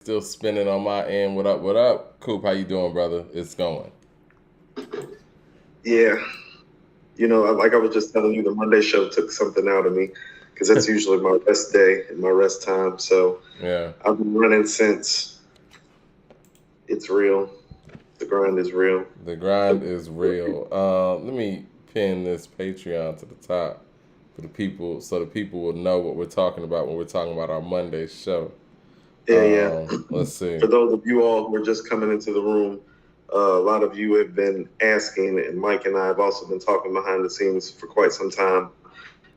still spinning on my end. What up? What up? Coop, how you doing, brother? It's going. Yeah, like I was just telling you, the Monday show took something out of me because that's usually my rest day and my rest time. So Yeah. I've been running since it's real. The grind is real. The grind is real. Let me pin this Patreon to the top for the people, so the people will know what we're talking about when we're talking about our Monday show. Yeah, yeah. Let's see. For those of you all who are just coming into the room, a lot of you have been asking, and Mike and I have also been talking behind the scenes for quite some time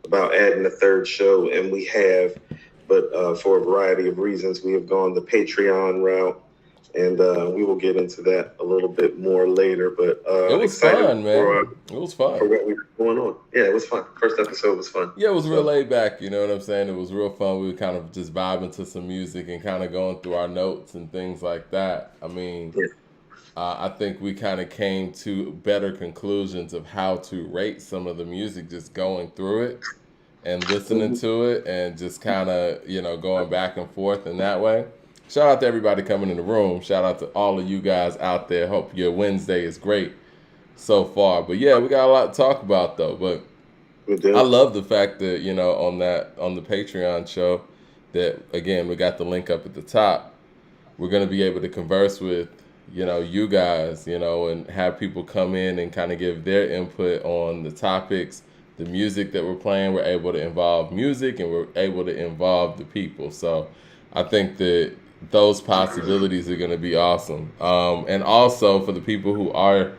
about adding a third show, and we have, but for a variety of reasons, we have gone the Patreon route, and we will get into that a little bit more later. But It was excited fun, man. It was fun. for what we got going on. Yeah, it was fun. First episode was fun. Yeah, it was real So, laid back. You know what I'm saying? It was real fun. We were kind of just vibing to some music and kind of going through our notes and things like that. I mean, yeah. I think we kind of came to better conclusions of how to rate some of the music just going through it and listening Mhm. to it and just kind of, going back and forth in that way. Shout out to everybody coming in the room. Shout out to all of you guys out there. Hope your Wednesday is great so far. But yeah, we got a lot to talk about though. But We I do. love the fact that, on the Patreon show that again we got the link up at the top. We're gonna be able to converse with, you guys, and have people come in and kind of give their input on the topics, the music that we're playing. We're able to involve music and we're able to involve the people. So I think that those possibilities are going to be awesome. And also for the people who are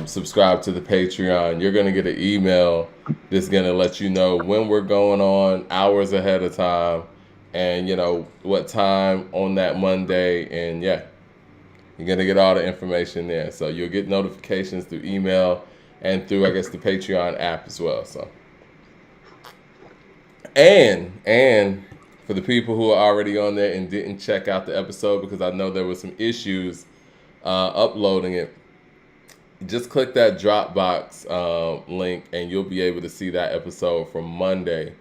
subscribed to the Patreon, you're going to get an email that's going to let you know when we're going on hours ahead of time and, what time on that Monday. And yeah, you're going to get all the information there. So you'll get notifications through email and through, I guess, the Patreon app as well. So, and for the people who are already on there and didn't check out the episode because I know there was some issues uploading it, just click that Dropbox link and you'll be able to see that episode from Monday.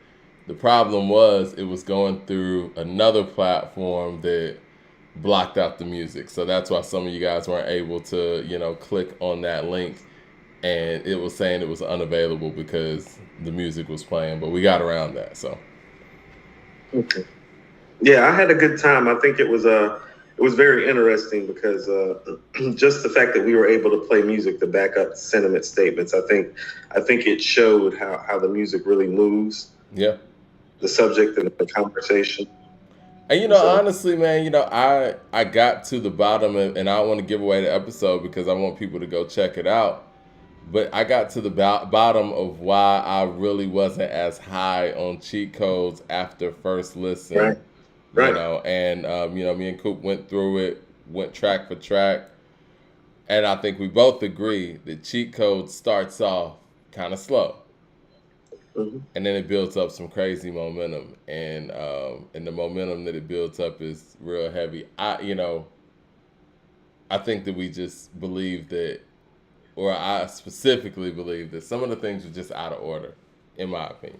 The problem was it was going through another platform that blocked out the music. So that's why some of you guys weren't able to, click on that link, and it was saying it was unavailable because the music was playing, but we got around that. So Okay. Yeah, I had a good time. I think it was very interesting because just the fact that we were able to play music to back up sentiment statements. I think it showed how the music really moves yeah. the subject and the conversation. And So honestly, man, I got to the bottom of, and I don't want to give away the episode because I want people to go check it out. But I got to the bottom of why I really wasn't as high on cheat codes after first listen. right, right. And me and Coop went through it, went track for track, and I think we both agree that cheat code starts off kind of slow, Hmm. and then it builds up some crazy momentum, and the momentum that it builds up is real heavy. I think that we just believe that, or I specifically believe that some of the things are just out of order, in my opinion.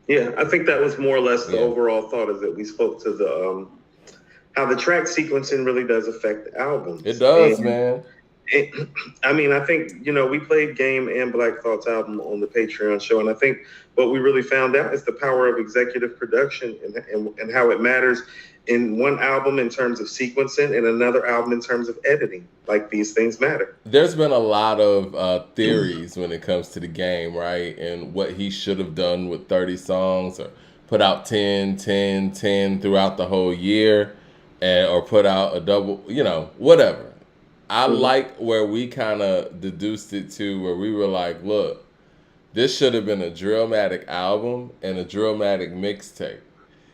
Yeah, I think that was more or less the Yeah, overall thought is that we spoke to the how the track sequencing really does affect it albums. does, And man. I mean, I think, we played Game and Black Thought's album on the Patreon show. And I think what we really found out is the power of executive production and how it matters in one album in terms of sequencing and another album in terms of editing. Like these things matter. There's been a lot of theories when it comes to the game, right? And what he should have done with 30 songs, or put out 10, 10, 10 throughout the whole year, or put out a double, whatever. I Hmm. like where we kind of deduced it to, where we were like, look, this should have been a Drillmatic album and a Drillmatic mixtape.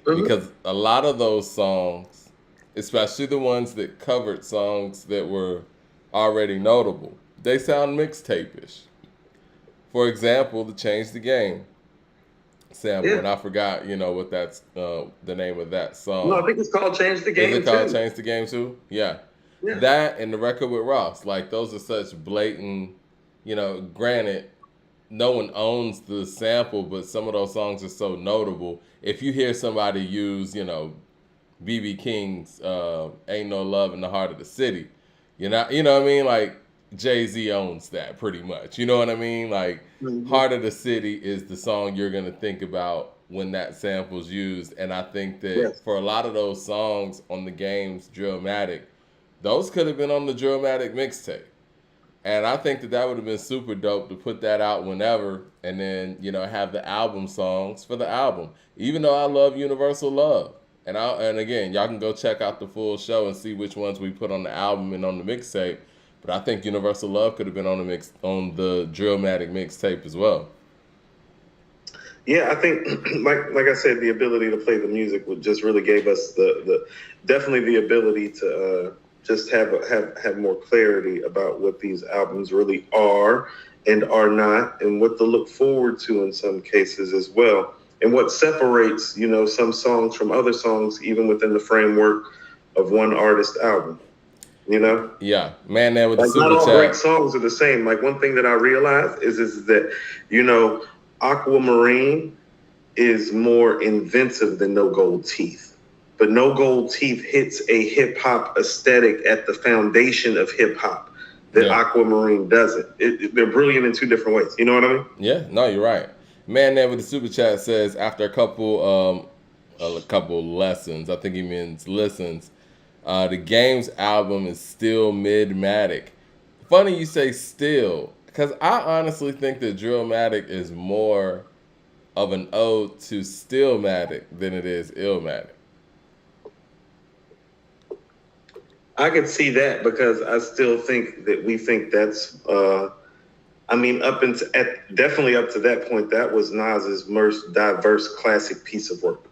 Hmm. Because a lot of those songs, especially the ones that covered songs that were already notable, they sound mixtape-ish. For example, the Change the Game sample, Yeah. and I forgot, what that's the name of that No, song. I think it's called Change the Is it Game called too. Change the Game too? Yeah. Yeah. That and the record with Ross, like those are such blatant, granted, no one owns the sample, but some of those songs are so notable. If you hear somebody use, BB King's "Ain't No Love in the Heart of the City." You know what I mean? Like Jay-Z owns that pretty much. You know what I mean? Like Mm-hmm. "Heart of the City" is the song you're gonna think about when that sample's used, and I think that Yes. for a lot of those songs on the game's Drillmatic, those could have been on the Drillmatic mixtape. And I think that would have been super dope to put that out whenever, and then have the album songs for the album. Even though I love Universal Love, and again, y'all can go check out the full show and see which ones we put on the album and on the mixtape. But I think Universal Love could have been on the Drillmatic mixtape as well. Yeah, I think like I said, the ability to play the music would just really gave us the definitely the ability to just have more clarity about what these albums really are and are not, and what to look forward to in some cases as well, and what separates some songs from other songs, even within the framework of one artist album. You know, Yeah, man, there with the like not super all great chat. songs are the same. Like one thing that I realized is that you know Aquamarine is more inventive than No Gold Teeth. But No Gold Teeth hits a hip hop aesthetic at the foundation of hip hop that Yeah, Aquamarine doesn't. They're brilliant in two different ways. You know what I mean? yeah, no, you're right. Man, there with the super chat says after a couple lessons, I think he means listens. The game's album is still midmatic. Funny you say still, because I honestly think that Drillmatic is more of an ode to Stillmatic than it is Illmatic. I could see that because I still think that we think that's. I mean, definitely up to that point, that was Nas's most diverse classic piece of work.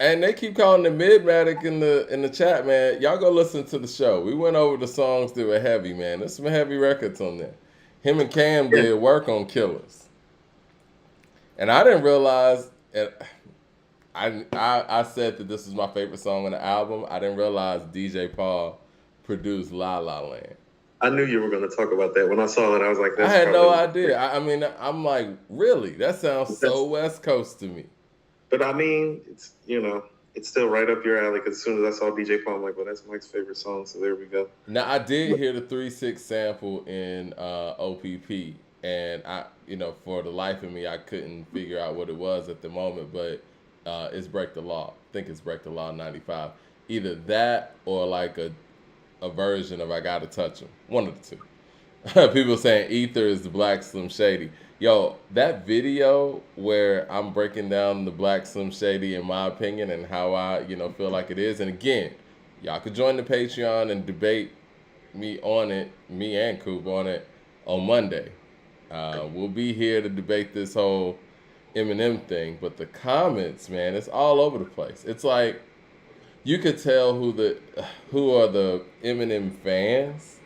And they keep calling it Midmatic in the chat, man. Y'all go listen to the show. We went over the songs that were heavy, man. There's some heavy records on there. Him and Cam Yeah. did work on Killers, and I didn't realize. I said that this is my favorite song on the album. I didn't realize DJ Paul produced La La Land. I knew you were going to talk about that. When I saw it, I was like, I that's had no probably. idea. I mean, I'm like, really? That sounds so That's, West Coast to me. but I mean, it's still right up your alley. Because as soon as I saw DJ Paul, I'm like, well, that's Mike's favorite song. So there we go. Now I did hear the 3-6 sample in OPP, and for the life of me, I couldn't figure out what it was at the moment. But it's Break the Law. I think it's Break the Law '95. Either that or like a version of I Gotta Touch 'Em. One of the two. People saying Ether is the Black Slim Shady. Yo, that video where I'm breaking down the Black Slim Shady in my opinion and how I feel like it is, and again, y'all could join the Patreon and debate me and Coop on it on Monday. We'll be here to debate this whole Eminem thing, but the comments, man, it's all over the place. It's like you could tell who are the Eminem fans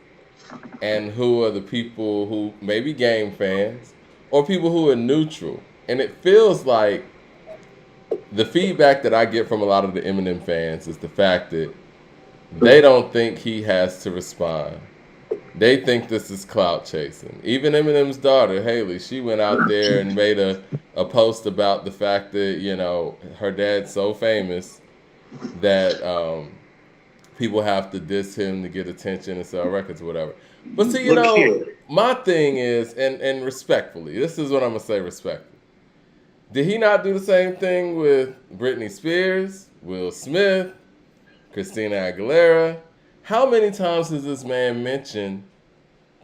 and who are the people who maybe game fans or people who are neutral. And it feels like the feedback that I get from a lot of the Eminem fans is the fact that they don't think he has to respond. They think this is clout chasing. Even Eminem's daughter, Haley, she went out there and made a post about the fact that, her dad's so famous that people have to diss him to get attention and sell records or whatever. But see, Look here. my thing is, and respectfully, this is what I'm going to say respectfully. Did he not do the same thing with Britney Spears, Will Smith, Christina Aguilera? How many times has this man mentioned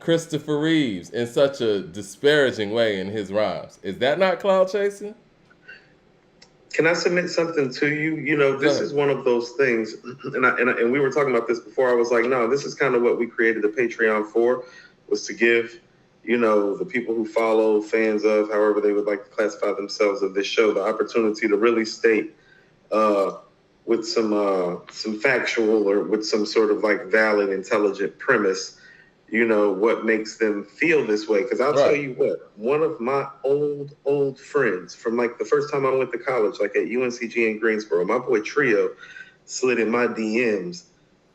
Christopher Reeves in such a disparaging way in his rhymes? Is that not cloud chasing? Can I submit something to you? This is one of those things, and we were talking about this before. I was like, no, this is kind of what we created the Patreon for, was to give, the people who follow, fans of, however they would like to classify themselves of this show, the opportunity to really state with some factual or with some sort of like valid, intelligent premise, what makes them feel this way. Because I'll tell you what, one of my old friends from like the first time I went to college, like at UNCG in Greensboro, my boy Trio slid in my DMs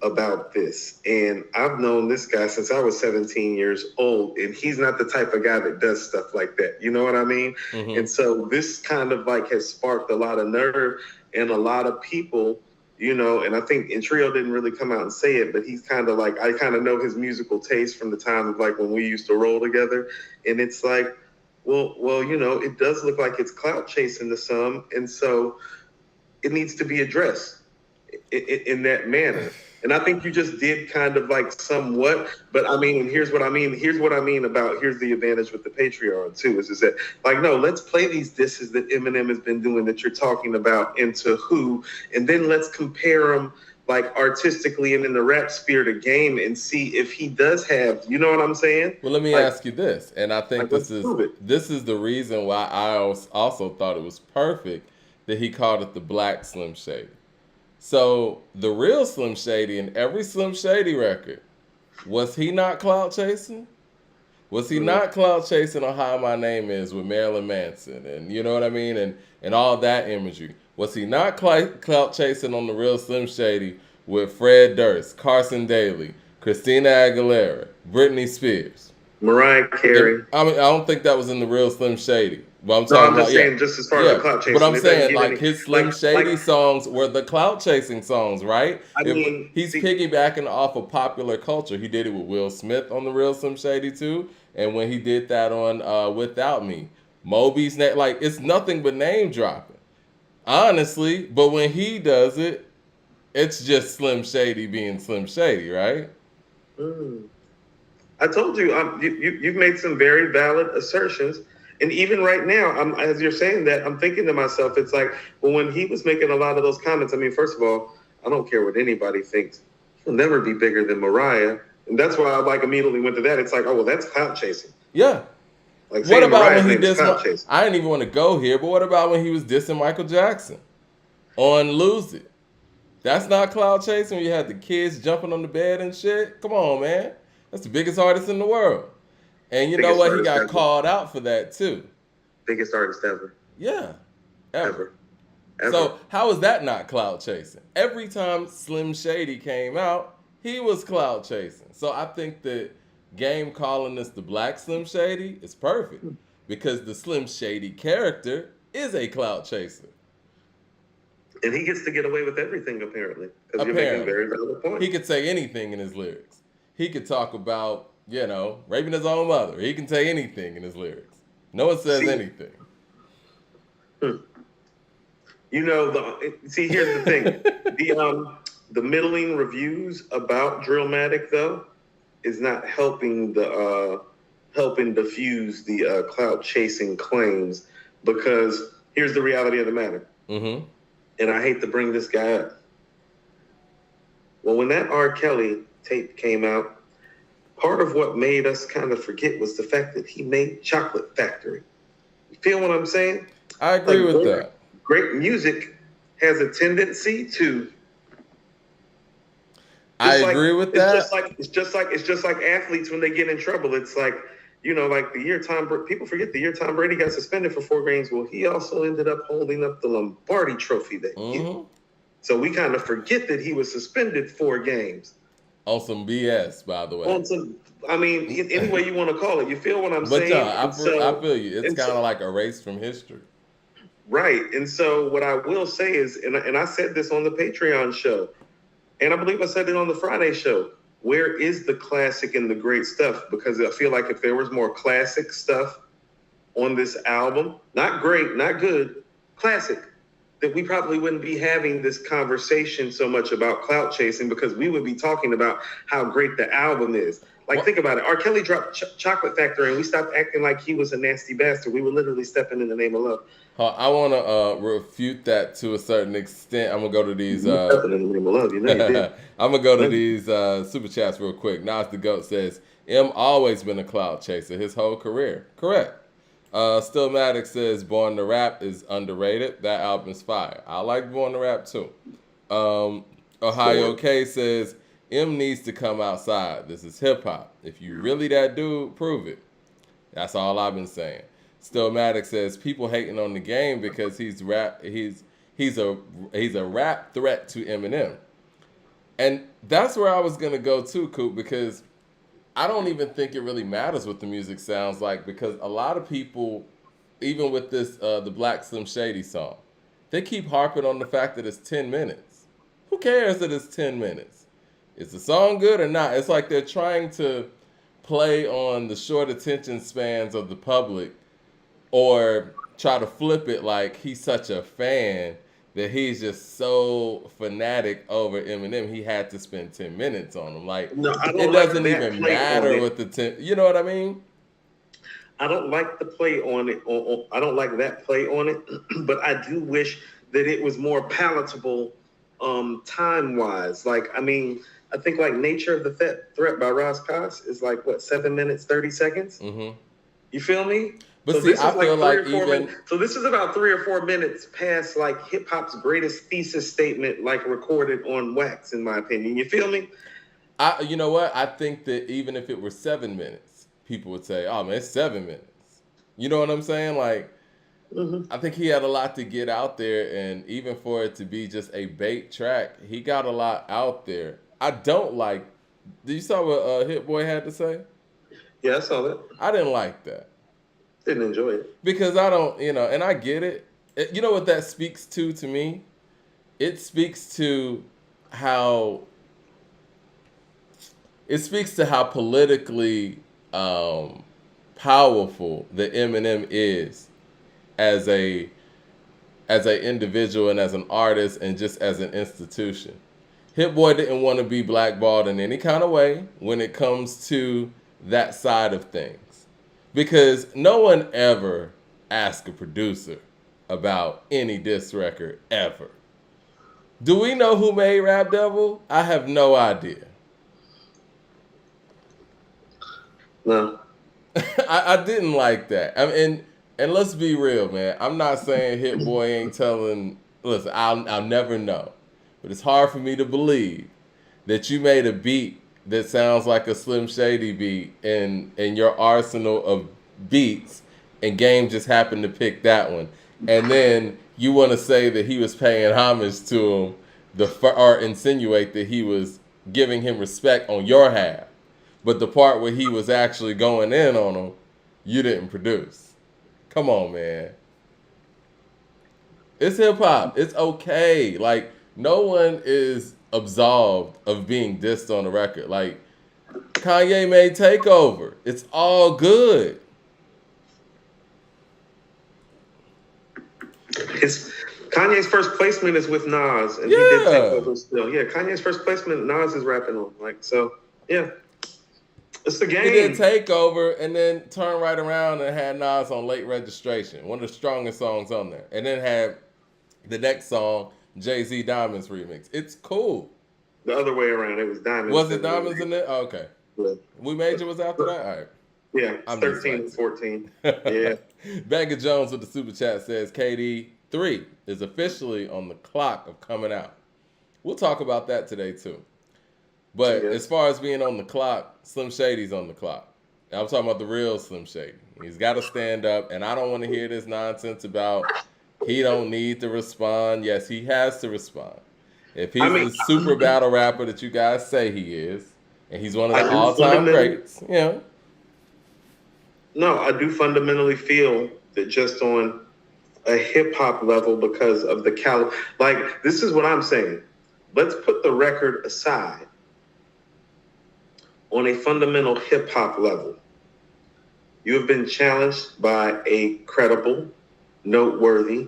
about this. And I've known this guy since I was 17 years old, and he's not the type of guy that does stuff like that. You know what I mean? Mm-hmm. And so this kind of like has sparked a lot of nerve and a lot of people you know, and I think, and Trio didn't really come out and say it, but he's kind of like, I kind of know his musical taste from the time of like when we used to roll together. And it's like, well, you know, it does look like it's clout chasing to some. And so it needs to be addressed in that manner. And I think you just did kind of like somewhat, but I mean, and here's what I mean. Here's the advantage with the Patreon too, is that like, no, let's play these disses that Eminem has been doing that you're talking about into who, and then let's compare them like artistically and in the rap sphere to Game and see if he does have, you know what I'm saying? Well, let me Like, ask you this, and I think let's prove it. this is the reason why I also thought it was perfect that he called it the Black Slim Shady. So the real Slim Shady in every Slim Shady record, was he not clout chasing? Was he not clout chasing on How My Name Is with Marilyn Manson, and you know what I mean, and all that imagery? Was he not clout chasing on the real Slim Shady with Fred Durst, Carson Daly, Christina Aguilera, Britney Spears, Mariah Carey? I mean, I don't think that was in the real Slim Shady. But I'm No, talking I'm just about, saying, just as far as the clout chasing. But I'm it saying, doesn't like, give any- his Slim Shady songs were the clout chasing songs, right? I mean, He's see- piggybacking off of popular culture. He did it with Will Smith on the real Slim Shady too, and when he did that on Without Me, Moby's name, like, it's nothing but name dropping, honestly. But when he does it, it's just Slim Shady being Slim Shady, right? I told you, you've made some very valid assertions. And even right now, as you're saying that, I'm thinking to myself, it's like, well, when he was making a lot of those comments, I mean, first of all, I don't care what anybody thinks. He'll never be bigger than Mariah. And that's why I like immediately went to that. It's like, oh, well, that's clout chasing. Yeah. Like, What about Mariah's when he name is clout dissed? chasing. I didn't even want to go here, but what about when he was dissing Michael Jackson on Lose It? That's not cloud chasing when you had the kids jumping on the bed and shit. Come on, man. That's the biggest artist in the world. And you know Biggest what? He artist got ever. called out for that too. Biggest artist ever. Yeah. Ever. Ever. So how is that not cloud chasing? Every time Slim Shady came out, he was cloud chasing. So I think that Game calling this the Black Slim Shady is perfect because the Slim Shady character is a cloud chaser. And he gets to get away with everything, apparently. Because you're making a very valid point. He could say anything in his lyrics. He could talk about, you know, raping his own mother. He can say anything in his lyrics. No one says anything. You know, here's the thing. The middling reviews about Drillmatic, though, is not helping helping diffuse the clout chasing claims, because here's the reality of the matter. Mm-hmm. And I hate to bring this guy up. Well, when that R. Kelly tape came out, part of what made us kind of forget was the fact that he made Chocolate Factory. You feel what I'm saying? I agree with that. Great music has a tendency to. I agree with that. It's just like athletes when they get in trouble. It's like, you know, like people forget the year Tom Brady got suspended for 4 games. Well, he also ended up holding up the Lombardi Trophy that year. So we kind of forget that he was suspended 4 games. On some BS, by the way. I mean, any way you want to call it. You feel what I'm saying? I feel you. It's kind of like erased from history. Right. And so what I will say is, and I said this on the Patreon show, and I believe I said it on the Friday show, where is the classic and the great stuff? Because I feel like if there was more classic stuff on this album, not great, not good, classic, that we probably wouldn't be having this conversation so much about clout chasing, because we would be talking about how great the album is. Like, think about it. R. Kelly dropped Chocolate Factory, and we stopped acting like he was a nasty bastard. We were literally stepping in the name of love. I want to refute that to a certain extent. I'm gonna go to these. Stepping in the name of love, you know you did. I'm gonna go to these super chats real quick. Nas the Goat says, "M always been a cloud chaser his whole career." Correct. Stillmatic says, "Born to Rap is underrated. That album is fire. I like Born to Rap too." Ohio K says, "M needs to come outside. This is hip hop. If you really that dude, prove it." That's all I've been saying. Stillmatic says, "People hating on the Game because he's a rap threat to Eminem." And that's where I was gonna go too, Coop, because I don't even think it really matters what the music sounds like, because a lot of people, even with this the Black Slim Shady song, they keep harping on the fact that it's 10 minutes. Who cares that it's 10 minutes? Is the song good or not? It's like they're trying to play on the short attention spans of the public, or try to flip it like he's such a fan that he's just so fanatic over Eminem he had to spend 10 minutes on him. Like, No, I it don't like doesn't that even play on matter it. what the 10, you know what I mean? I don't like the play on it. I don't like that play on it, but I do wish that it was more palatable, time wise. Like, I mean, I think like Nature of the Threat by Ross Koss is like what, 7 minutes 30 seconds. Mm-hmm. You feel me? But So see, this I is like feel three like or four even minutes. So this is about 3 or 4 minutes past like hip hop's greatest thesis statement, like recorded on wax, in my opinion. You feel me? you know what? I think that even if it were 7 minutes, people would say, "Oh man, it's 7 minutes." You know what I'm saying? Like, I think he had a lot to get out there, and even for it to be just a bait track, he got a lot out there. I don't like. Did you saw what Hit Boy had to say? Yeah, I saw that. I didn't like that Didn't enjoy it. because I don't, and I get it. You know what that speaks to me? It speaks to how politically powerful the Eminem is as a individual and as an artist and just as an institution. Hit Boy didn't want to be blackballed in any kind of way when it comes to that side of things, because no one ever asked a producer about any diss record ever. Do we know who made Rap Devil? I have no idea. No. I didn't like that. I mean, and let's be real, man. I'm not saying Hit Boy ain't telling. Listen, I'll never know, but it's hard for me to believe that you made a beat that sounds like a Slim Shady beat in your arsenal of beats, and Game just happened to pick that one, and then you want to say that he was paying homage to him, or insinuate that he was giving him respect on your half. But the part where he was actually going in on him, you didn't produce. Come on, man. It's hip hop. It's okay. Like, no one is absolved of being dissed on the record. Like, Kanye made Takeover. It's all good. Kanye's first placement is with Nas, and he did Takeover still. Yeah, Kanye's first placement, Nas is rapping on. Like, so, yeah. It's the game. He did Takeover and then turned right around and had Nas on Late Registration, one of the strongest songs on there. And then had the next song, Jay-Z Diamonds remix. It's cool. The other way around, it was Diamonds. Was it Diamonds in there? Oh, okay. Yeah. We Major was after that? All right. Yeah, I'm 13 and 14. Yeah. Bagger Jones with the super chat says KD 3 is officially on the clock of coming out. We'll talk about that today too. But as far as being on the clock, Slim Shady's on the clock. I'm talking about the real Slim Shady. He's got to stand up, and I don't want to hear this nonsense about he don't need to respond. Yes, he has to respond. If he's the super battle rapper that you guys say he is, and he's one of the all-time greats, No, I do fundamentally feel that just on a hip-hop level, because of the caliber. Like, this is what I'm saying. Let's put the record aside. On a fundamental hip-hop level, you have been challenged by a credible, noteworthy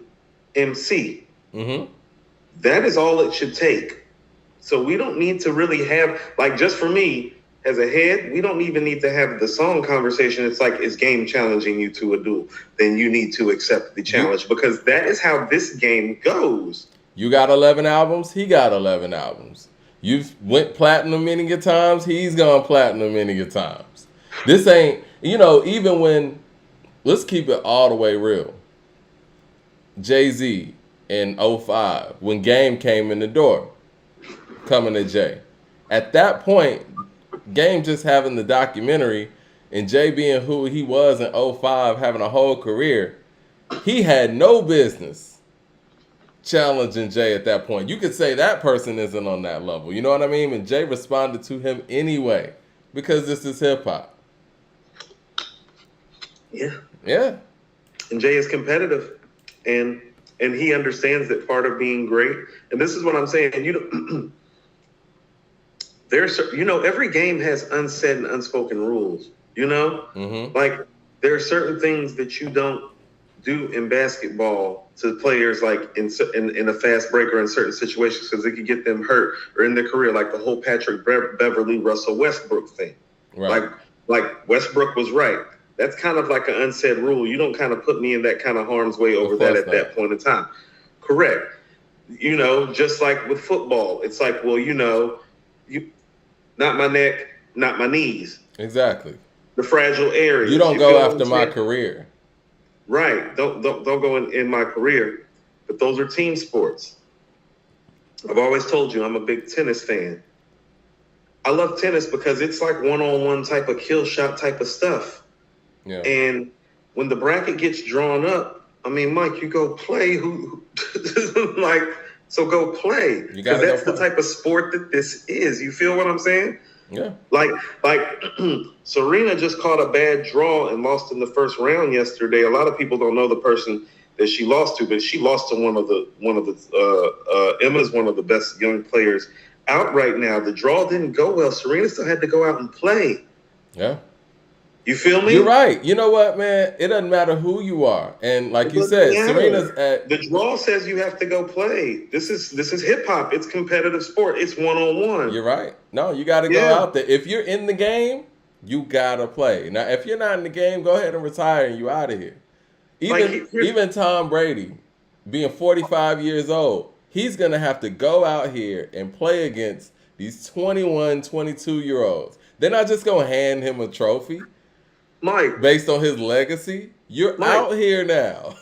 MC. Mm-hmm. That is all it should take. So we don't need to really have, like, just for me, as a head, we don't even need to have the song conversation. It's like, is Game challenging you to a duel? Then you need to accept the challenge, because that is how this game goes. You got 11 albums, he got 11 albums. You've went platinum many a times, he's gone platinum many a times. This ain't, even when, let's keep it all the way real. Jay-Z in 05, when Game came in the door, coming to Jay. At that point, Game just having the documentary and Jay being who he was in 05, having a whole career, he had no business challenging Jay at that point. You could say that person isn't on that level. You know what I mean? And Jay responded to him anyway, because this is hip hop. Yeah. Yeah. And Jay is competitive. And and he understands that part of being great. And this is what I'm saying. Every game has unsaid and unspoken rules. Like there are certain things that you don't do in basketball to players, like in a fast break or in certain situations, because it could get them hurt or in their career, like the whole Patrick Beverly, Russell Westbrook thing. Right. Like Westbrook was right. That's kind of like an unsaid rule. You don't kind of put me in that kind of harm's way over that at that point in time. Correct. Just like with football, it's like, well, not my neck, not my knees. Exactly. The fragile areas. You don't go after my career. Right. Don't go in my career. But those are team sports. I've always told you I'm a big tennis fan. I love tennis because it's like one-on-one type of kill shot type of stuff. Yeah. And when the bracket gets drawn up, I mean, Mike, you go play. So go play. Because that's the type of sport that this is. You feel what I'm saying? Yeah. Like Serena just caught a bad draw and lost in the first round yesterday. A lot of people don't know the person that she lost to, but she lost to one of the Emma's one of the best young players out right now. The draw didn't go well. Serena still had to go out and play. Yeah. You feel me? You're right. You know what, man? It doesn't matter who you are. And like you said, Serena's at... The draw says you have to go play. This is hip-hop. It's competitive sport. It's one-on-one. You're right. No, you got to go out there. If you're in the game, you got to play. Now, if you're not in the game, go ahead and retire and you out of here. Even Tom Brady, being 45 years old, he's going to have to go out here and play against these 21, 22-year-olds. They're not just going to hand him a trophy. Mike, based on his legacy, you're out here now.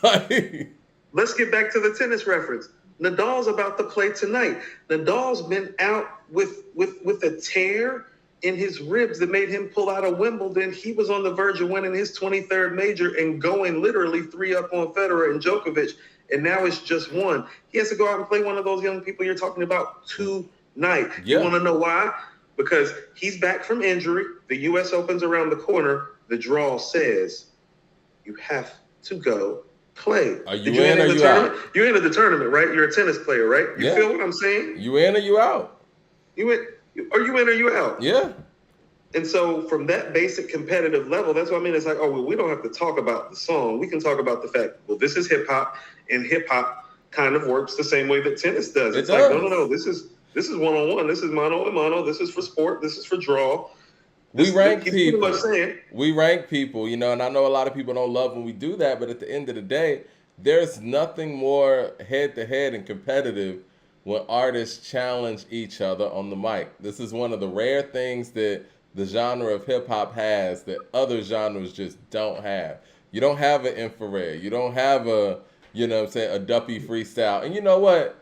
Let's get back to the tennis reference. Nadal's about to play tonight. Nadal's been out with a tear in his ribs that made him pull out of Wimbledon. He was on the verge of winning his 23rd major and going literally 3-up on Federer and Djokovic, and now it's just one. He has to go out and play one of those young people you're talking about tonight. Yeah. You want to know why? Because he's back from injury. The U.S. Open's around the corner. The draw says you have to go play. Are you in or you out? You entered the tournament, right? You're a tennis player, right? You feel what I'm saying? You in or you out? You in or you out? Yeah. And so from that basic competitive level, that's what I mean. It's like, oh, well, we don't have to talk about the song. We can talk about the fact, well, this is hip hop, and hip hop kind of works the same way that tennis does. It's like, no. This is one-on-one. This is mano a mano. This is for sport. This is for draw. We rank people. And I know a lot of people don't love when we do that, but at the end of the day, there's nothing more head-to-head and competitive when artists challenge each other on the mic. This is one of the rare things that the genre of hip-hop has that other genres just don't have. You don't have an infrared. You don't have a Duppy freestyle. And you know what?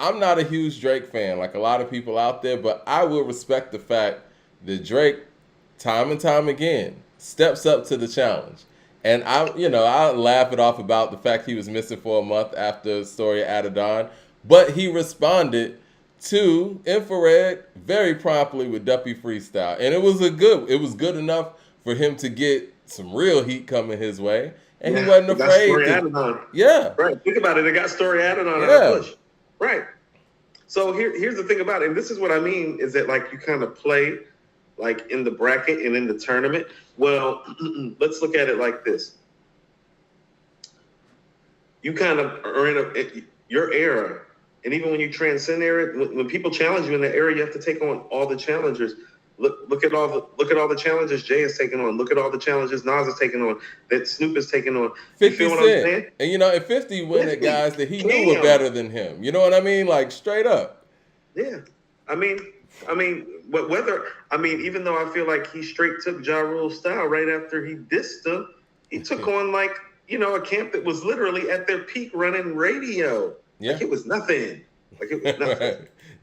I'm not a huge Drake fan like a lot of people out there, but I will respect the fact that Drake, time and time again, steps up to the challenge. And I laugh it off about the fact he was missing for a month after the story of Adidon, but he responded to Infrared very promptly with Duppy freestyle, and it was good enough for him to get some real heat coming his way, and he wasn't afraid. Right. Think about it. It got story Adidon on a push. Right. So here's the thing about it, and this is what I mean is that like you kind of play like in the bracket and in the tournament. Well, let's look at it like this. You kind of are in your era, and even when you transcend era, when people challenge you in that era, you have to take on all the challengers. Look at all the challenges Jay is taking on. Look at all the challenges Nas is taking on. That Snoop is taking on. 50 Cent. What I'm saying? And and 50 went at guys that he knew were better than him. You know what I mean? Like straight up. Yeah. I mean, even though I feel like he straight took Ja Rule's style right after he dissed him, he took on a camp that was literally at their peak running radio. Yeah. Like it was nothing.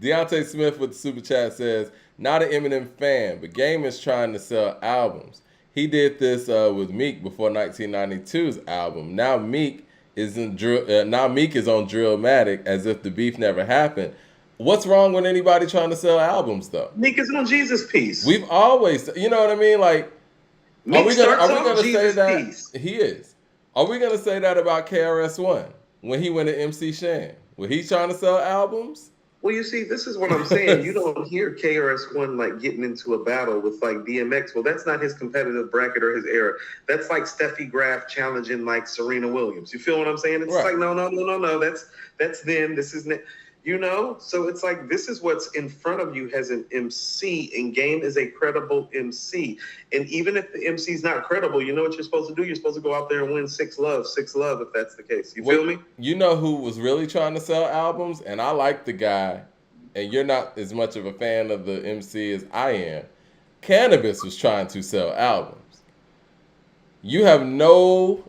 Deontay Smith with the super chat says, not an Eminem fan, but Game is trying to sell albums. He did this with Meek before 1992's album. Now Meek is on Drillmatic as if the beef never happened. What's wrong with anybody trying to sell albums, though? Meek is on Jesus Piece. We've always, you know what I mean? Like, are we gonna say that? Piece. He is. Are we gonna say that about KRS-One? when he went to MC Shan? Was he trying to sell albums? Well, you see, this is what I'm saying. You don't hear KRS-One like getting into a battle with like DMX. Well, that's not his competitive bracket or his era. That's like Steffi Graf challenging like Serena Williams. You feel what I'm saying? It's like no. That's then. This is So it's like this is what's in front of you as an MC, and Game is a credible MC. And even if the MC is not credible, you know what you're supposed to do? You're supposed to go out there and win 6 love, if that's the case. You feel me? You know who was really trying to sell albums, and I like the guy, and you're not as much of a fan of the MC as I am. Cannabis was trying to sell albums. You have no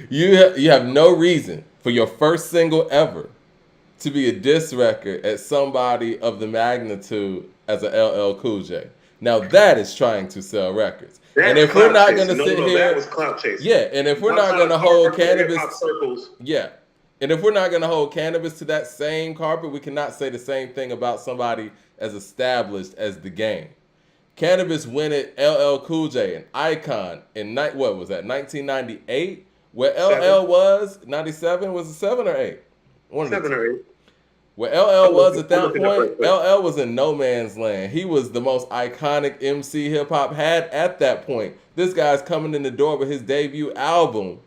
you have no reason for your first single ever to be a diss record at somebody of the magnitude as a LL Cool J. Now that is trying to sell records. And if we're not going to sit here, that was clout chasing. Yeah, and if we're not going to hold Cannabis, yeah, and if we're not going to hold Cannabis to that same carpet, we cannot say the same thing about somebody as established as the Game. Cannabis went at LL Cool J, an icon in what was that 1998? Where LL was 97, was it 7 or 8? 7 or 8. Where LL was at that point, LL was in no man's land. He was the most iconic MC hip hop had at that point. This guy's coming in the door with his debut album.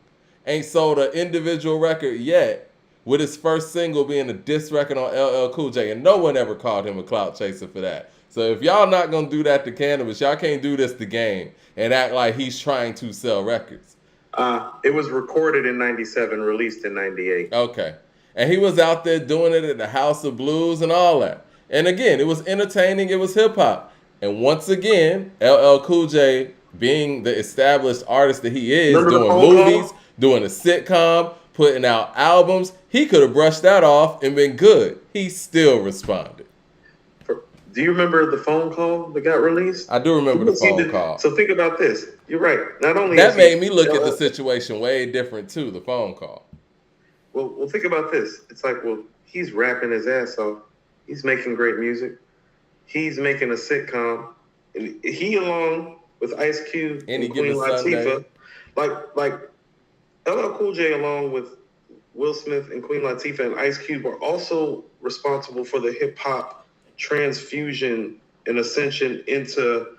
Ain't sold an individual record yet, with his first single being a diss record on LL Cool J. And no one ever called him a clout chaser for that. So if y'all not going to do that to Cannabis, y'all can't do this to Game and act like he's trying to sell records. It was recorded in 97, released in 98. Okay. And he was out there doing it at the House of Blues and all that. And again, it was entertaining. It was hip-hop. And once again, LL Cool J, being the established artist that he is, doing movies, doing a sitcom, putting out albums, he could have brushed that off and been good. He still responded. Do you remember the phone call that got released? I do remember the phone call. So think about this. You're right. Not only that made me look at the situation way different too, the phone call. Well, think about this. It's like, well, he's rapping his ass off. He's making great music. He's making a sitcom. And he, along with Ice Cube and Queen Latifah, like LL Cool J, along with Will Smith and Queen Latifah and Ice Cube, are also responsible for the hip hop transfusion and ascension into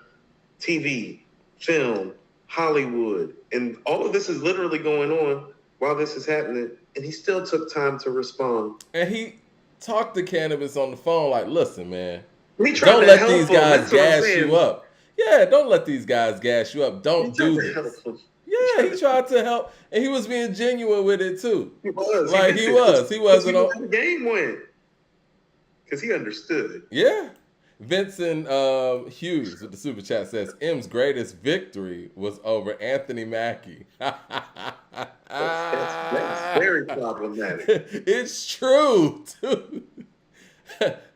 TV, film, Hollywood. And all of this is literally going on while this is happening. And he still took time to respond. And he talked to Cannabis on the phone like, listen, man, don't let these guys gas you up. Yeah, don't let these guys gas you up. Don't do this. Yeah, he tried to help. And he was being genuine with it, too. He was. Like, he was. He wasn't on. The game win. Because he understood. Yeah. Vincent Hughes with the super chat says, M's greatest victory was over Anthony Mackie. That's very problematic. It's true, too.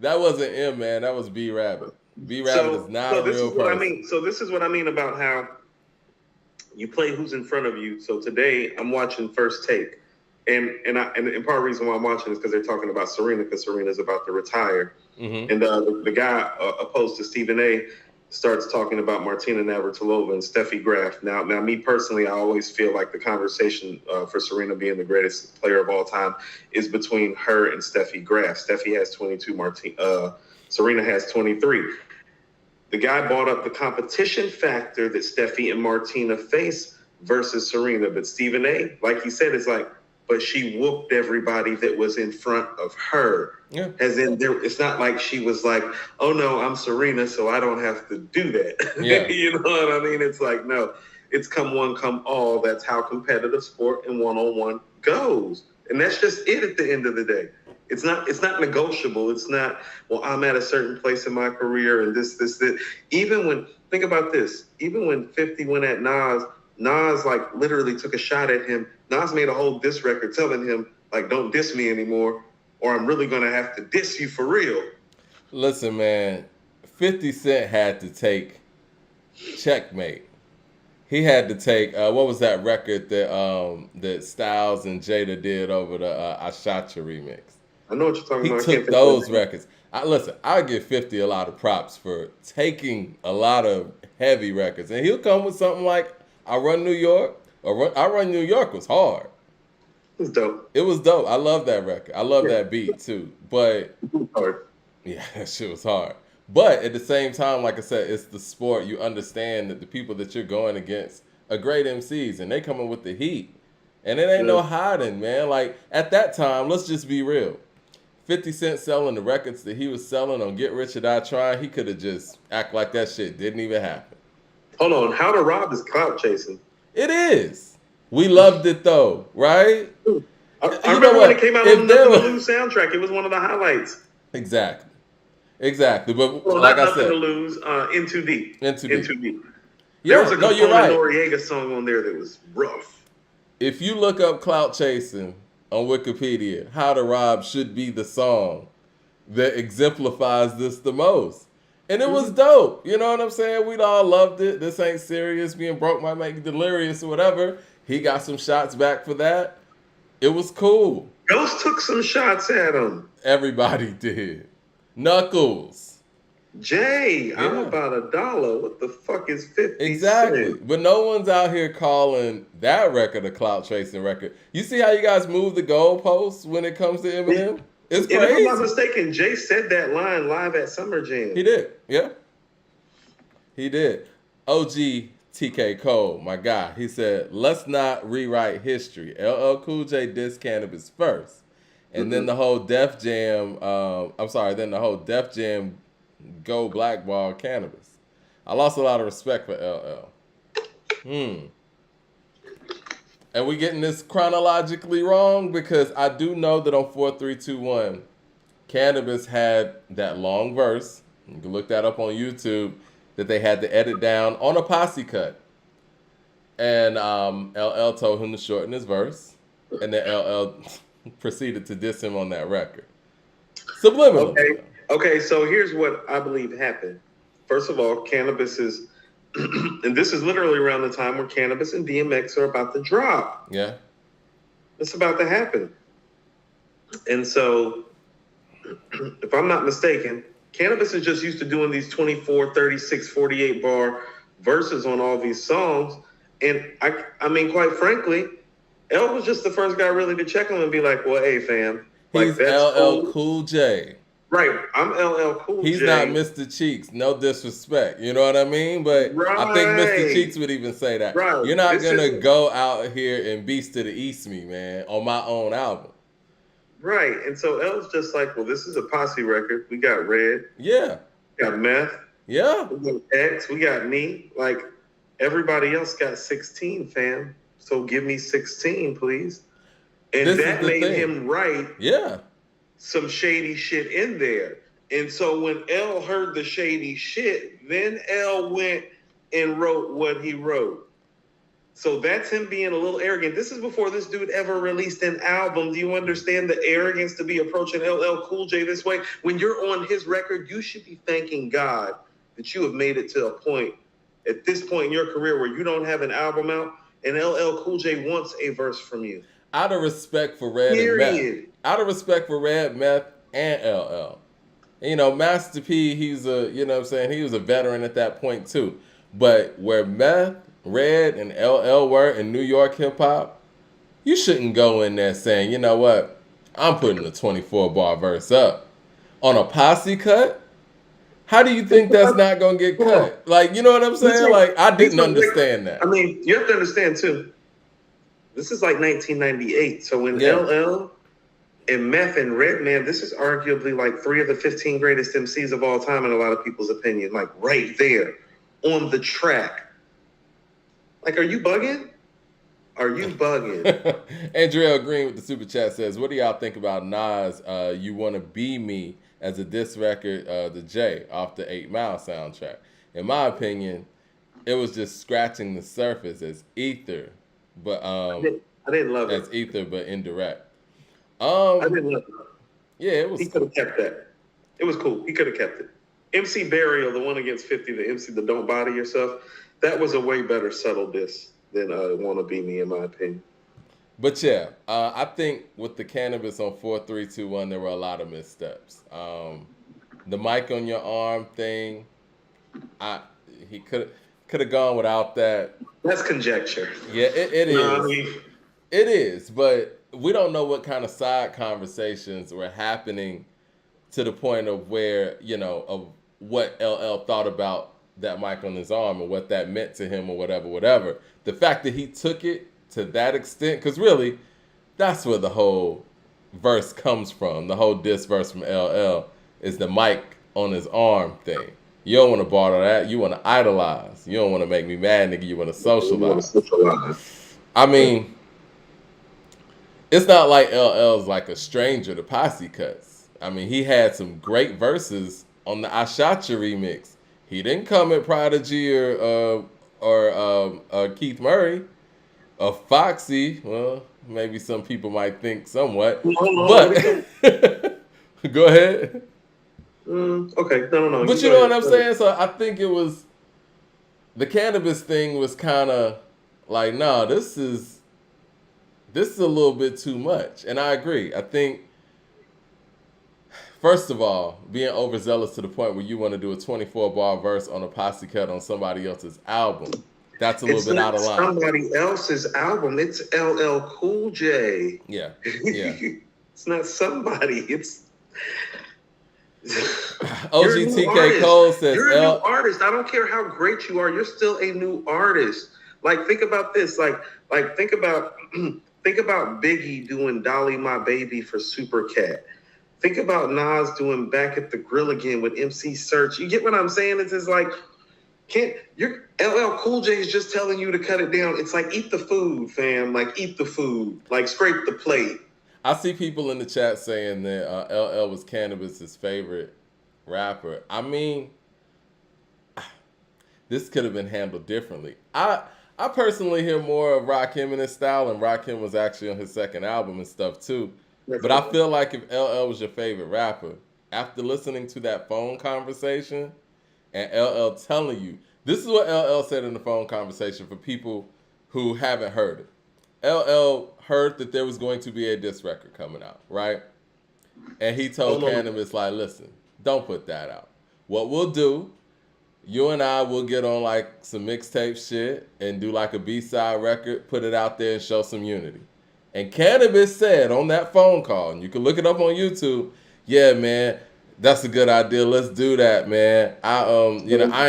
That wasn't M, man. That was B Rabbit. B Rabbit is not a real person. So this is what I mean about how you play who's in front of you. So today I'm watching First Take. And part of the reason why I'm watching is because they're talking about Serena, because Serena's about to retire. Mm-hmm. And the guy opposed to Stephen A. starts talking about Martina Navratilova and Steffi Graf. Now, me personally, I always feel like the conversation for Serena being the greatest player of all time is between her and Steffi Graf. Steffi has 22, Serena has 23. The guy brought up the competition factor that Steffi and Martina face versus Serena. But Stephen A., like he said, is like, but she whooped everybody that was in front of her. Yeah. As in, it's not like she was like, oh, no, I'm Serena, so I don't have to do that. Yeah. You know what I mean? It's like, no, it's come one, come all. That's how competitive sport and one-on-one goes. And that's just it at the end of the day. It's not negotiable. It's not, well, I'm at a certain place in my career and this. Even when, think about this, even when 50 went at Nas like literally took a shot at him. Nas made a whole diss record telling him, like, don't diss me anymore, or I'm really going to have to diss you for real. Listen, man, 50 Cent had to take Checkmate. He had to take, what was that record that Styles and Jada did over the I Shot You remix? I know what you're talking about. He took those records. I give 50 a lot of props for taking a lot of heavy records. And he'll come with something like I Run New York. I Run New York was hard. It's dope. It was dope. I love that record. I love that beat too. But Hard. yeah, that shit was hard. But at the same time, like I said, it's the sport. You understand that the people that you're going against are great MCs, and they coming with the heat, and it ain't no hiding, man. Like at that time, let's just be real. 50 Cent selling the records that he was selling on Get Rich or Die Trying, he could have just act like that shit didn't even happen. Hold on. How to Rob is clout chasing. It is. We loved it though, right? I remember when it came out on the Nothing to Lose soundtrack. It was one of the highlights. Exactly. But well, like I Nothing said, to Lose, In Too Deep. In Too Deep. There was a Component Noriega song on there that was rough. If you look up Clout Chasing on Wikipedia, How to Rob should be the song that exemplifies this the most. And it was dope. You know what I'm saying? We'd all loved it. This ain't serious. Being broke might make you delirious or whatever. He got some shots back for that. It was cool. Ghost took some shots at him. Everybody did. Knuckles. Jay, yeah. I'm about $1. What the fuck is 50 Exactly. cents? But no one's out here calling that record a clout chasing record. You see how you guys move the goalposts when it comes to Eminem? It's crazy. If I'm not mistaken, Jay said that line live at Summer Jam. He did. Yeah. He did. OG TK Cole, my guy, he said, let's not rewrite history. LL Cool J dissed Cannabis first. And then the whole Def Jam, then the whole Def Jam go blackball Cannabis. I lost a lot of respect for LL. And we getting this chronologically wrong because I do know that on 4321, Cannabis had that long verse. You can look that up on YouTube that they had to edit down on a posse cut. And LL told him to shorten his verse. And then LL proceeded to diss him on that record. Subliminal. Okay, so here's what I believe happened. First of all, Cannabis is, and this is literally around the time where Cannabis and DMX are about to drop. Yeah. It's about to happen. And so, if I'm not mistaken, Cannabis is just used to doing these 24, 36, 48 bar verses on all these songs. And I mean, quite frankly, L was just the first guy really to check him and be like, well, hey, fam. He's like, LL Cool J. Right. I'm LL Cool J. He's not Mr. Cheeks. No disrespect. You know what I mean? But I think Mr. Cheeks would even say that. Right. You're not going to go out here and Beast to the East me, man, on my own album. Right. And so L's just like, well, this is a posse record. We got Red. Yeah. We got Meth. Yeah. We got X. We got me. Like, everybody else got 16, fam. So give me 16, please. And that made him write some shady shit in there. And so when L heard the shady shit, then L went and wrote what he wrote. So that's him being a little arrogant. This is before this dude ever released an album. Do you understand the arrogance to be approaching LL Cool J this way? When you're on his record, you should be thanking God that you have made it to a point, at this point in your career, where you don't have an album out, and LL Cool J wants a verse from you. Out of respect for Red and Meth. Out of respect for Red, Meth, and LL. You know, Master P, he's a, you know what I'm saying, he was a veteran at that point too. But where Meth, Red, and LL were in New York hip-hop, you shouldn't go in there saying, you know what, I'm putting a 24-bar verse up. On a posse cut? How do you think that's not going to get cut? Like, you know what I'm saying? Like, I didn't understand that. I mean, you have to understand, too, this is like 1998. So when LL and Meth and Redman, this is arguably like 3 of the 15 greatest MCs of all time in a lot of people's opinion. Like, right there on the track. Like, are you bugging? Are you bugging? Andrell Green with the super chat says, what do y'all think about Nas, You Wanna Be Me, as a diss record, the J, off the 8 Mile soundtrack? In my opinion, it was just scratching the surface as ether, but I didn't love it. As ether, but indirect. I didn't love it. Yeah, it was. He could have kept that. It was cool. He could have kept it. MC Burial, the one against 50, the MC, the Don't Body Yourself, that was a way better subtle diss than Wanna Be Me, in my opinion. But yeah, I think with the Cannabis on 4321, there were a lot of missteps. The mic on your arm thing, he could have gone without that. That's conjecture. Yeah, it is. I mean? It is, but we don't know what kind of side conversations were happening to the point of where, of what LL thought about that mic on his arm and what that meant to him or whatever. The fact that he took it to that extent, because really, that's where the whole verse comes from. The whole diss verse from LL is the mic on his arm thing. You don't want to barter that. You want to idolize. You don't want to make me mad, nigga. You want to socialize. I mean, it's not like LL's like a stranger to posse cuts. I mean, he had some great verses on the I Shot You remix. He didn't come at Prodigy or Keith Murray or Foxy. Well, maybe some people might think somewhat, but go ahead. Okay, no. But you know what I'm saying? So I think it was the cannabis thing was kind of like, no, this is a little bit too much, and I agree. I think, first of all, being overzealous to the point where you want to do a 24-bar verse on a posse cut on somebody else's album, that's a little bit out of line. Somebody else's album. It's LL Cool J. Yeah. It's not somebody. It's OGTK Cole says, "You're a new artist. I don't care how great you are. You're still a new artist. Like, think about this. Like think about Biggie doing "Dolly My Baby" for Supercat. Think about Nas doing "Back at the Grill Again" with MC Search. You get what I'm saying? It's just like, LL Cool J is just telling you to cut it down. It's like, eat the food, fam. Like, eat the food. Like, scrape the plate. I see people in the chat saying that LL was Cannabis's favorite rapper. I mean, this could have been handled differently. I personally hear more of Rakim in his style, and Rakim was actually on his second album and stuff too. But I feel like if LL was your favorite rapper, after listening to that phone conversation and LL telling you, this is what LL said in the phone conversation for people who haven't heard it. LL heard that there was going to be a diss record coming out, right? And he told Cannabis, like, listen, don't put that out. What we'll do, you and I will get on like some mixtape shit and do like a B-side record, put it out there and show some unity. And Cannabis said on that phone call, and you can look it up on YouTube, yeah, man, that's a good idea. Let's do that, man. I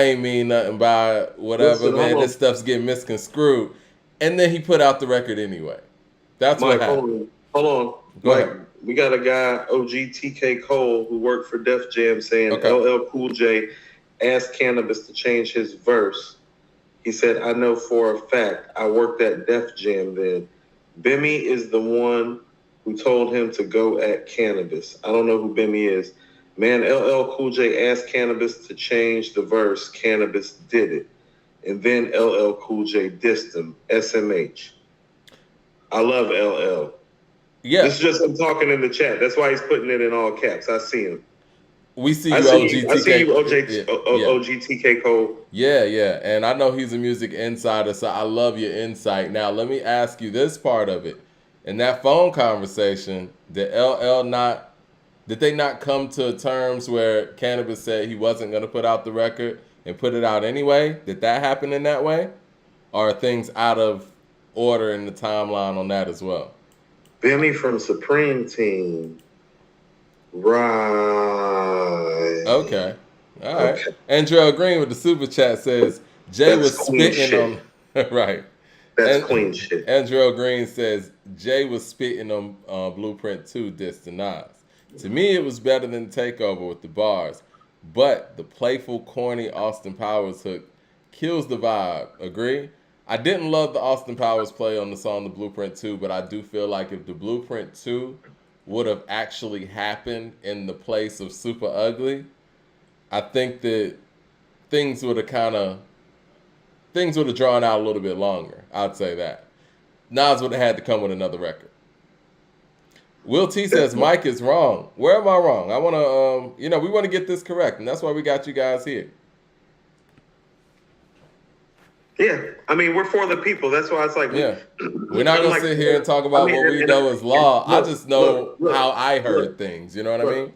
ain't mean nothing by whatever, man. This stuff's getting misconstrued. And then he put out the record anyway. That's Mike, what happened. Hold on. Go ahead. We got a guy, OGTK Cole, who worked for Def Jam, saying LL Cool J asked Cannabis to change his verse. He said, I know for a fact I worked at Def Jam then. Bimmy is the one who told him to go at Cannabis. I don't know who Bimmy is. Man, LL Cool J asked Cannabis to change the verse. Cannabis did it. And then LL Cool J dissed him. SMH. I love LL. Yeah. This is just him talking in the chat. That's why he's putting it in all caps. I see him. We see you, OGTK. I see you, OGTK Cole. Yeah. And I know he's a music insider, so I love your insight. Now, let me ask you this part of it. In that phone conversation, did they not come to terms where Cannabis said he wasn't going to put out the record and put it out anyway? Did that happen in that way? Or are things out of order in the timeline on that as well? Bimmy from Supreme Team. Right. Okay. All right. Okay. Andrew Green with the super chat says Jay was spitting on right. That's clean shit. Andrew Green says Jay was spitting on Blueprint 2 diss to Nas. To me, it was better than Takeover with the bars, but the playful, corny Austin Powers hook kills the vibe. Agree? I didn't love the Austin Powers play on the song The Blueprint 2, but I do feel like if The Blueprint 2 would have actually happened in the place of Super Ugly, I think that things would have drawn out a little bit longer. I'd say that. Nas would have had to come with another record. Will T says Mike is wrong. Where am I wrong? I want to, we want to get this correct, and that's why we got you guys here. Yeah, I mean, we're for the people. That's why it's like, we're not gonna sit here and talk about what we know is law. I just know how I heard things. You know what I mean?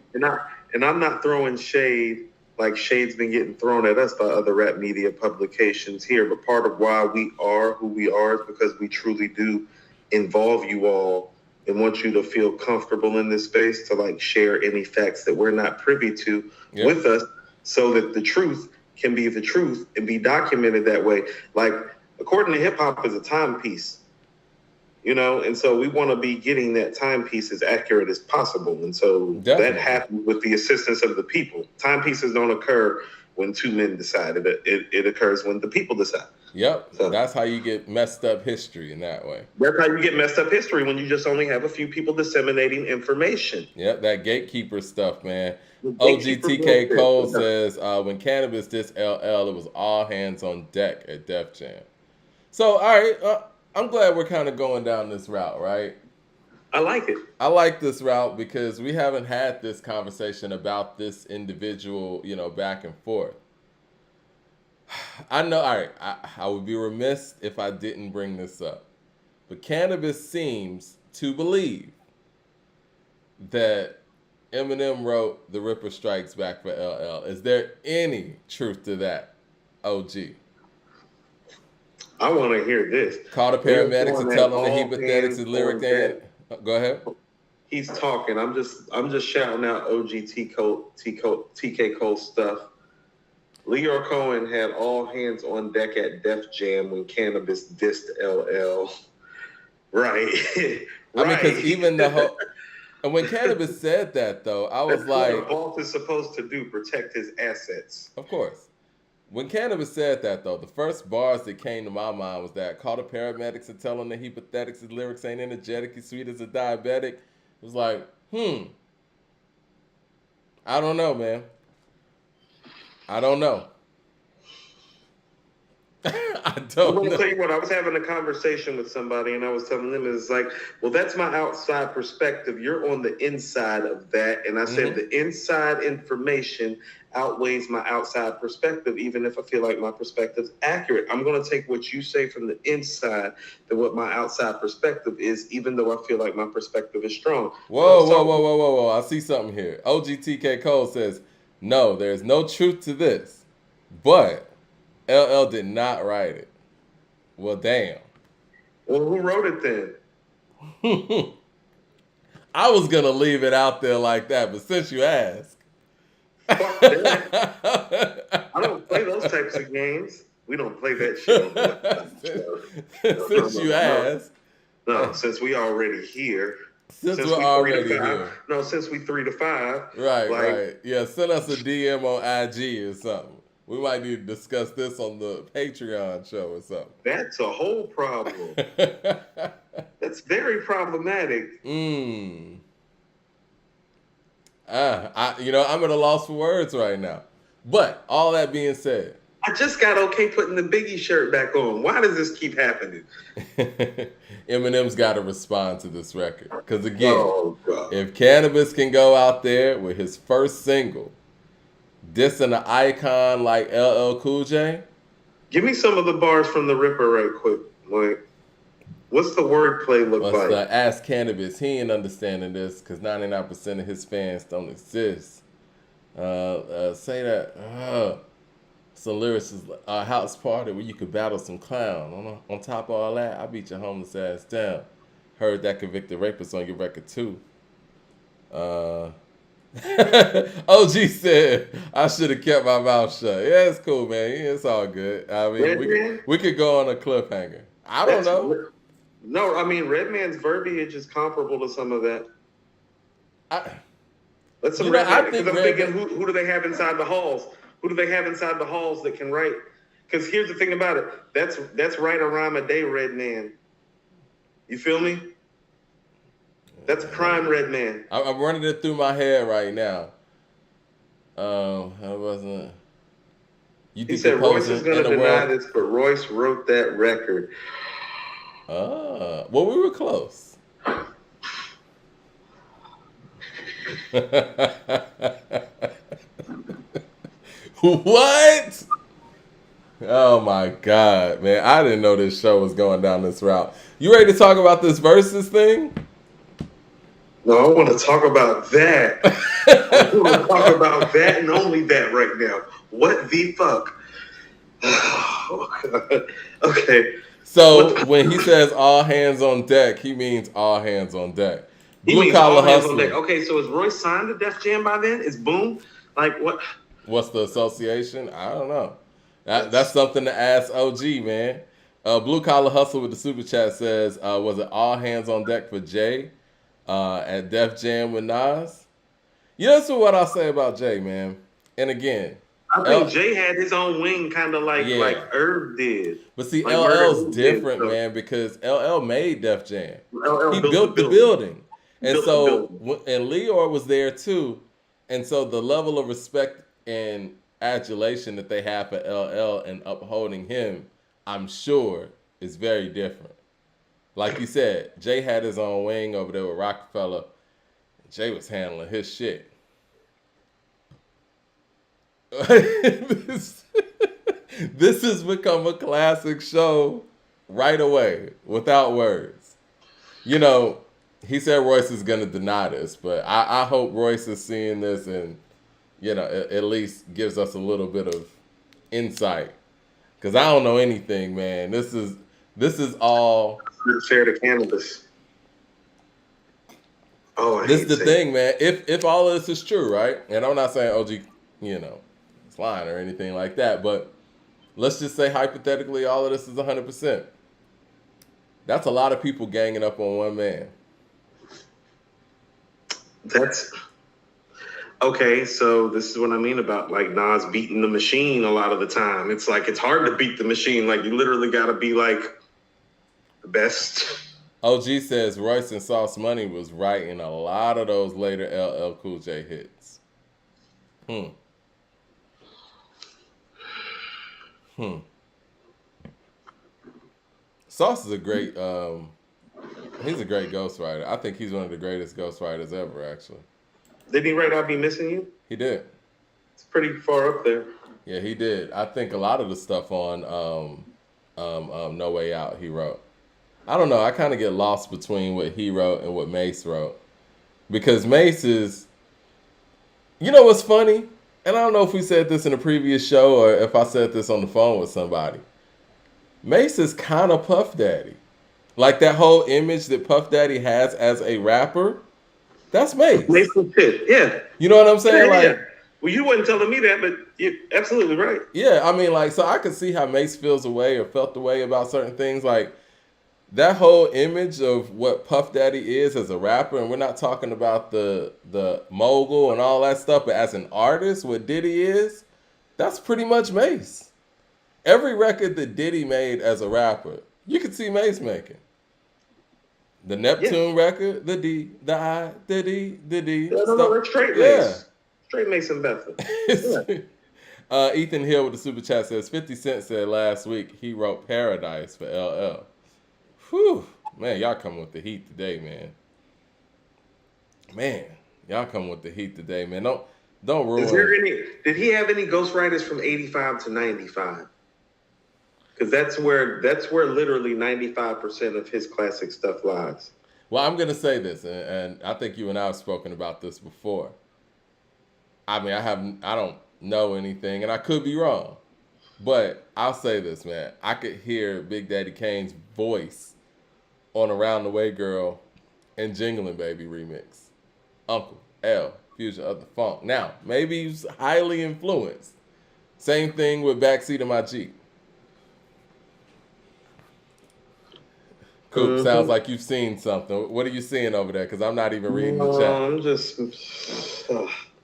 And I'm not throwing shade like shade's been getting thrown at us by other rap media publications here. But part of why we are who we are is because we truly do involve you all and want you to feel comfortable in this space to like share any facts that we're not privy to with us, so that the truth can be the truth and be documented that way. Like, according to hip hop, is a timepiece, you know, and so we want to be getting that timepiece as accurate as possible. And so that happens with the assistance of the people. Timepieces don't occur when two men decide. It occurs when the people decide. Yep. So that's how you get messed up history in that way. That's how you get messed up history, when you just only have a few people disseminating information. Yep, that gatekeeper stuff, man. OGTK Cole says, when Cannabis dissed LL, it was all hands on deck at Def Jam. So, all right, I'm glad we're kind of going down this route, right? I like it. I like this route because we haven't had this conversation about this individual, you know, back and forth. I know, all right, I would be remiss if I didn't bring this up. But Cannabis seems to believe that Eminem wrote The Ripper Strikes Back for LL. Is there any truth to that, OG? I want to hear this. Call the paramedics and tell them that he pathetic his lyric and go ahead. He's talking. I'm just shouting out TK Cole stuff. Leo Cohen had all hands on deck at Def Jam when Cannabis dissed LL. Right. I mean, because even the whole... And when Cannabis said that, though, I was like... What a vault is supposed to do, protect his assets. Of course. When Cannabis said that, though, the first bars that came to my mind was that, call the paramedics and tell him that he pathetic, his lyrics ain't energetic, he's sweet as a diabetic. It was like, I don't know, man. I don't know. I don't know. I'm going to tell you what, I was having a conversation with somebody and I was telling them, it's like, well, that's my outside perspective. You're on the inside of that. And I said the inside information outweighs my outside perspective, even if I feel like my perspective's accurate. I'm going to take what you say from the inside than what my outside perspective is, even though I feel like my perspective is strong. Whoa. I see something here. OGTK Cole says, no, there's no truth to this, but LL did not write it. Well, damn. Well, who wrote it then? I was going to leave it out there like that, but since you ask. Fuck that. I don't play those types of games. We don't play that shit. Since you ask. No, since we already here. Since we're already here. No, since we 3 to 5. Right. Yeah, send us a DM on IG or something. We might need to discuss this on the Patreon show or something. That's a whole problem. That's very problematic. I'm at a loss for words right now. But all that being said, I just got okay putting the Biggie shirt back on. Why does this keep happening? Eminem's got to respond to this record. Because again, if Cannabis can go out there with his first single, dissing an icon like LL Cool J. Give me some of the bars from The Ripper right quick. Like, what's the wordplay look like? Ask Cannabis. He ain't understanding this because 99% of his fans don't exist. Say that. Some lyrics is a house party where you could battle some clown. On top of all that, I beat your homeless ass down. Heard that convicted rapist on your record too. OG said I should have kept my mouth shut. Yeah, it's cool, man. Yeah, it's all good. I mean, we could go on a cliffhanger. I don't know. No, I mean, Redman's verbiage is comparable to some of that. Let's some Redman, because I'm thinking, who do they have inside the halls? Who do they have inside the halls that can write? Because here's the thing about it. That's write a rhyme a day, Redman. You feel me? That's prime Redman. I'm running it through my head right now. I wasn't. He said Royce is going to deny this, but Royce wrote that record. Well, we were close. What? Oh my God, man. I didn't know this show was going down this route. You ready to talk about this Verzuz thing? No, I want to talk about that. I want to talk about that and only that right now. What the fuck? Oh, God. Okay. So when he says all hands on deck, he means all hands on deck. He Blue means Collar all hands on deck. Hustler. Okay, so is Royce signed to Def Jam by then? Is Boom like what? What's the association? I don't know. That's That's something to ask OG, man. Blue Collar Hustle with the super chat says, was it all hands on deck for Jay at Def Jam with Nas? You know, that's what I'll say about Jay, man. And again, I think Jay had his own wing, kind of like Irv did. But see, like LL's different, man, because LL made Def Jam. LL He built the building. And Built the so, building. and Leor was there too. And so the level of respect and adulation that they have for LL and upholding him, I'm sure, is very different. Like you said, Jay had his own wing over there with Rockefeller. Jay was handling his shit. This has become a classic show right away, without words. You know, he said Royce is going to deny this, but I hope Royce is seeing this and, you know, at least gives us a little bit of insight. Because I don't know anything, man. This is all... Share the cannabis. Oh, this is the thing, man. If all of this is true, right? And I'm not saying OG, you know, it's lying or anything like that, but let's just say hypothetically all of this is 100%. That's a lot of people ganging up on one man. That's okay. So this is what I mean about like Nas beating the machine a lot of the time. It's like it's hard to beat the machine. Like you literally got to be like the best. OG says Royce and Sauce Money was writing a lot of those later LL Cool J hits. Sauce is a great, he's a great ghostwriter. I think he's one of the greatest ghostwriters ever, actually. Didn't he write I'll Be Missing You? He did. It's pretty far up there. Yeah, he did. I think a lot of the stuff on No Way Out he wrote. I don't know. I kind of get lost between what he wrote and what Mace wrote. Because Mace is, you know what's funny? And I don't know if we said this in a previous show or if I said this on the phone with somebody. Mace is kind of Puff Daddy. Like that whole image that Puff Daddy has as a rapper, that's Mace. Mace was shit, yeah. You know what I'm saying? Yeah, like, yeah. Well, you wasn't telling me that, but you're absolutely right. Yeah, I mean, like, so I could see how Mace feels a way or felt the way about certain things. Like, that whole image of what Puff Daddy is as a rapper, and we're not talking about the mogul and all that stuff, but as an artist, what Diddy is, that's pretty much Mace. Every record that Diddy made as a rapper, you could see Mace making. The Neptune record, the D, the I, the D, the D. No, that's straight Mace. Straight Mace and Bethel. Ethan Hill with the super chat says, 50 Cent said last week he wrote Paradise for LL. Whew, man, y'all coming with the heat today, man. Man, y'all coming with the heat today, man. Don't ruin. Did he have any ghostwriters from 85 to 95? Because that's where literally 95% of his classic stuff lies. Well, I'm gonna say this, and I think you and I have spoken about this before. I mean, I don't know anything, and I could be wrong, but I'll say this, man. I could hear Big Daddy Kane's voice on Around the Way Girl and Jingling Baby remix. Uncle L, Fusion of the Funk. Now, maybe he's highly influenced. Same thing with Backseat of My Jeep. Coop, sounds like you've seen something. What are you seeing over there? Because I'm not even reading the chat. I'm just...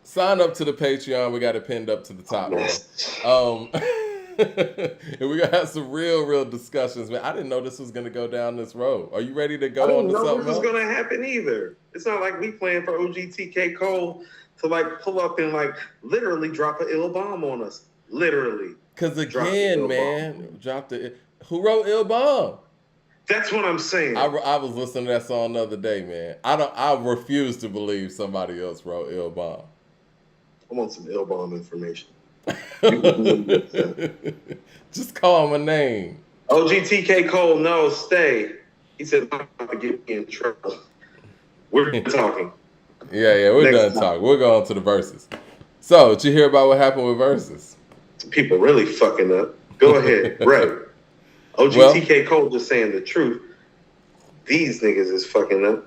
Sign up to the Patreon. We got it pinned up to the top, man. And we're going to have some real discussions, man. I didn't know this was going to go down this road. Are you ready to go on to something else? I didn't know this was going to happen either. It's not like we playing for OGTK Cole to like pull up and like literally drop an ill bomb on us. Literally. Because again, man, who wrote Ill Bomb? That's what I'm saying. I was listening to that song the other day, man. I refuse to believe somebody else wrote Ill Bomb. I want some Ill Bomb information. Just call my name. OGTK Cole, no, stay. He said, I'm about to get me in trouble. We're talking. Yeah, we're done talking. We're going to the Verzuz. So, did you hear about what happened with Verzuz? People really fucking up. Go ahead. Right. Well, OGTK Cole just saying the truth. These niggas is fucking up.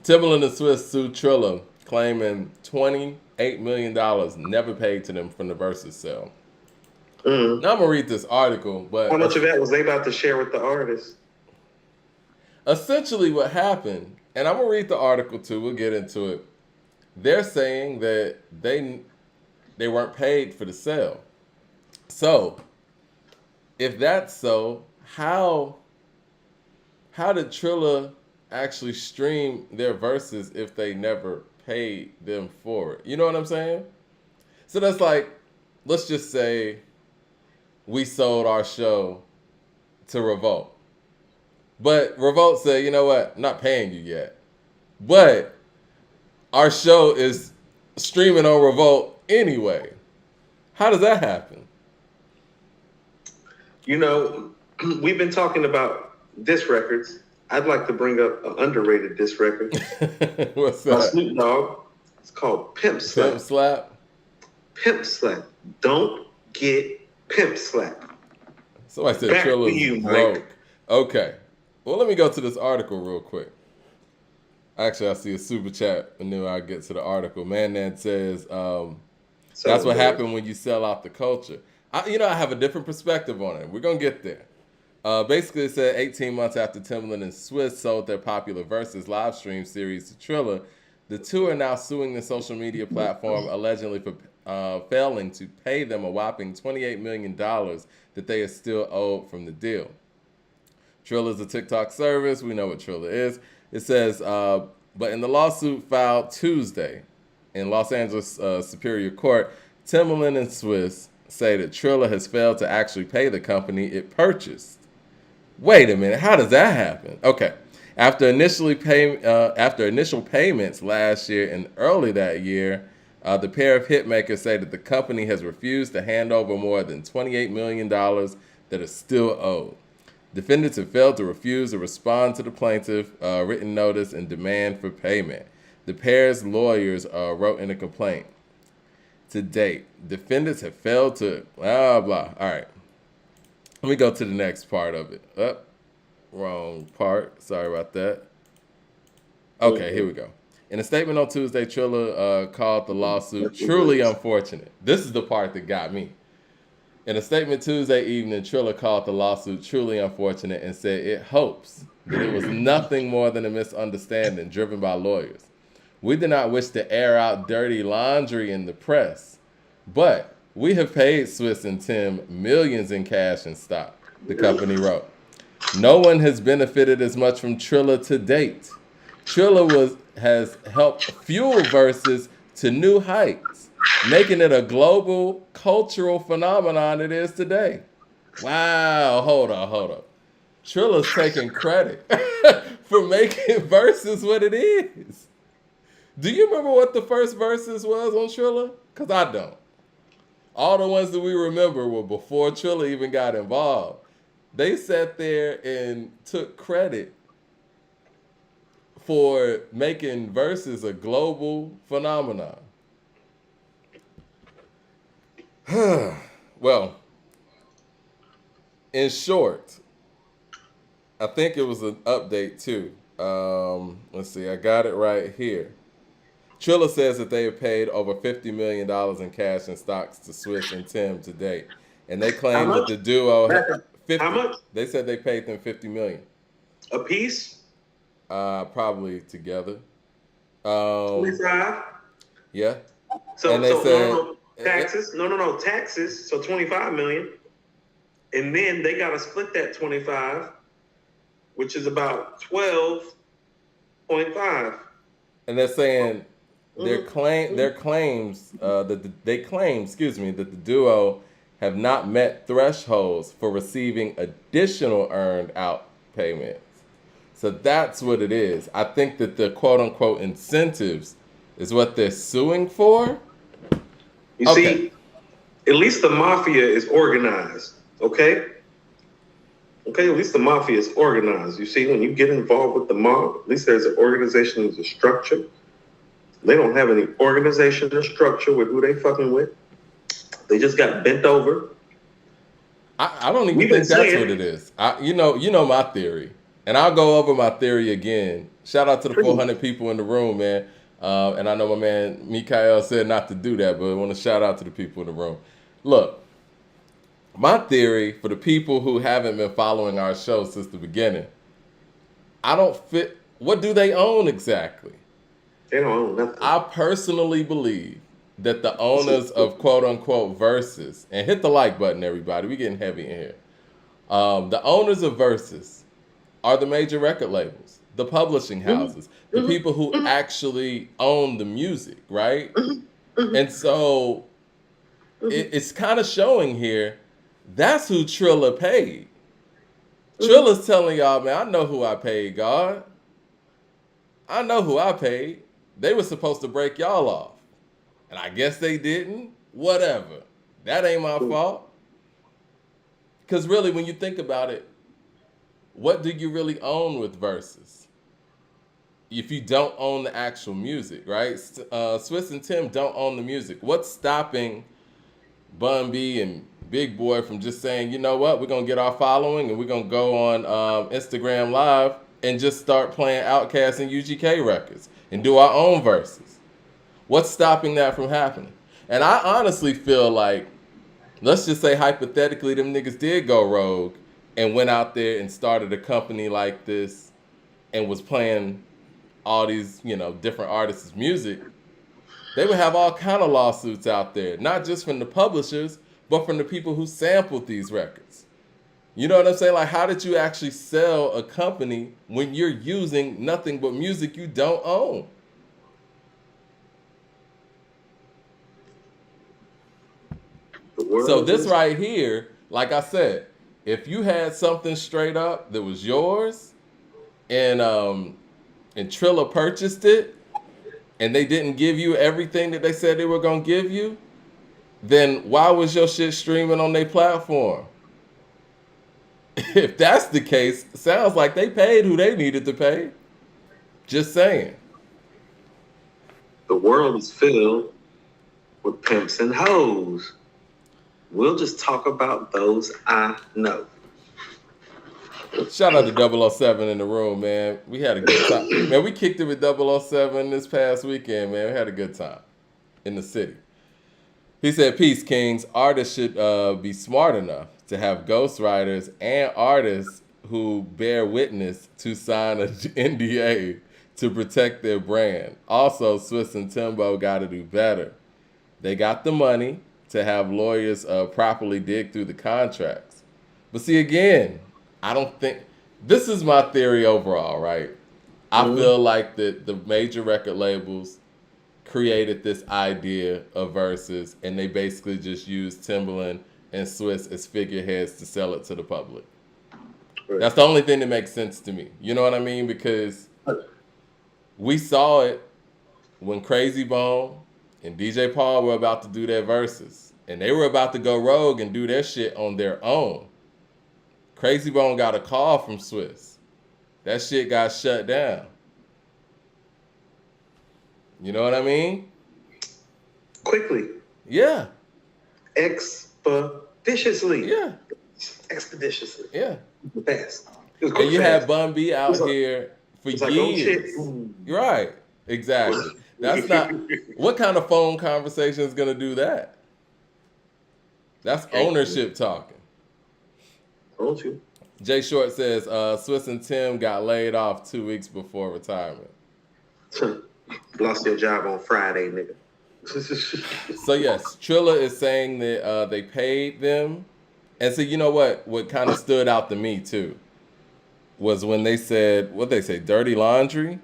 Timbaland and Swiss sued Triller, claiming $28 million never paid to them from the Verzuz sale. Mm. Now I'm gonna read this article, but How much of that was they about to share with the artists? essentially what happened, and I'm gonna read the article too. We'll get into it. They're saying that they weren't paid for the sale. So, if that's so, how did Triller actually stream their verses if they never paid them for it? You know what I'm saying? So that's like, let's just say we sold our show to Revolt. But Revolt said, you know what, I'm not paying you yet. But our show is streaming on Revolt anyway. How does that happen? You know, we've been talking about disc records. I'd like to bring up an underrated disc record. What's By that? Snoop Dogg. It's called Pimp Slap. Pimp Slap? Pimp Slap. Don't get Pimp Slap. Somebody said Back to Triller's you, broke. Mike. Okay. Well, let me go to this article real quick. Actually, I see a super chat, and then I'll get to the article. Man says, that's what happened when you sell out the culture. I have a different perspective on it. We're going to get there. Basically, it said 18 months after Timbaland and Swiss sold their popular Verzuz live stream series to Triller, the two are now suing the social media platform allegedly for failing to pay them a whopping $28 million that they are still owed from the deal. Triller is a TikTok service. We know what Triller is. It says, but in the lawsuit filed Tuesday in Los Angeles Superior Court, Timbaland and Swiss say that Triller has failed to actually pay the company it purchased. Wait a minute, how does that happen? Okay, after initial payments last year and early that year, the pair of hitmakers say that the company has refused to hand over more than $28 million that are still owed. Defendants have failed to refuse to respond to the plaintiff written notice and demand for payment. The pair's lawyers wrote in a complaint. To date, defendants have failed to blah blah. All right. Let me go to the next part of it. Wrong part. Sorry about that. Okay, here we go. In a statement on Tuesday, Triller called the lawsuit truly unfortunate. This is the part that got me. In a statement Tuesday evening, Triller called the lawsuit truly unfortunate and said it hopes that it was nothing more than a misunderstanding driven by lawyers. We do not wish to air out dirty laundry in the press, but we have paid Swiss and Tim millions in cash and stock, the company wrote. No one has benefited as much from Triller to date. Triller has helped fuel Verzuz to new heights, making it a global cultural phenomenon it is today. Wow, hold on. Triller's taking credit for making Verzuz what it is. Do you remember what the first Verzuz was on Triller? Because I don't. All the ones that we remember were before Triller even got involved. They sat there and took credit for making Verzuz a global phenomenon. Well, in short, I think it was an update too. Let's see, I got it right here. Triller says that they have paid over $50 million in cash and stocks to Swiss and Tim to date. And they claim that the duo had 50. How much? They said they paid them $50 million. A piece? Probably together. 25? Yeah. So, and they said taxes? No, taxes. So 25 million. And then they got to split that 25, which is about 12.5. And they're saying that the duo have not met thresholds for receiving additional earned out payments. So that's what it is. I think that the quote unquote incentives is what they're suing for. You see, at least the mafia is organized, okay? Okay, at least the mafia is organized. You see, when you get involved with the mob, at least there's an organization, there's a structure. They don't have any organization or structure with who they fucking with. They just got bent over. I don't even We've been think that's what saying, it is. You know my theory, and I'll go over my theory again. Shout out to the 400 people in the room, man. And I know my man Mikael said not to do that, but I want to shout out to the people in the room. Look, my theory for the people who haven't been following our show since the beginning, I don't fit. What do they own exactly? they don't own nothing. I personally believe that the owners of quote unquote Verzuz, and hit the like button, everybody. We getting heavy in here. The owners of Verzuz are the major record labels, the publishing houses, the people who actually own the music, right? And so it's kind of showing here. That's who Triller paid. Triller's telling y'all, man, I know who I paid, God. I know who I paid. They were supposed to break y'all off. And I guess they didn't. Whatever. That ain't my fault. Because really, when you think about it, what do you really own with Verzuz? If you don't own the actual music, right? Swiss and Tim don't own the music. What's stopping Bun B and Big Boy from just saying, you know what, we're going to get our following and we're going to go on Instagram Live and just start playing Outkast and UGK records and do our own verses? What's stopping that from happening? And I honestly feel like, let's just say hypothetically, them niggas did go rogue and went out there and started a company like this and was playing all these, different artists' music. They would have all kind of lawsuits out there, not just from the publishers, but from the people who sampled these records. You know what I'm saying? Like, how did you actually sell a company when you're using nothing but music you don't own? So this right here, like I said, if you had something straight up that was yours, and Triller purchased it, and they didn't give you everything that they said they were gonna give you, then why was your shit streaming on their platform? If that's the case, sounds like they paid who they needed to pay. Just saying. The world is filled with pimps and hoes. We'll just talk about those I know. Shout out to 007 in the room, man. We had a good time. Man, we kicked it with 007 this past weekend, man. We had a good time in the city. He said, peace, kings. Artists should be smart enough to have ghostwriters and artists who bear witness to sign an NDA to protect their brand. Also, Swiss and Timbo got to do better. They got the money to have lawyers properly dig through the contracts. But see, again, I don't think, this is my theory overall, right? I feel like that the major record labels created this idea of Verzuz, and they basically just used Timbaland and Swiss as figureheads to sell it to the public. Right. That's the only thing that makes sense to me. You know what I mean? Because we saw it when Crazy Bone and DJ Paul were about to do their verses, and they were about to go rogue and do their shit on their own. Crazy Bone got a call from Swiss. That shit got shut down. You know what I mean? Quickly. Yeah. Expeditiously. Yeah. Expeditiously. Yeah. Fast. And you had Bun B out here for years. Right. Exactly. That's not, what kind of phone conversation is going to do that? That's ownership talking. Told you. Jay Short says, Swiss and Tim got laid off 2 weeks before retirement. Lost your job on Friday, nigga. So yes, Triller is saying that they paid them. And so you know what kind of stood out to me too was when they said, what they say, dirty laundry?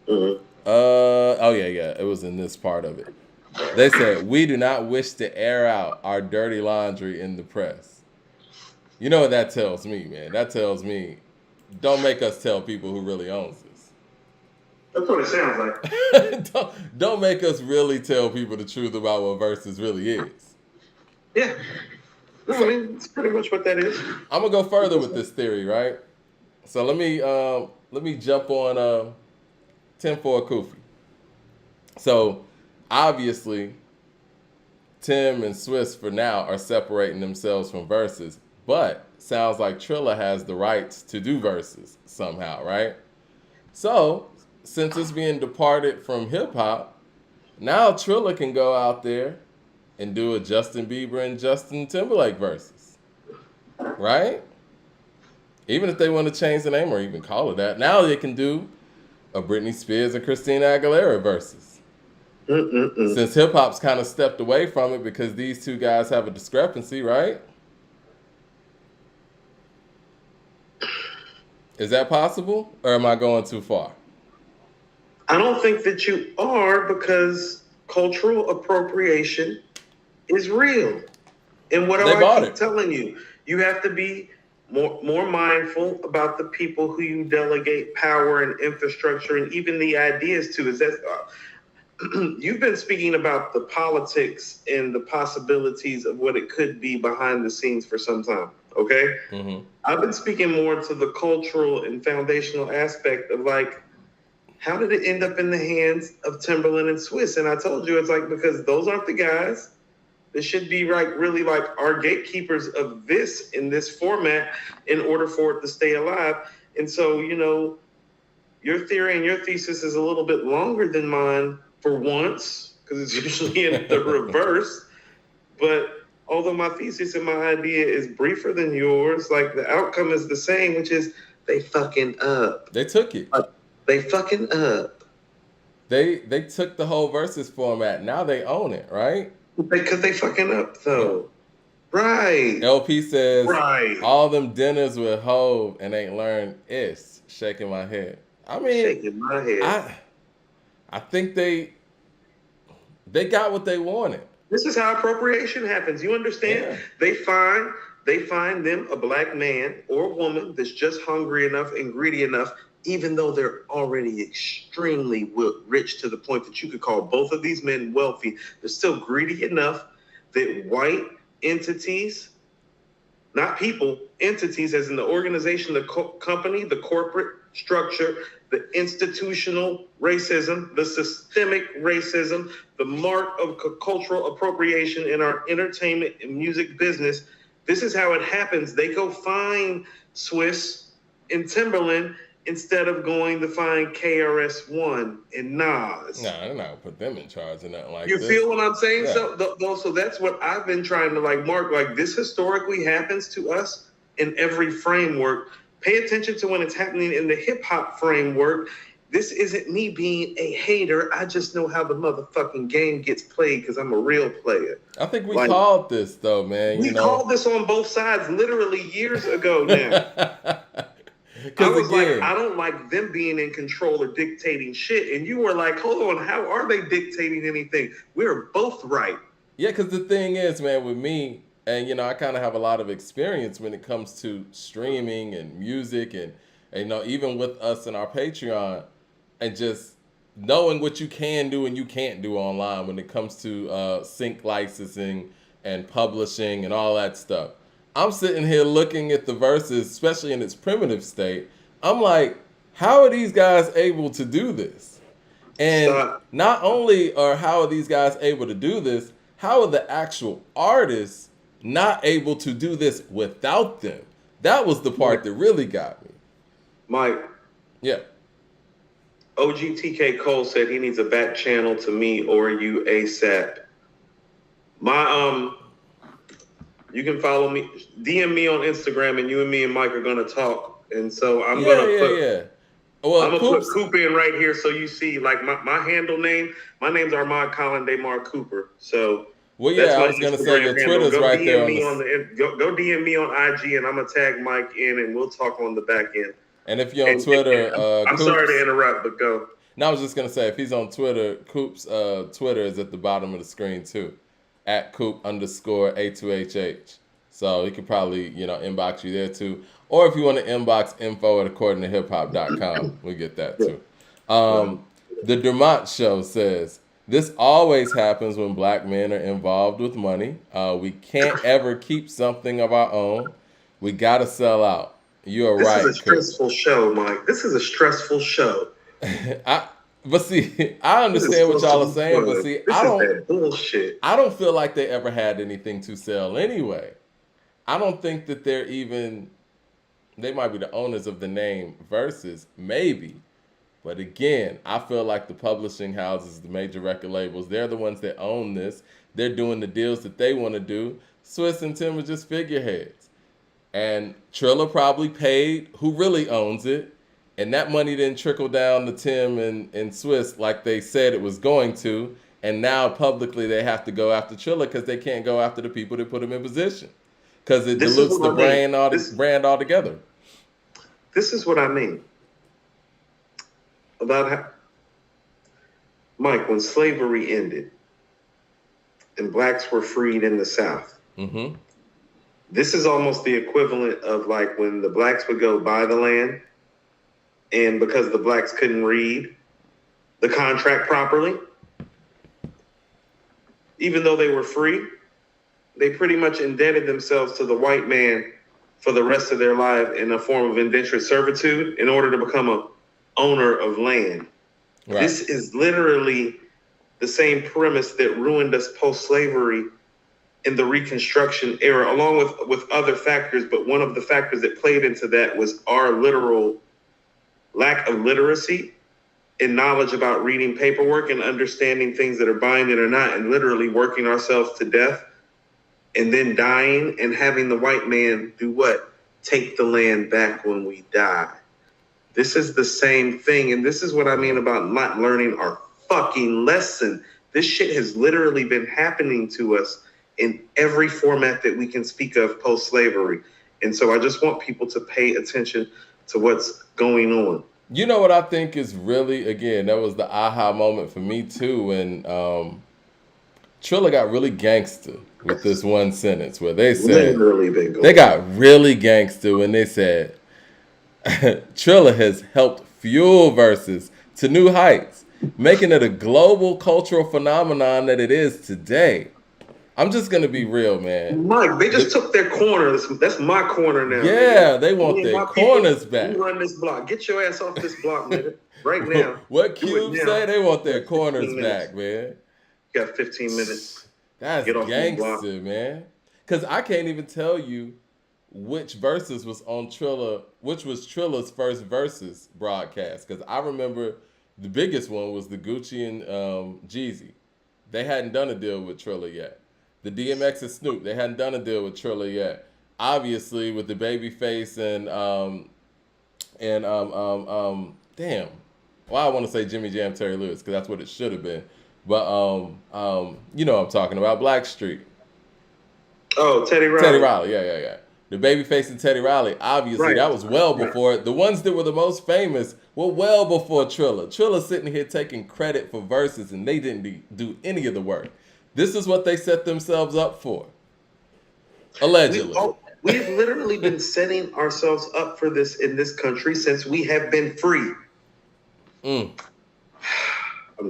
Mm-hmm. Oh yeah, it was in this part of it. They said, we do not wish to air out our dirty laundry in the press. You know what that tells me, man? That tells me, don't make us tell people who really owns this. That's what it sounds like. don't make us really tell people the truth about what Verzuz really is. Yeah. No, I mean, it's pretty much what that is. I'm gonna go further with this theory, right? So let me jump on Tim for Kofi. So obviously, Tim and Swiss for now are separating themselves from Verzuz, but sounds like Triller has the rights to do Verzuz somehow, right? So since it's being departed from hip hop, now Triller can go out there and do a Justin Bieber and Justin Timberlake Verzuz, right? Even if they want to change the name or even call it that, now they can do a Britney Spears and Christina Aguilera Verzuz. Since hip hop's kind of stepped away from it because these two guys have a discrepancy, right? Is that possible, or am I going too far? I don't think that you are, because cultural appropriation is real. And what do I keep telling you? You have to be more mindful about the people who you delegate power and infrastructure and even the ideas to. Is that you've been speaking about the politics and the possibilities of what it could be behind the scenes for some time. Okay. Mm-hmm. I've been speaking more to the cultural and foundational aspect of, like, how did it end up in the hands of Timbaland and Swiss? And I told you, it's like, because those aren't the guys that should be, like, really, like, our gatekeepers of this in this format in order for it to stay alive. And so, you know, your theory and your thesis is a little bit longer than mine for once, because it's usually in the reverse. But although my thesis and my idea is briefer than yours, like, the outcome is the same, which is they fucking up. They took it. They fucking up. They took the whole Verzuz format. Now they own it, right? Because they fucking up, though. Right. LP says, right. All them dinners with Hov and ain't learned is shaking my head. I mean, shaking my head. I think they got what they wanted. This is how appropriation happens. You understand? Yeah. They find them a black man or woman that's just hungry enough and greedy enough, even though they're already extremely rich to the point that you could call both of these men wealthy. They're still greedy enough that white entities, not people, entities, as in the organization, the company, the corporate structure, the institutional racism, the systemic racism, the mark of cultural appropriation in our entertainment and music business. This is how it happens. They go find Swiss and Timbaland instead of going to find KRS-One and Nas. No, they're not put them in charge of nothing like this. You feel what I'm saying? Yeah. So that's what I've been trying to, like, mark. Like, this historically happens to us in every framework. Pay attention to when it's happening in the hip-hop framework. This isn't me being a hater. I just know how the motherfucking game gets played because I'm a real player. I think we called this, though, man. We called this on both sides literally years ago now. I was like, I don't like them being in control or dictating shit. And you were like, hold on, how are they dictating anything? We're both right. Yeah, because the thing is, man, with me, and, you know, I kind of have a lot of experience when it comes to streaming and music and, you know, even with us and our Patreon, and just knowing what you can do and you can't do online when it comes to sync licensing and publishing and all that stuff. I'm sitting here looking at the Verzuz, especially in its primitive state. I'm like, how are these guys able to do this? And not only how are these guys able to do this, how are the actual artists not able to do this without them? That was the part that really got me. Mike. Yeah. OGTK Cole said he needs a back channel to me or you ASAP. You can follow me, DM me on Instagram, and you and me and Mike are gonna talk. And so I'm gonna put Coop in right here so you see, like, my handle name. My name's Armand Colin Damar Cooper. So well, yeah, I was gonna say your Twitter's right there. Go DM me on IG, and I'm gonna tag Mike in, and we'll talk on the back end. And if you're on Twitter, I'm sorry to interrupt, but go. No, I was just gonna say, if he's on Twitter, Coop's Twitter is at the bottom of the screen too, at Coop_A2HH. So he could probably, you know, inbox you there too. Or if you want to inbox info@accordingtohiphop.com, we get that too. The Dermont Show says, this always happens when black men are involved with money. We can't ever keep something of our own. We got to sell out. You're right. This is a stressful show, Mike. This is a stressful show. But see, I This is understand what supposed to y'all are be saying, but fun. see, This is that bullshit. I don't feel like they ever had anything to sell anyway. I don't think that they're even they might be the owners of the name Versus, maybe. But again, I feel like the publishing houses, the major record labels, they're the ones that own this. They're doing the deals that they want to do. Swiss and Tim are just figureheads. And Triller probably paid who really owns it. And that money didn't trickle down to Tim and Swiss like they said it was going to. And now publicly they have to go after Triller because they can't go after the people that put them in position. Because it This is dilutes the what I mean. brand altogether. This is what I mean about how, Mike, when slavery ended and blacks were freed in the South. Mm-hmm. This is almost the equivalent of like when the blacks would go buy the land, and because the blacks couldn't read the contract properly, even though they were free, they pretty much indebted themselves to the white man for the rest of their life in a form of indentured servitude in order to become a owner of land. Right. This is literally the same premise that ruined us post-slavery in the Reconstruction era, along with other factors. But one of the factors that played into that was our literal lack of literacy and knowledge about reading paperwork and understanding things that are binding or not, and literally working ourselves to death and then dying and having the white man do what? Take the land back when we die. This is the same thing. And this is what I mean about not learning our fucking lesson. This shit has literally been happening to us in every format that we can speak of post-slavery. And so I just want people to pay attention to what's going on. You know what I think is really, again, that was the aha moment for me too, when Triller got really gangster with this one sentence where they said, they got really gangster when they said, Triller has helped fuel Verzuz to new heights, making it a global cultural phenomenon that it is today. I'm just going to be real, man. Mike, they just took their corner. That's my corner now. Yeah, nigga. They want their corners back. You run this block. Get your ass off this block, nigga. Right now. What Cube say? They want their corners back, man. You got 15 minutes. That's gangster, man. Because I can't even tell you which Verzuz was on Triller, which was Triller's first Verzuz broadcast. Because I remember the biggest one was the Gucci and Jeezy. They hadn't done a deal with Triller yet. The DMX and Snoop, they hadn't done a deal with Triller yet. Obviously, with the Babyface and damn, well, I want to say Jimmy Jam, Terry Lewis, because that's what it should have been. But you know what I'm talking about, Blackstreet. Oh, Teddy Riley. Teddy Riley, yeah. The Babyface and Teddy Riley, obviously, that was well before. The ones that were the most famous were well before Triller. Triller sitting here taking credit for Verzuz, and they didn't do any of the work. This is what they set themselves up for. Allegedly. We've literally been setting ourselves up for this in this country since we have been free. I'm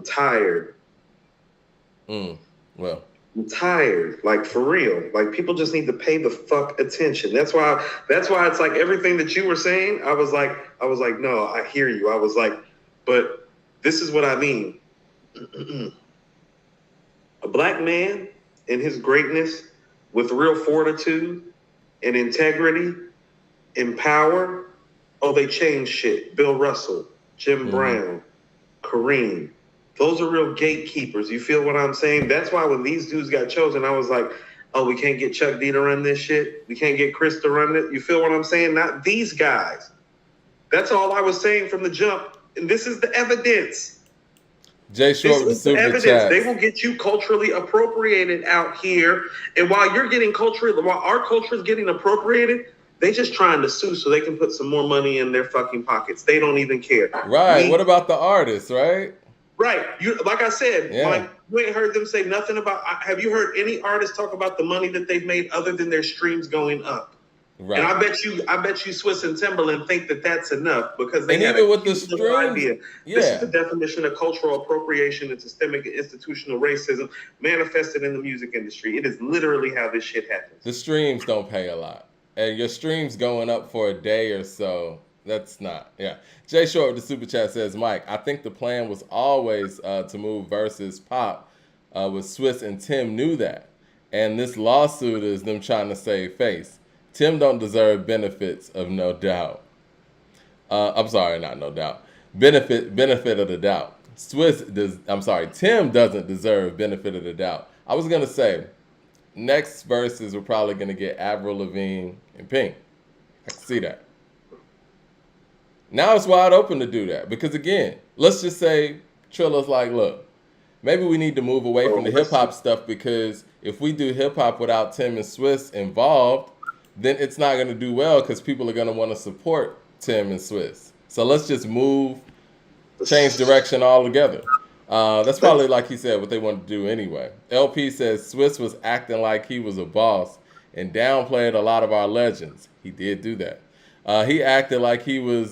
tired. Well, I'm tired, like for real. Like people just need to pay the fuck attention. That's why it's like everything that you were saying, I was like, no, I hear you. I was like, but this is what I mean. A black man in his greatness with real fortitude and integrity and power, they changed shit. Bill Russell, Jim Brown, Kareem. Those are real gatekeepers. You feel what I'm saying? That's why when these dudes got chosen, I was like, we can't get Chuck D to run this shit. We can't get Chris to run it. You feel what I'm saying? Not these guys. That's all I was saying from the jump. And this is the evidence. Jay Short with the super chat. They will get you culturally appropriated out here. And while our culture is getting appropriated, they just trying to sue so they can put some more money in their fucking pockets. They don't even care. Right. What about the artists, right? Right. Like I said, Mike, you ain't heard them say nothing about. Have you heard any artists talk about the money that they've made other than their streams going up? Right. And I bet you Swiss and Timbaland think that that's enough because they have even with the streams, idea. This is the definition of cultural appropriation and systemic and institutional racism manifested in the music industry. It is literally how this shit happens. The streams don't pay a lot. And your streams going up for a day or so That's not. Yeah. Jay Short with the super chat says, Mike, I think the plan was always to move versus pop with Swiss, and Tim knew that. And this lawsuit is them trying to save face. Tim don't deserve benefits of no doubt. I'm sorry, not no doubt. Benefit of the doubt. Swiss does. I'm sorry. Tim doesn't deserve benefit of the doubt. I was gonna say next verses we're probably gonna get Avril Lavigne and Pink. I can see that. Now it's wide open to do that because again, let's just say Triller's like, look, maybe we need to move away from the hip hop stuff because if we do hip hop without Tim and Swiss involved, then it's not going to do well because people are going to want to support Tim and Swiss. So let's just change direction altogether. That's probably, like he said, what they want to do anyway. LP says Swiss was acting like he was a boss and downplayed a lot of our legends. He did do that. He acted like he was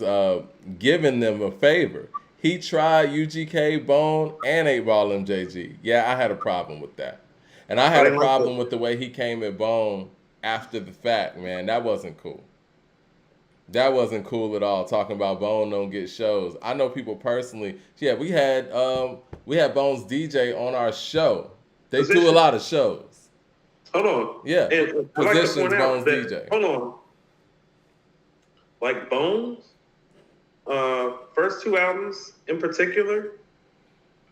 giving them a favor. He tried UGK, Bone, and 8-Ball MJG. Yeah, I had a problem with that. And I had a problem with the way he came at Bone after the fact, man. That wasn't cool. That wasn't cool at all, talking about Bone don't get shows. I know people personally. Yeah, we had Bone's DJ on our show. They do a lot of shows. Hold on. Yeah. And Positions like Bone's DJ. Hold on. Like Bones, first two albums in particular,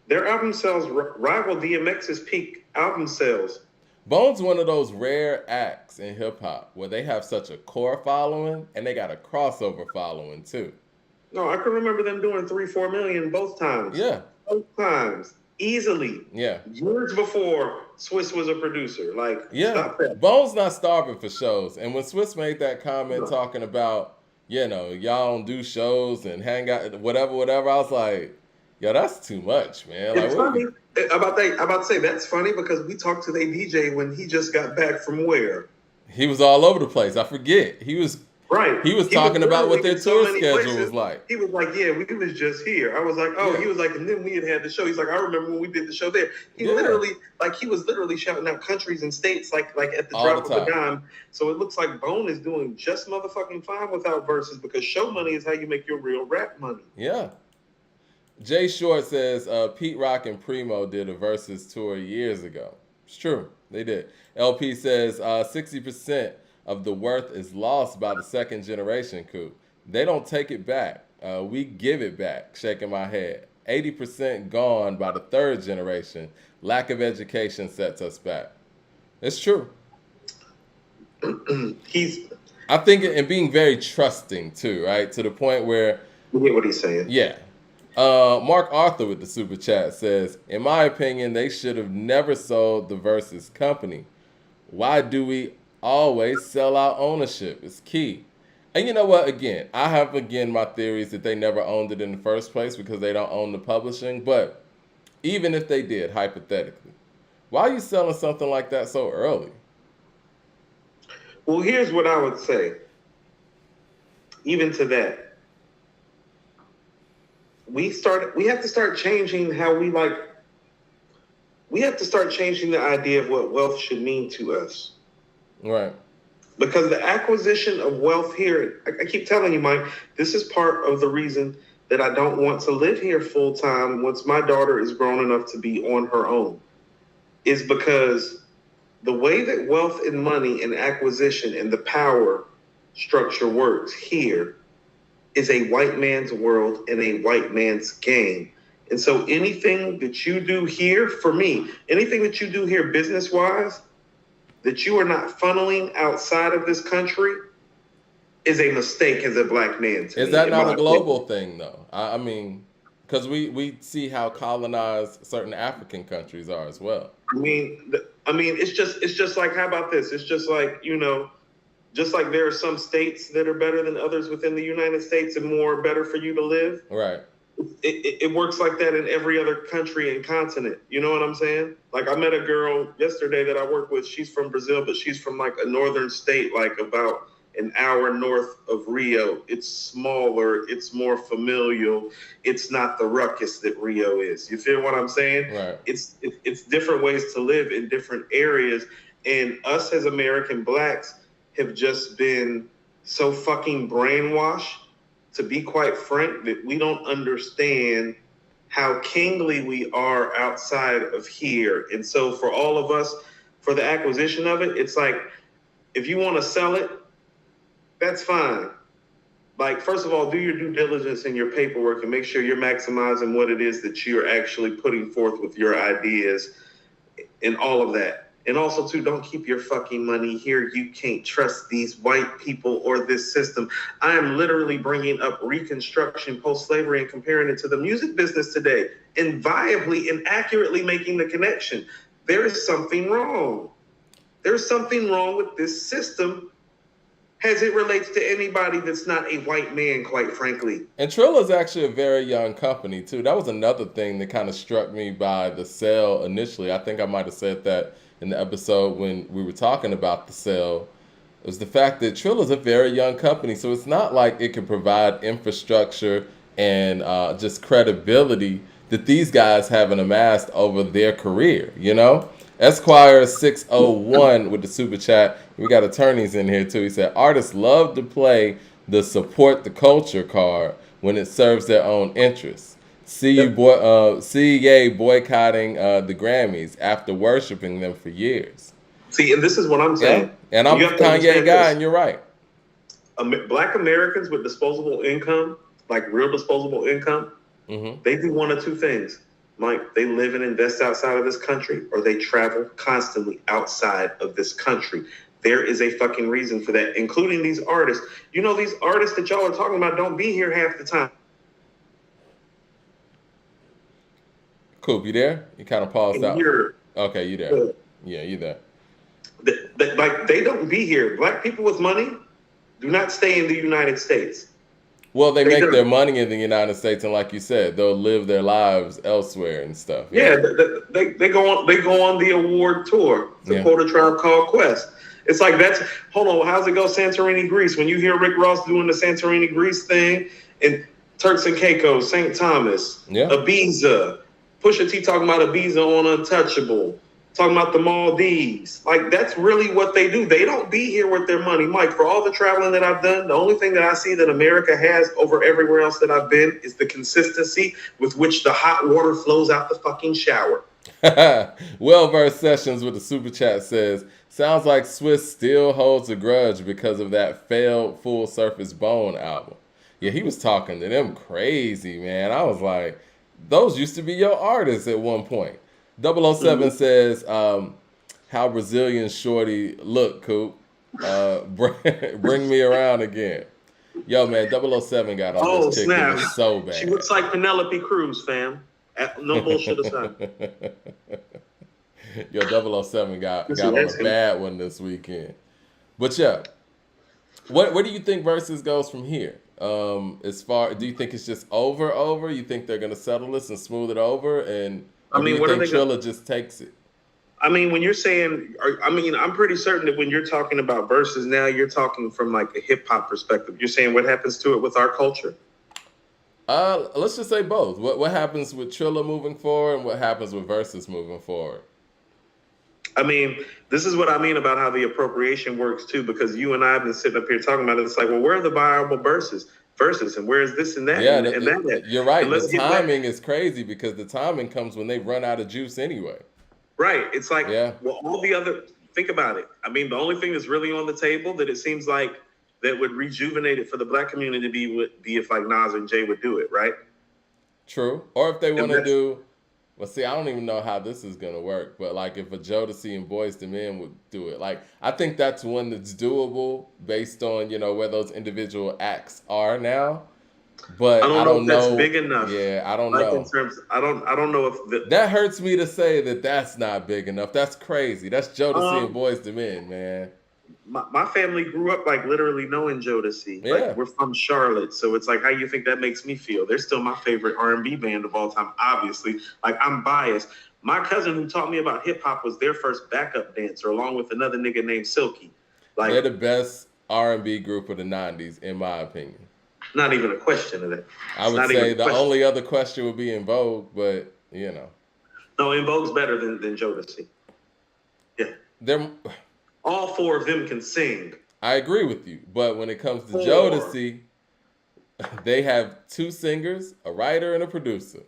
their album sales rival DMX's peak album sales. Bones one of those rare acts in hip hop where they have such a core following and they got a crossover following too. No, I can remember them doing 3-4 million both times. Yeah. Both times. Easily. Yeah. Years before Swiss was a producer. Like, yeah. Stop that. Bones not starving for shows. And when Swiss made that comment talking about, you know, y'all don't do shows and hang out, whatever, I was like, yo, that's too much, man. It's funny. I'm about to say that's funny because we talked to the DJ when he just got back from where? He was all over the place. I forget. He was talking about what their tour schedule was like. He was like, yeah, we was just here. I was like, oh, yeah. He was like, and then we had the show. He's like, I remember when we did the show there. He was literally shouting out countries and states like at the drop of a dime. So it looks like Bone is doing just motherfucking fine without verses because show money is how you make your real rap money. Yeah. Jay Short says Pete Rock and Primo did a Verzuz tour years ago. It's true. They did. LP says 60% of the worth is lost by the second generation coup. They don't take it back. We give it back. Shaking my head. 80% gone by the third generation. Lack of education sets us back. It's true. I think, and being very trusting too, right? To the point where you get what he's saying. Yeah. Mark Arthur with the super chat says, in my opinion, they should have never sold the Verzuz company. Why do we always sell our ownership? It's key. And you know what? Again, I have my theories that they never owned it in the first place because they don't own the publishing. But even if they did, hypothetically, why are you selling something like that so early? Well, here's what I would say. Even to that. We have to start changing we have to start changing the idea of what wealth should mean to us. Right. Because the acquisition of wealth here, I keep telling you, Mike, this is part of the reason that I don't want to live here full time once my daughter is grown enough to be on her own, is because the way that wealth and money and acquisition and the power structure works here is a white man's world and a white man's game. And so anything that you do here, for me, anything that you do here business-wise, that you are not funneling outside of this country is a mistake as a black man. Is that not a global thing, though? I mean, because we see how colonized certain African countries are as well. I mean, it's just like, how about this? It's just like, just like there are some states that are better than others within the United States and more better for you to live. Right. It works like that in every other country and continent. You know what I'm saying? Like I met a girl yesterday that I work with. She's from Brazil, but she's from like a northern state, like about an hour north of Rio. It's smaller. It's more familial. It's not the ruckus that Rio is. You feel what I'm saying? Right. It's different ways to live in different areas. And us as American blacks have just been so fucking brainwashed to be quite frank, that we don't understand how kingly we are outside of here. And so for all of us, for the acquisition of it, it's like, if you want to sell it, that's fine. Like, first of all, do your due diligence in your paperwork and make sure you're maximizing what it is that you're actually putting forth with your ideas and all of that. And also, too, don't keep your fucking money here. You can't trust these white people or this system. I am literally bringing up Reconstruction, post-slavery, and comparing it to the music business today, and viably and accurately making the connection. There is something wrong. There's something wrong with this system as it relates to anybody that's not a white man, quite frankly. And Triller's actually a very young company, too. That was another thing that kind of struck me by the sale initially. I think I might have said that in the episode when we were talking about the sale. It was the fact that Triller's a very young company, so it's not like it can provide infrastructure and just credibility that these guys haven't amassed over their career, you know? Esquire 601 with the super chat. We got attorneys in here too. He said artists love to play the support the culture card when it serves their own interests. CEA boycotting the Grammys after worshiping them for years. See, and this is what I'm saying. Yeah? And I'm a Kanye guy, and you're right. Black Americans with disposable income, like real disposable income, they do one of two things. Mike, they live and invest outside of this country, or they travel constantly outside of this country. There is a fucking reason for that, including these artists. You know, these artists that y'all are talking about don't be here half the time. Coop, you there? You kind of paused out. Okay, you there. Yeah, you there. Like, they don't be here. Black people with money do not stay in the United States. Well, they make their money in the United States, and like you said, they'll live their lives elsewhere and stuff. Yeah, they go on the award tour to quote a Tribe Called Quest. It's like, that's, hold on, how's it go, Santorini, Greece? When you hear Rick Ross doing the Santorini, Greece thing, and Turks and Caicos, St. Thomas, Ibiza, Pusha T talking about Ibiza on Untouchable, talking about the Maldives. Like, that's really what they do. They don't be here with their money. Mike, for all the traveling that I've done, the only thing that I see that America has over everywhere else that I've been is the consistency with which the hot water flows out the fucking shower. Well-versed Sessions with the super chat says, sounds like Swiss still holds a grudge because of that failed Full Surface Bone album. Yeah, he was talking to them crazy, man. I was like, those used to be your artists at one point. 007 says, how Brazilian shorty look, Coop. Bring me around again. Yo, man, 007 got on this chick that was so bad. She looks like Penelope Cruz, fam. No bullshit aside. Yo, 007 got on a bad one this weekend. But yeah, where do you think Verzuz goes from here? Do you think it's just over? You think they're gonna settle this and smooth it over? And do you think Triller just takes it? I mean, when you're saying, I'm pretty certain that when you're talking about Verzuz now, you're talking from like a hip hop perspective. You're saying what happens to it with our culture? Let's just say both. What happens with Triller moving forward, and what happens with Verzuz moving forward? I mean, this is what I mean about how the appropriation works too, because you and I have been sitting up here talking about it. It's like, well, where are the viable verses, and where is this and that? Yeah, and that. You're right. The timing is crazy because the timing comes when they run out of juice anyway. Right. It's like, well, all the other, think about it. I mean, the only thing that's really on the table that it seems like that would rejuvenate it for the black community would be if like Nas and Jay would do it, right? True. Or if they want to do, well, see, I don't even know how this is going to work, but like if a Jodeci and Boyz II Men would do it, like I think that's one that's doable based on, where those individual acts are now. But I don't know if that's big enough. Yeah, I don't know. I don't know if that hurts me to say that that's not big enough. That's crazy. That's Jodeci and Boyz II Men, man. My family grew up like literally knowing Jodeci. Yeah. Like, we're from Charlotte, so it's like, how you think that makes me feel? They're still my favorite R&B band of all time, obviously. Like, I'm biased. My cousin who taught me about hip hop was their first backup dancer, along with another nigga named Silky. Like, they're the best R&B group of the '90s, in my opinion. Not even a question of that. I would say the only other question would be In Vogue, but No, In Vogue's better than Jodeci. Yeah. All four of them can sing. I agree with you, but when it comes to Jodeci, They have two singers, a writer, and a producer.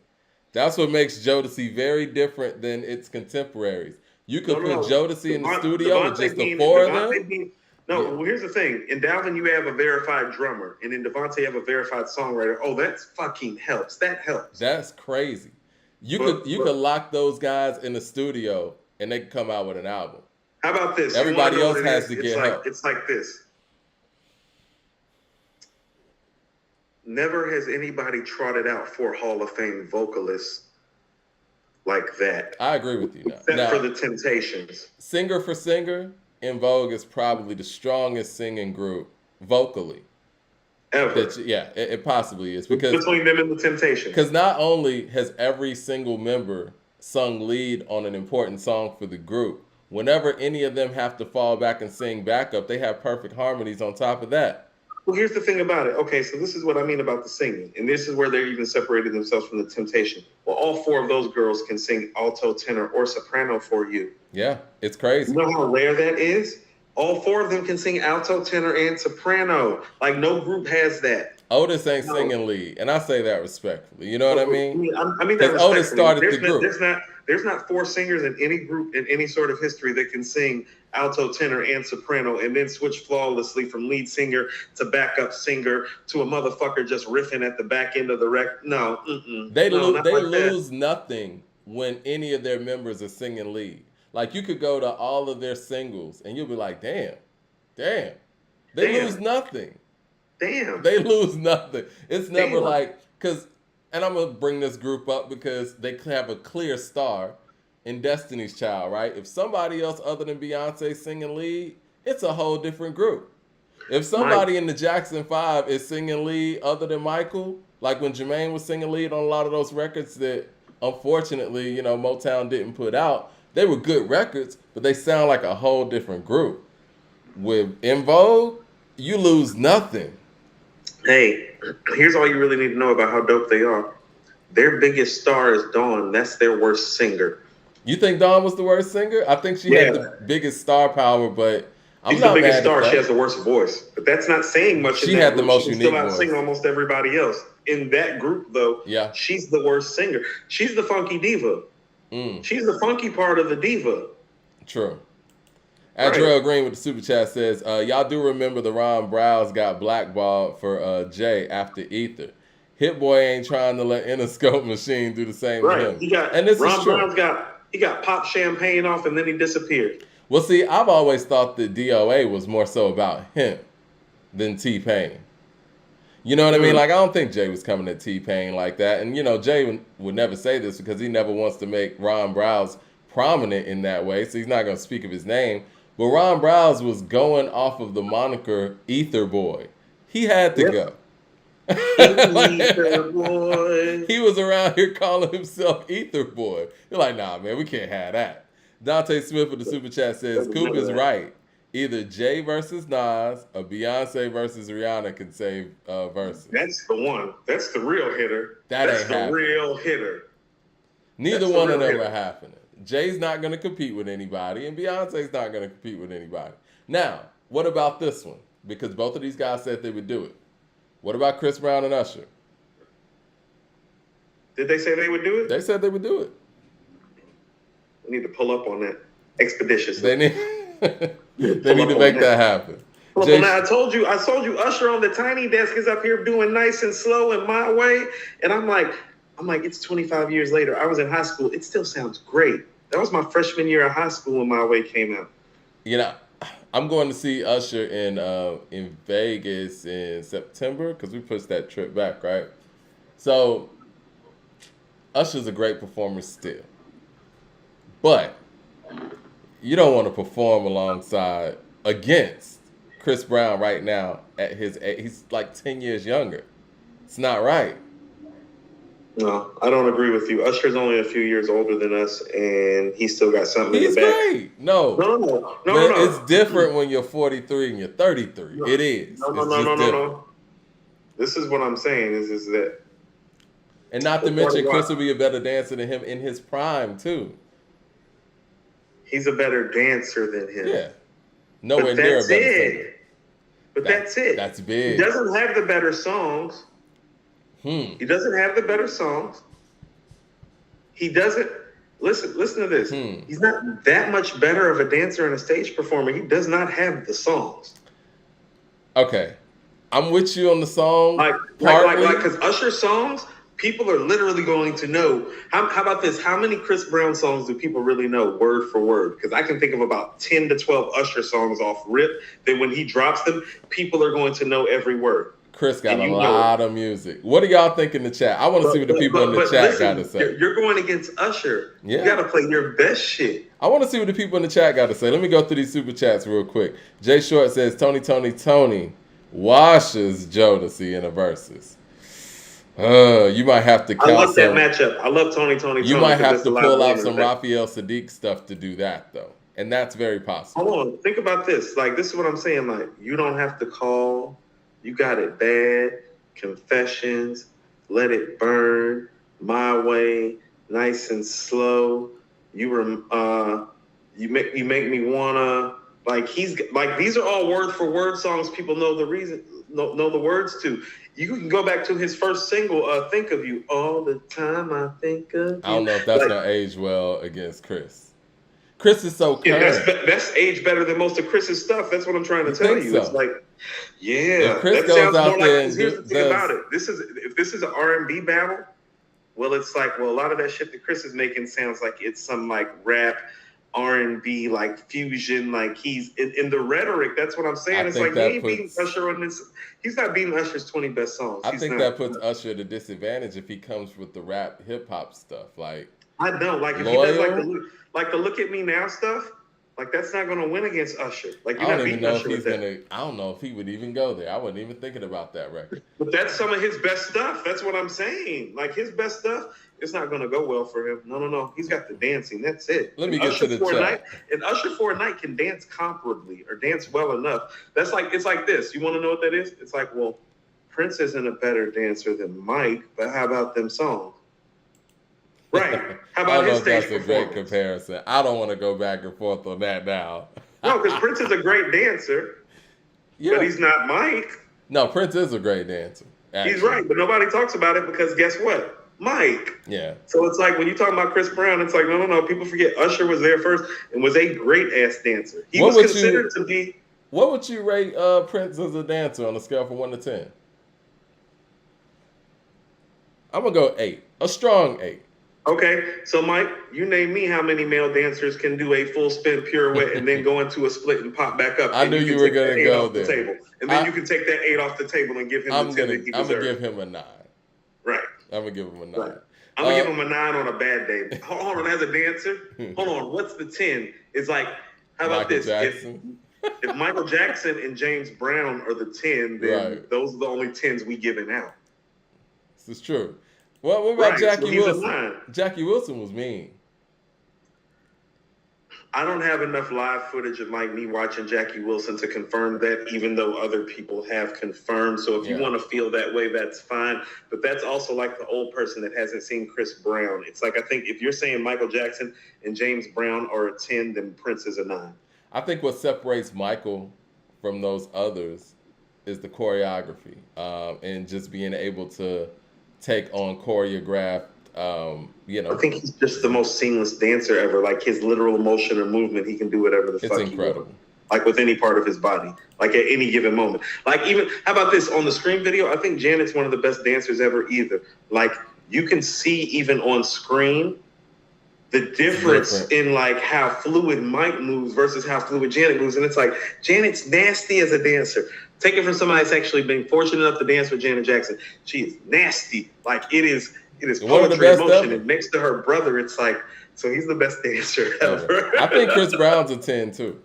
That's what makes Jodeci very different than its contemporaries. You No, could no, put no. Jodeci in the studio with just the four of them. Devontae Bean. No, Yeah, well, here's the thing. In Dalvin, you have a verified drummer, and in Devontae, you have a verified songwriter. Oh, that's fucking helps. That helps. that's crazy. You But could lock those guys in the studio and they could come out with an album. how about this? You want Everybody to know else what it has is? to It's get like help. it's like this. Never has anybody trotted out for Hall of Fame vocalists like that, I agree with you except for the Temptations. Singer for singer, In Vogue is probably the strongest singing group vocally. Ever. It possibly is because Between them and the Temptations. because not only has every single member sung lead on an important song for the group, whenever any of them have to fall back and sing backup, they have perfect harmonies on top of that. Well, here's the thing about it. Okay, so this is what I mean about the singing. And this is where they even separated themselves from the Temptation. Well, all four of those girls can sing alto, tenor, or soprano for you. Yeah, it's crazy. You know how rare that is? All four of them can sing alto, tenor, and soprano. Like, no group has that. Otis ain't singing lead, and I say that respectfully. You know what I mean? I mean that Because Otis respectfully. started the group. There's not four singers in any group in any sort of history that can sing alto, tenor, and soprano, and then switch flawlessly from lead singer to backup singer to a motherfucker just riffing at the back end of the record. No, They like lose nothing when any of their members are singing lead. Like you could go to all of their singles, and you'll be like, damn. They lose nothing. Damn. They lose nothing. It's never Damn. like, and I'm going to bring this group up because they have a clear star in Destiny's Child, right? If somebody else other than Beyonce singing lead, it's a whole different group. If somebody in the Jackson 5 is singing lead other than Michael, like when Jermaine was singing lead on a lot of those records that unfortunately, Motown didn't put out, they were good records, but they sound like a whole different group. With In Vogue, you lose nothing. Hey, here's all you really need to know about how dope they are. Their biggest star is Dawn. That's their worst singer. You think Dawn was the worst singer? I think she had the biggest star power, but She's the biggest star. She has the worst voice, but that's not saying much. She had the most unique unique voice. She still outsing almost everybody else in that group, though. Yeah, she's the worst singer. She's the funky diva. She's the funky part of the diva. True. Adriel Green with the super chat says, y'all do remember the Ron Browns got blackballed for Jay after Ether. Hit Boy ain't trying to let Interscope Machine do the same to him. And this Ron Brown's got pop champagne off and then he disappeared. Well, see, I've always thought that DOA was more so about him than T-Pain. You know what I mean? Like, I don't think Jay was coming at T-Pain like that. And, Jay would never say this because he never wants to make Ron Browns prominent in that way, so he's not going to speak of his name. But Ron Browns was going off of the moniker Ether Boy. He had to go. Ether Boy. He was around here calling himself Ether Boy. You're like, nah, man, we can't have that. Dante Smith with the super chat says, Coop is right. Either Jay versus Nas or Beyonce versus Rihanna can save Verzuz. That's the one. That's the real hitter. That's the real hitter. Neither one of them are happening. Jay's not going to compete with anybody, and Beyonce's not going to compete with anybody. Now, what about this one? Because both of these guys said they would do it. What about Chris Brown and Usher? Did they say they would do it? They said they would do it. We need to pull up on that expeditiously. They need to make that happen. Now I told you Usher on the tiny desk is up here doing nice and slow in my way, and I'm like, it's 25 years later. I was in high school. It still sounds great. That was my freshman year of high school when My Way came out. I'm going to see Usher in Vegas in September because we pushed that trip back, right? So Usher's a great performer still. But you don't want to perform against Chris Brown right now at his age. He's like 10 years younger. It's not right. No, I don't agree with you. Usher's only a few years older than us, and he's still got something in the back. He's great. No. It's different when you're 43 and you're 33. It is. No. This is what I'm saying is that. And not to mention, Chris will be a better dancer than him in his prime, too. He's a better dancer than him. Yeah. Nowhere near a better singer. But that's it. That's big. He doesn't have the better songs. He doesn't have the better songs. He doesn't listen to this. He's not that much better of a dancer and a stage performer. He does not have the songs. Okay, I'm with you on the song. Like because Usher's songs, people are literally going to know. How about this? How many Chris Brown songs do people really know word for word? Because I can think of about 10 to 12 Usher songs off rip that when he drops them, people are going to know every word. Chris got a lot of music. What do y'all think in the chat? I want to see what the people in the chat got to say. You're going against Usher. Yeah. You got to play your best shit. I want to see what the people in the chat got to say. Let me go through these super chats real quick. Jay Short says, Tony washes Jodeci in a Verzuz. You might have to count. I love that matchup. I love Tony. You might have to pull out some Raphael Sadiq stuff to do that, though. And that's very possible. Hold on. Think about this. Like, this is what I'm saying. Like, you don't have to call. You Got It Bad, Confessions, Let It Burn, My Way, Nice and Slow. You make me wanna, like, these are all word for word songs people know the words to. You can go back to his first single, Think of You, All the Time I Think of You. I don't know if that's gonna age well against Chris. Chris is so current. Yeah, that's aged better than most of Chris's stuff. That's what I'm trying to tell you. So? It's like, yeah, if Chris goes out there and here's the thing about it. If this is an R&B battle, well, it's like, well, a lot of that shit that Chris is making sounds like it's some like rap R&B like fusion. Like he's in the rhetoric. That's what I'm saying. It's like he ain't beating Usher on this. He's not beating Usher's 20 best songs. I think that puts Usher at a disadvantage if he comes with the rap hip hop stuff. Like I know, like if he does like the Look at Me Now stuff, like that's not going to win against Usher. Like you're not beating Usher with that. I don't know if he would even go there. I wasn't even thinking about that record. But that's some of his best stuff. That's what I'm saying. Like his best stuff, it's not going to go well for him. No. He's got the dancing. That's it. Let me get to the chat. And Usher for a night can dance comparably or dance well enough. It's like this. You want to know what that is? It's like, well, Prince isn't a better dancer than Mike, but how about them songs? Right. How about his stage performance? That's a great comparison. I don't want to go back and forth on that now. No, because Prince is a great dancer, but he's not Mike. No, Prince is a great dancer. Actually. He's right, but nobody talks about it because guess what? Mike. Yeah. So it's like when you talk about Chris Brown, it's like, no. People forget Usher was there first and was a great-ass dancer. He was considered to be... What would you rate Prince as a dancer on a scale from 1 to 10? I'm going to go 8. A strong 8. Okay, so Mike, you name me how many male dancers can do a full spin pirouette and then go into a split and pop back up. I knew you were going to go there. And then you can take that 8 off the table and give him the 10 that he deserves. I'm going to give him a 9. Right. I'm going to give him a 9. Right. I'm going to give him a 9 on a bad day. Hold on, as a dancer, hold on, what's the 10? It's like, how about Michael this? Jackson. If Michael Jackson and James Brown are the 10, then those are the only 10s we giving out. This is true. What about Jackie Wilson? Jackie Wilson was mean. I don't have enough live footage of me watching Jackie Wilson to confirm that, even though other people have confirmed. So if you want to feel that way, that's fine. But that's also like the old person that hasn't seen Chris Brown. It's like, I think if you're saying Michael Jackson and James Brown are a 10, then Prince is a 9. I think what separates Michael from those others is the choreography and just being able to take on choreographed, I think he's just the most seamless dancer ever. Like his literal motion or movement, he can do whatever the fuck he wants. It's incredible. Like with any part of his body, like at any given moment. Like even, how about this? On the Scream video, I think Janet's one of the best dancers ever either. Like you can see even on screen the difference in like how fluid Mike moves versus how fluid Janet moves. And it's like, Janet's nasty as a dancer. Take it from somebody that's actually been fortunate enough to dance with Janet Jackson. She is nasty. Like it is poetry in motion. And next to her brother, it's like, so he's the best dancer ever. I think Chris Brown's a 10 too.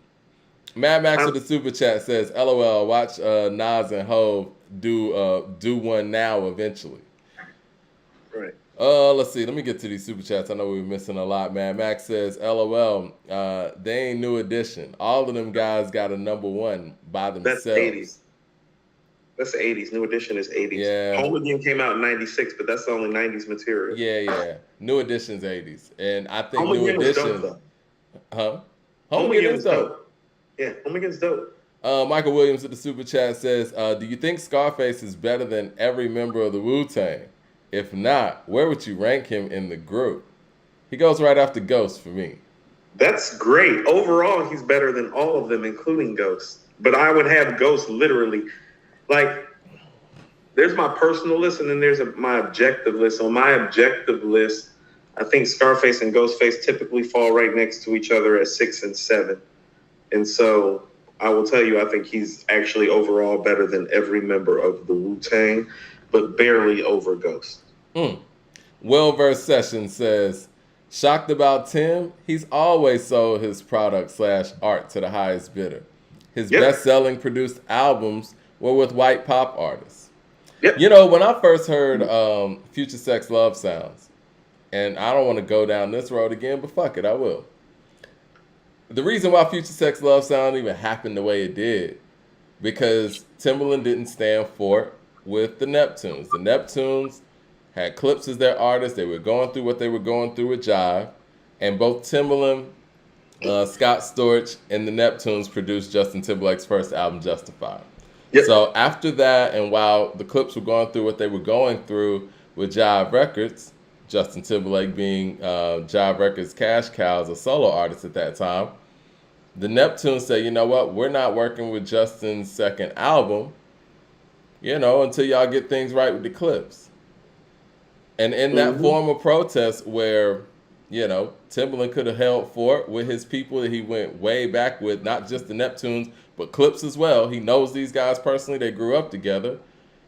Mad Max with the super chat says, LOL, watch Nas and Hov do one now eventually. Right. Let's see. Let me get to these super chats. I know we were missing a lot. Mad Max says, LOL, they ain't New Edition. All of them guys got a number 1 by themselves. That's 80s. That's the 80s. New Edition is 80s. Yeah. Home Again came out in 96, but that's the only 90s material. Yeah. New Edition's 80s. And I think Home New Again Edition... dope, huh? Home Again is dope. Yeah, Home Again's dope. Michael Williams with the super chat says, "Do you think Scarface is better than every member of the Wu-Tang? If not, where would you rank him in the group?" He goes right after Ghost for me. That's great. Overall, he's better than all of them, including Ghost. But I would have Ghost literally, like, there's my personal list and then there's my objective list. On my objective list, I think Scarface and Ghostface typically fall right next to each other at 6 and 7. And so I will tell you, I think he's actually overall better than every member of the Wu-Tang, but barely over Ghost. Well-versed Session says, "Shocked about Tim? He's always sold his product / art to the highest bidder. His best-selling produced albums were with white pop artists." Yep. You know, when I first heard Future Sex Love Sounds, and I don't want to go down this road again, but fuck it, I will. The reason why Future Sex Love Sound even happened the way it did, because Timbaland didn't stand for it with the Neptunes. The Neptunes had Clips as their artists. They were going through what they were going through with Jive. And both Timbaland, Scott Storch, and the Neptunes produced Justin Timberlake's first album, Justified. Yep. So after that, and while the Clips were going through what they were going through with Jive Records, Justin Timberlake being Jive Records' cash cow as a solo artist at that time, the Neptunes said, you know what, we're not working with Justin's second album, you know, until y'all get things right with the Clips. And in that form of protest where, you know, Timbaland could have held fort with his people that he went way back with, not just the Neptunes, but Clips as well. He knows these guys personally. They grew up together.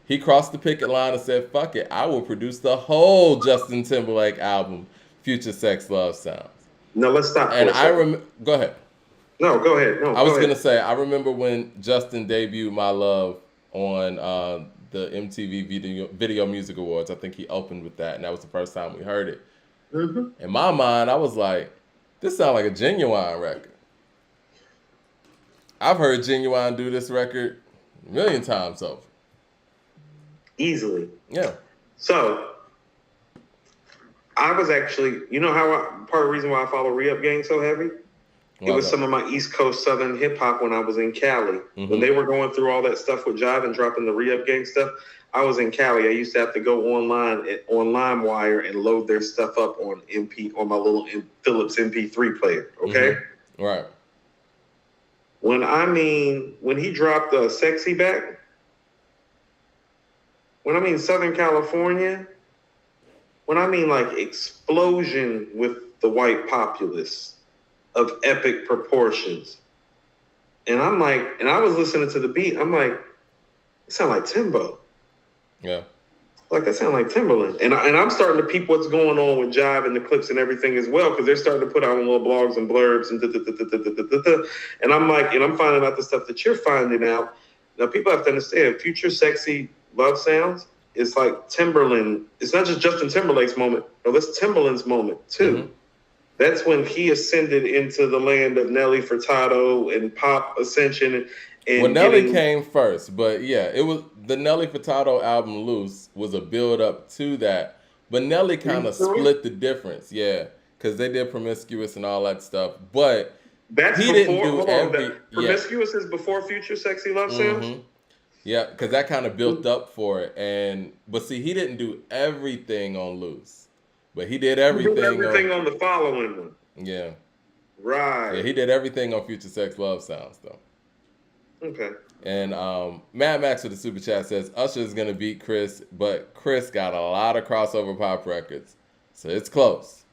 He crossed the picket line and said, fuck it, I will produce the whole Justin Timberlake album, Future Sex Love Sounds. No, let's stop. And go ahead. No, go ahead. No, I was going to say, I remember when Justin debuted My Love on the MTV Video Music Awards. I think he opened with that, and that was the first time we heard it. Mm-hmm. In my mind, I was like, this sounds like a Genuine record. I've heard Genuine do this record a million times over. Easily. Yeah. So, I was actually, you know how part of the reason why I follow Re-Up Gang so heavy? It was some of my East Coast Southern hip hop when I was in Cali. Mm-hmm. When they were going through all that stuff with Jive and dropping the Re-Up Gang stuff, I was in Cali. I used to have to go online on LimeWire and load their stuff up on my little Philips MP3 player. Okay? Mm-hmm. Right. When he dropped Sexy Back, when I mean Southern California, when I mean like explosion with the white populace of epic proportions. And I'm like, and I was listening to the beat, I'm like, it sound like Timbo. Yeah. Like, that sound like Timbaland. And I'm starting to peep what's going on with Jive and the Clips and everything as well, because they're starting to put out little blogs and blurbs and and I'm like, and I'm finding out the stuff that you're finding out. Now, people have to understand, Future Sexy Love Sounds is like Timbaland. It's not just Justin Timberlake's moment. No, that's Timbaland's moment, too. Mm-hmm. That's when he ascended into the land of Nelly Furtado and pop ascension. And Nelly came first, but yeah, it was the Nelly Furtado album Loose was a build up to that. But Nelly kind of split the difference, yeah, because they did Promiscuous and all that stuff. But that's he didn't do Promiscuous is before Future Sexy Love Sounds. Mm-hmm. Yeah, because that kind of built up for it. But see, he didn't do everything on Loose. But he did everything. On the following one. Yeah. Right. Yeah, he did everything on Future Sex Love Sounds, though. Okay. And Mad Max with the super chat says, Usher is going to beat Chris, but Chris got a lot of crossover pop records. So it's close.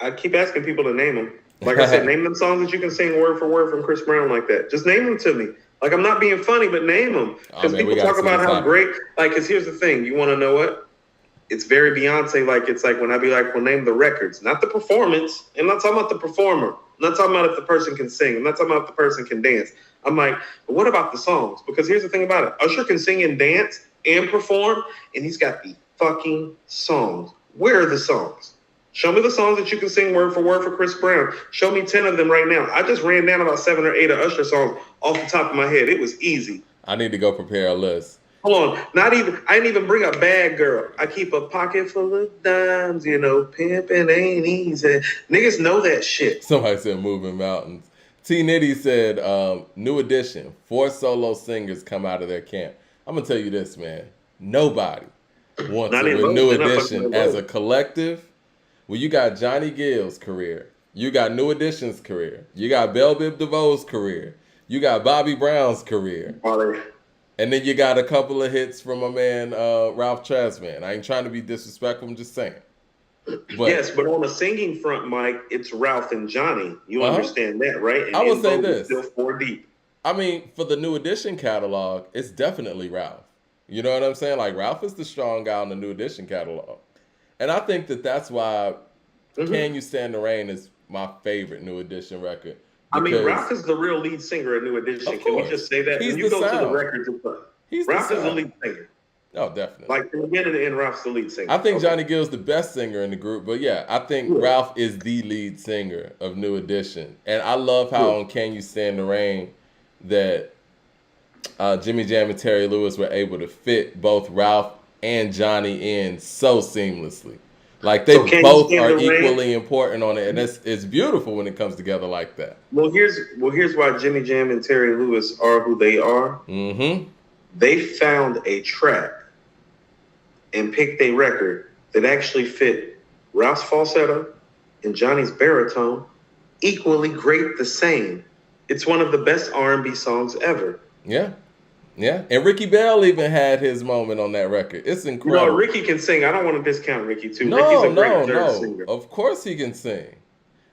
I keep asking people to name them. Like I said, name them songs that you can sing word for word from Chris Brown like that. Just name them to me. Like, I'm not being funny, but name them. Because people talk about how great. Like, because here's the thing. You want to know what? It's very Beyonce, like, it's like when I be like, well, name the records, not the performance. I'm not talking about the performer. I'm not talking about if the person can sing. I'm not talking about if the person can dance. I'm like, but what about the songs? Because here's the thing about it. Usher can sing and dance and perform, and he's got the fucking songs. Where are the songs? Show me the songs that you can sing word for Chris Brown. Show me 10 of them right now. I just ran down about 7 or 8 of Usher songs off the top of my head. It was easy. I need to go prepare a list. Hold on, I didn't even bring a Bad Girl. I keep a pocket full of dimes, pimping ain't easy. Niggas know that shit. Somebody said Moving Mountains. T Nitty said, New Edition, 4 solo singers come out of their camp. I'm gonna tell you this, man. Nobody wants Not it in with vogue. New They're not fucking Edition in as a vogue. collective. Well, you got Johnny Gill's career. You got New Edition's career. You got Bell Biv DeVoe's career. You got Bobby Brown's career. Father. And then you got a couple of hits from my man Ralph Tresvant. I ain't trying to be disrespectful. I'm just saying. But, yes, but on the singing front, Mike, it's Ralph and Johnny. You understand that, right? And I would say this. Still 4 deep. I mean, for the New Edition catalog, it's definitely Ralph. You know what I'm saying? Like, Ralph is the strong guy on the New Edition catalog. And I think that that's why Can You Stand the Rain is my favorite New Edition record. I mean, Ralph is the real lead singer of New Edition. Can we just say that? He's when you the go sound. to the records, Ralph is the lead singer. Oh, definitely. Like, from beginning to end, Ralph's the lead singer. I think Johnny Gill's the best singer in the group, but yeah, I think Ralph is the lead singer of New Edition. And I love how on Can You Stand the Rain that Jimmy Jam and Terry Lewis were able to fit both Ralph and Johnny in so seamlessly. Like, they both are equally important on it, and it's beautiful when it comes together like that. Well, here's why Jimmy Jam and Terry Lewis are who they are. Mm-hmm. They found a track and picked a record that actually fit Ralph's falsetto and Johnny's baritone equally great the same. It's one of the best R&B songs ever. Yeah. Yeah. And Ricky Bell even had his moment on that record. It's incredible. You know, Ricky can sing. I don't want to discount Ricky, too. Ricky's a great third singer. Of course he can sing.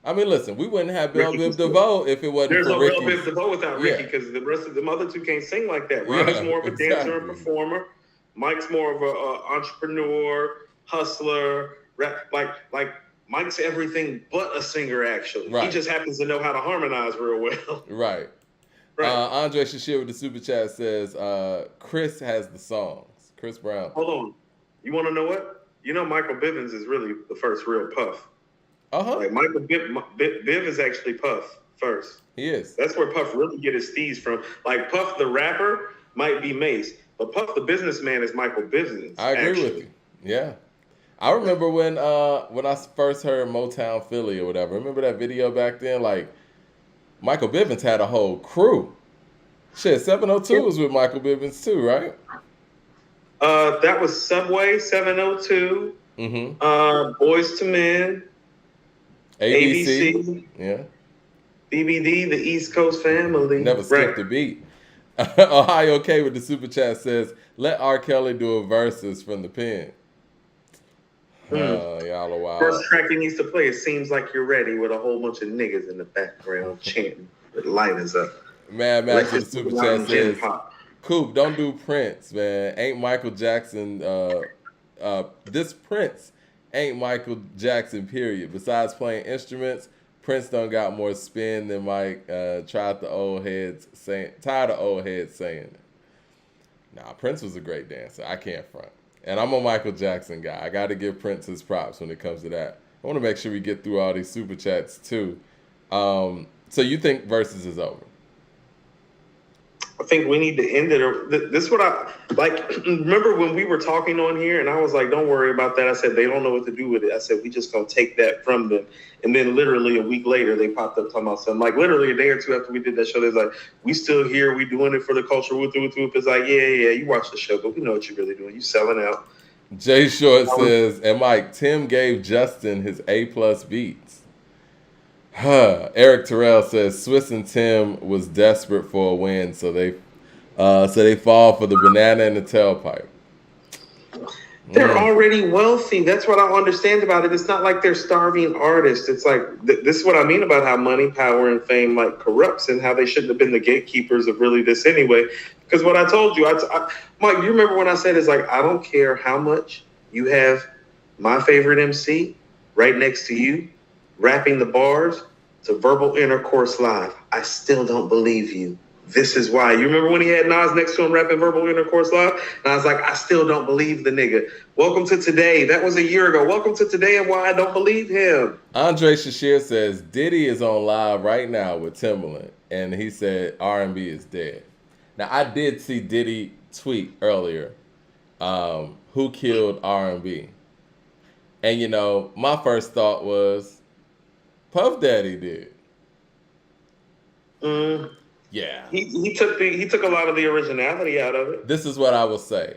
I mean, listen, we wouldn't have Bell Biv DeVoe if it wasn't for Ricky. There's no Bell Biv DeVoe without Ricky, because the rest of them other two can't sing like that. Ronnie's more of a dancer and performer. Mike's more of an entrepreneur, hustler, rap. Like Mike's everything but a singer, actually. Right. He just happens to know how to harmonize real well. Right. Andre Shashir with the super chat says, Chris has the songs. Chris Brown. Hold on. You want to know what? You know Michael Bivins is really the first real Puff. Like Michael Biv is actually Puff first. He is. That's where Puff really get his steez from. Like Puff the rapper might be Mace, but Puff the businessman is Michael Bivins. I agree with you. Yeah. I remember when I first heard Motown Philly or whatever. Remember that video back then? Like, Michael Bivins had a whole crew. Shit, 702 was with Michael Bivins too, right? That was Subway, 702, Boys to Men, ABC, yeah, BBD, the East Coast Family. Never skipped a beat. Ohio K with the super chat says, let R. Kelly do a Verzuz from the pen. Y'all are wild. First track he needs to play, It Seems Like You're Ready, with a whole bunch of niggas in the background chanting with lighters up. Mad Max with the super chat says, Coop, don't do Prince, man. Ain't Michael Jackson, this Prince ain't Michael Jackson, period. Besides playing instruments, Prince done got more spin than Mike. Tired of old heads saying it. Nah, Prince was a great dancer. I can't front. And I'm a Michael Jackson guy. I got to give Prince his props when it comes to that. I want to make sure we get through all these super chats too. So you think Verzuz is over? I think we need to end it. This is what I like. Remember when we were talking on here, and I was like, "Don't worry about that." I said they don't know what to do with it. I said we just gonna take that from them. And then literally a week later, they popped up talking about something. Like literally a day or two after we did that show, they're like, "We still here. We doing it for the culture." It's like, yeah. You watch the show, but we know what you're really doing. You selling out. Jay Short says, and Mike, Tim gave Justin his A+ beats. Eric Terrell says Swiss and Tim was desperate for a win, so they fall for the banana and the tailpipe. They're already wealthy. That's what I understand about it. It's not like they're starving artists. It's like this is what I mean about how money, power, and fame like corrupts, and how they shouldn't have been the gatekeepers of really this anyway. Because what I told you, Mike, you remember when I said it's like I don't care how much you have my favorite MC right next to you, rapping the bars to Verbal Intercourse Live. I still don't believe you. This is why. You remember when he had Nas next to him rapping Verbal Intercourse Live? And I was like, I still don't believe the nigga. Welcome to Today. That was a year ago. Welcome to Today and why I don't believe him. Andre Shashir says Diddy is on live right now with Timbaland, and he said R&B is dead. Now, I did see Diddy tweet earlier, who killed R&B? And, you know, my first thought was Puff Daddy did. Mm. Yeah. He took a lot of the originality out of it. This is what I will say.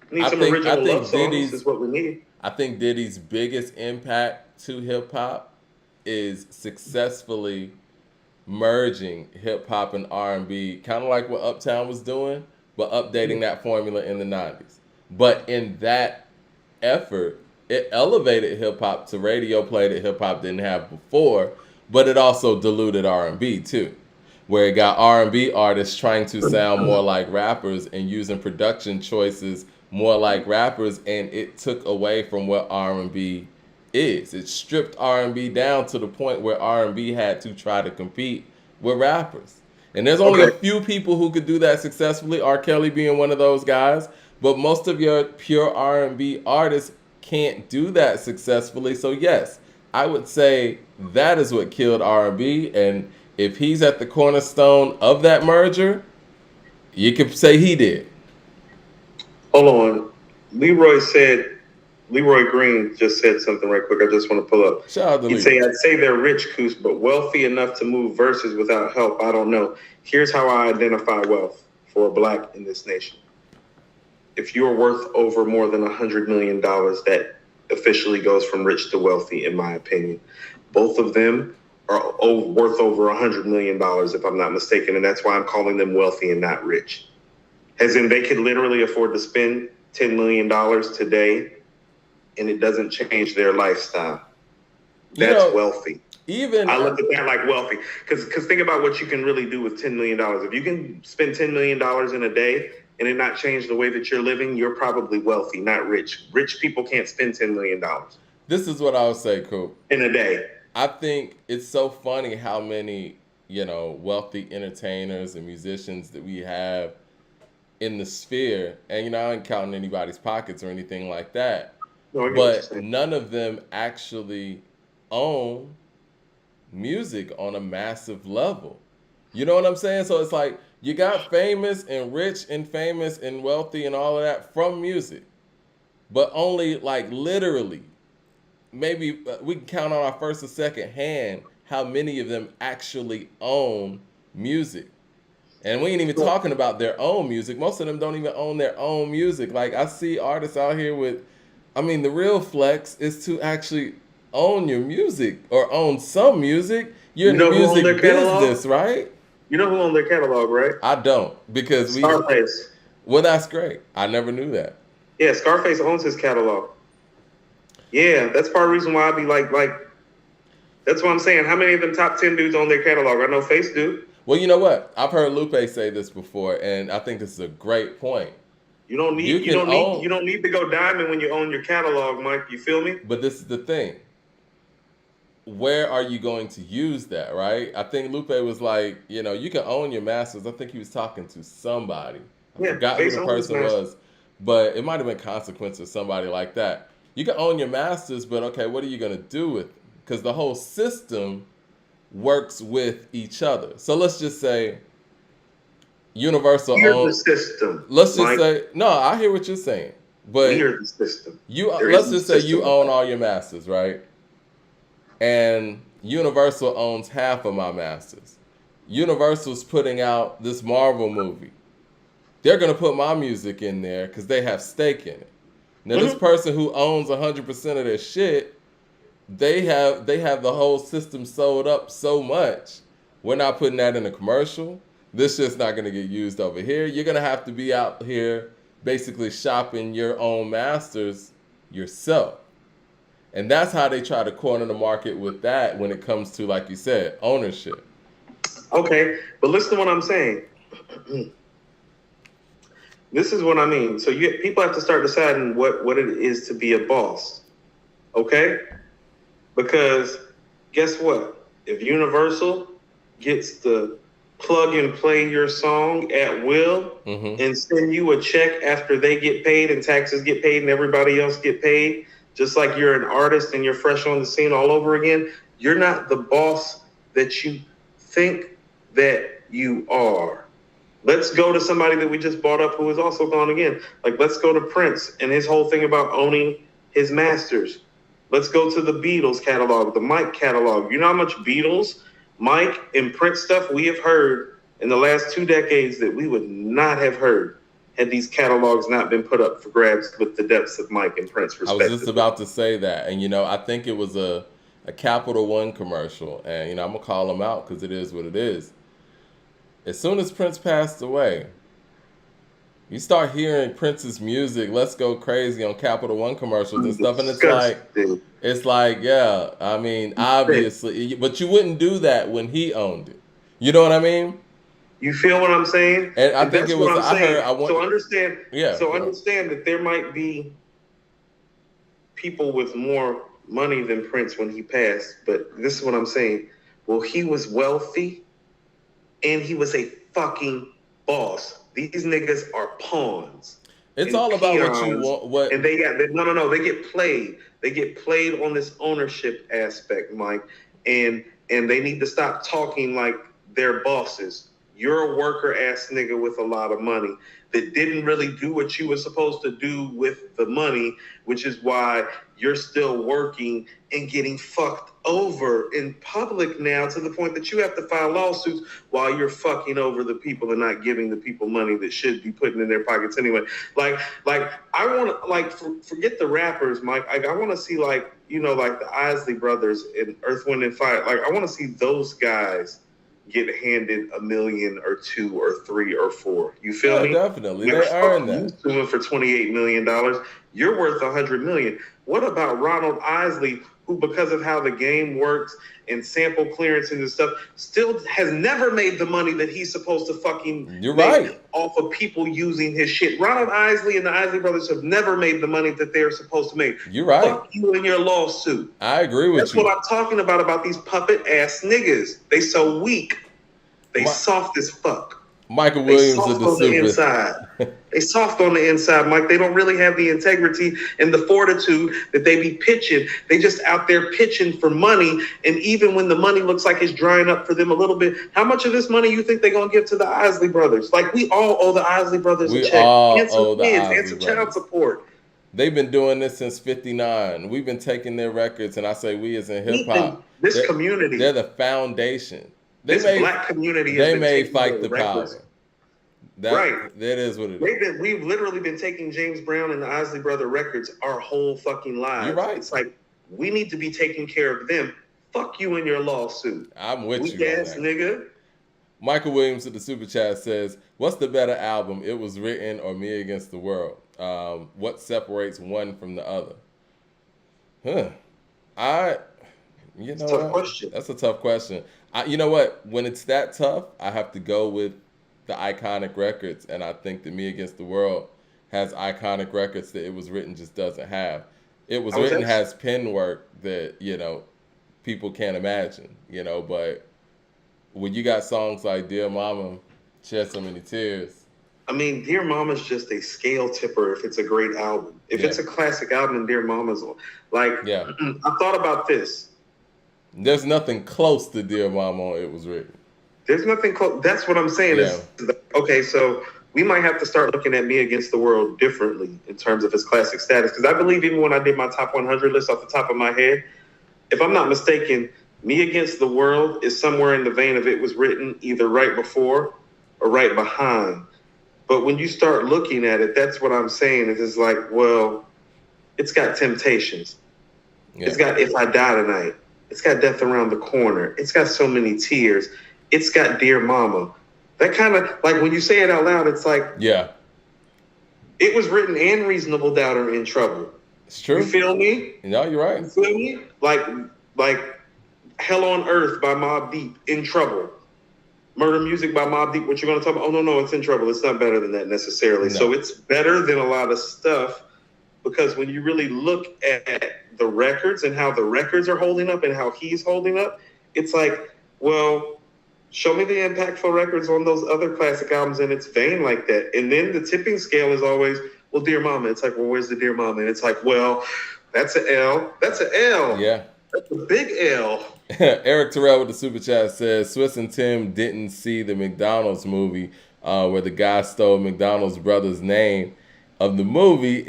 Need some original love songs Diddy's is what we need. I think Diddy's biggest impact to hip hop is successfully merging hip hop and R&B, kind of like what Uptown was doing, but updating that formula in the 90s. But in that effort, it elevated hip hop to radio play that hip hop didn't have before, but it also diluted R&B too, where it got R&B artists trying to sound more like rappers and using production choices more like rappers, and it took away from what R&B is. It stripped R&B down to the point where R&B had to try to compete with rappers. And there's only a few people who could do that successfully, R. Kelly being one of those guys, but most of your pure R&B artists can't do that successfully. So yes, I would say that is what killed R&B, and if he's at the cornerstone of that merger, you could say he did. Hold on. Leroy Green just said something right quick. I just want to pull up. Shout out to He'd say, I'd say they're rich, Coos, but wealthy enough to move Verzuz without help. I don't know. Here's how I identify wealth for a black in this nation. If you're worth over more than $100 million, that officially goes from rich to wealthy, in my opinion. Both of them are worth over $100 million, if I'm not mistaken, and that's why I'm calling them wealthy and not rich. As in, they could literally afford to spend $10 million today, and it doesn't change their lifestyle. That's wealthy. I look at that like wealthy. Because think about what you can really do with $10 million. If you can spend $10 million in a day and it not change the way that you're living, you're probably wealthy, not rich. Rich people can't spend $10 million. This is what I would say, Coop. In a day. I think it's so funny how many, wealthy entertainers and musicians that we have in the sphere. And, I ain't counting anybody's pockets or anything like that. No, but none of them actually own music on a massive level. You know what I'm saying? So it's like you got famous and rich and famous and wealthy and all of that from music, but only like literally maybe we can count on our first or second hand how many of them actually own music. And we ain't even talking about their own music. Most of them don't even own their own music. Like I see artists out here with, the real flex is to actually own your music or own some music. You're in the music business, right? You know who owned their catalog, right? I don't, because Scarface. Well, that's great. I never knew that. Yeah, Scarface owns his catalog. Yeah, that's part of the reason why I be like, that's what I'm saying. How many of them top 10 dudes own their catalog? I know Face do. Well, you know what? I've heard Lupe say this before, and I think this is a great point. You don't need to go diamond when you own your catalog, Mike. You feel me? But this is the thing. Where are you going to use that, right? I think Lupe was like, you can own your masters. I think he was talking to somebody. I forgot who the person was, but it might have been Consequence or somebody like that. You can own your masters, but okay, what are you going to do with it? Because the whole system works with each other. So let's just say Universal owns the system. Let's just say no. I hear what you're saying, but hear the system. Let's just say you own all your masters, right? And Universal owns half of my masters. Universal's putting out this Marvel movie. They're gonna put my music in there because they have stake in it. Now, this person who owns 100% of their shit, they have the whole system sold up so much. We're not putting that in a commercial. This shit's not going to get used over here. You're going to have to be out here basically shopping your own masters yourself. And that's how they try to corner the market with that when it comes to, like you said, ownership. Okay, but listen to what I'm saying. This is what I mean. So people have to start deciding what it is to be a boss. Okay? Because guess what? If Universal gets the plug and play your song at will and send you a check after they get paid and taxes get paid and everybody else get paid, just like you're an artist and you're fresh on the scene all over again, you're not the boss that you think that you are. Let's go to somebody that we just brought up who is also gone again. Like, let's go to Prince and his whole thing about owning his masters. Let's go to the Beatles catalog, the Mike catalog. You know how much Beatles Mike and Prince stuff we have heard in the last 2 decades that we would not have heard had these catalogs not been put up for grabs with the depths of Mike and Prince, I was respectively. just about to say that, and I think it was a Capital One commercial, and I'm gonna call them out because it is what it is. As soon as Prince passed away, you start hearing Prince's music, "Let's Go Crazy" on Capital One commercials and stuff, and it's like, yeah, I mean, obviously, but you wouldn't do that when he owned it. You know what I mean? You feel what I'm saying? And I think it was. I heard. So understand. Yeah. So understand that there might be people with more money than Prince when he passed, but this is what I'm saying. Well, he was wealthy, and he was a fucking boss. These niggas are pawns. It's all about what you want. What and they got no. They get played. They get played on this ownership aspect, Mike, and they need to stop talking like they're bosses. You're a worker ass nigga with a lot of money that didn't really do what you were supposed to do with the money, which is why you're still working and getting fucked over in public now to the point that you have to file lawsuits while you're fucking over the people and not giving the people money that should be putting in their pockets anyway. Like I want to forget the rappers, Mike. I want to see like the Isley Brothers and Earth, Wind and Fire. Like I want to see those guys get handed $1 million or $2 million or $3 million or $4 million. You feel me? Definitely, they earn that. Suing for $28 million. You're worth $100 million. What about Ronald Isley, who, because of how the game works and sample clearances and stuff, still has never made the money that he's supposed to fucking make off of people using his shit? Ronald Isley and the Isley Brothers have never made the money that they're supposed to make. You're right. Fuck you in your lawsuit. I agree with you. That's what I'm talking about these puppet ass niggas. They so weak. They soft as fuck. Michael Williams of the inside. They soft on the inside, Mike. They don't really have the integrity and the fortitude that they be pitching. They just out there pitching for money. And even when the money looks like it's drying up for them a little bit, how much of this money you think they're going to give to the Isley Brothers? Like, we all owe the Isley Brothers a check. And some child support. They've been doing this since '59. We've been taking their records, and I say we as in hip-hop. Community. They're the foundation. Black community. They may fight the power. That is what it is. We've literally been taking James Brown and the Isley Brother records our whole fucking lives. You're right. It's like we need to be taking care of them. Fuck you in your lawsuit. I'm with you. Weak ass nigga. Michael Williams of the Super Chat says, "What's the better album? It Was Written or Me Against the World? What separates one from the other?" Question. That's a tough question. You know what? When it's that tough, I have to go with the iconic records, and I think that Me Against the World has iconic records that It Was Written just doesn't have. It Was Written has pen work that people can't imagine. But when you got songs like Dear Mama, Shed So Many Tears. I mean, Dear Mama's just a scale tipper if it's a great album. If it's a classic album, Dear Mama's I thought about this. There's nothing close to Dear Mama on It Was Written. There's nothing close. That's what I'm saying. Yeah. Okay, so we might have to start looking at Me Against the World differently in terms of its classic status. Because I believe even when I did my top 100 list off the top of my head, if I'm not mistaken, Me Against the World is somewhere in the vein of It Was Written either right before or right behind. But when you start looking at it, that's what I'm saying. It's like, well, it's got Temptations. Yeah. It's got If I Die Tonight. It's got Death Around the Corner. It's got So Many Tears. It's got Dear Mama. That kind of, like, when you say it out loud, it's like, yeah, It Was Written and Reasonable Doubt are in trouble. It's true. You feel me? No, you're right. You feel me? Like Hell on Earth by Mobb Deep, in trouble. Murder Music by Mobb Deep, what you're going to talk about? Oh, no, it's in trouble. It's not better than that necessarily. No. So it's better than a lot of stuff, because when you really look at the records and how the records are holding up and how he's holding up, it's like, well, show me the impactful records on those other classic albums in its vein like that. And then the tipping scale is always, well, Dear Mama. It's like, well, where's the Dear Mama? And it's like, well, that's an L. That's an L. Yeah. That's a big L. Eric Terrell with the Super Chat says, Swiss and Tim didn't see the McDonald's movie where the guy stole McDonald's brother's name. Of the movie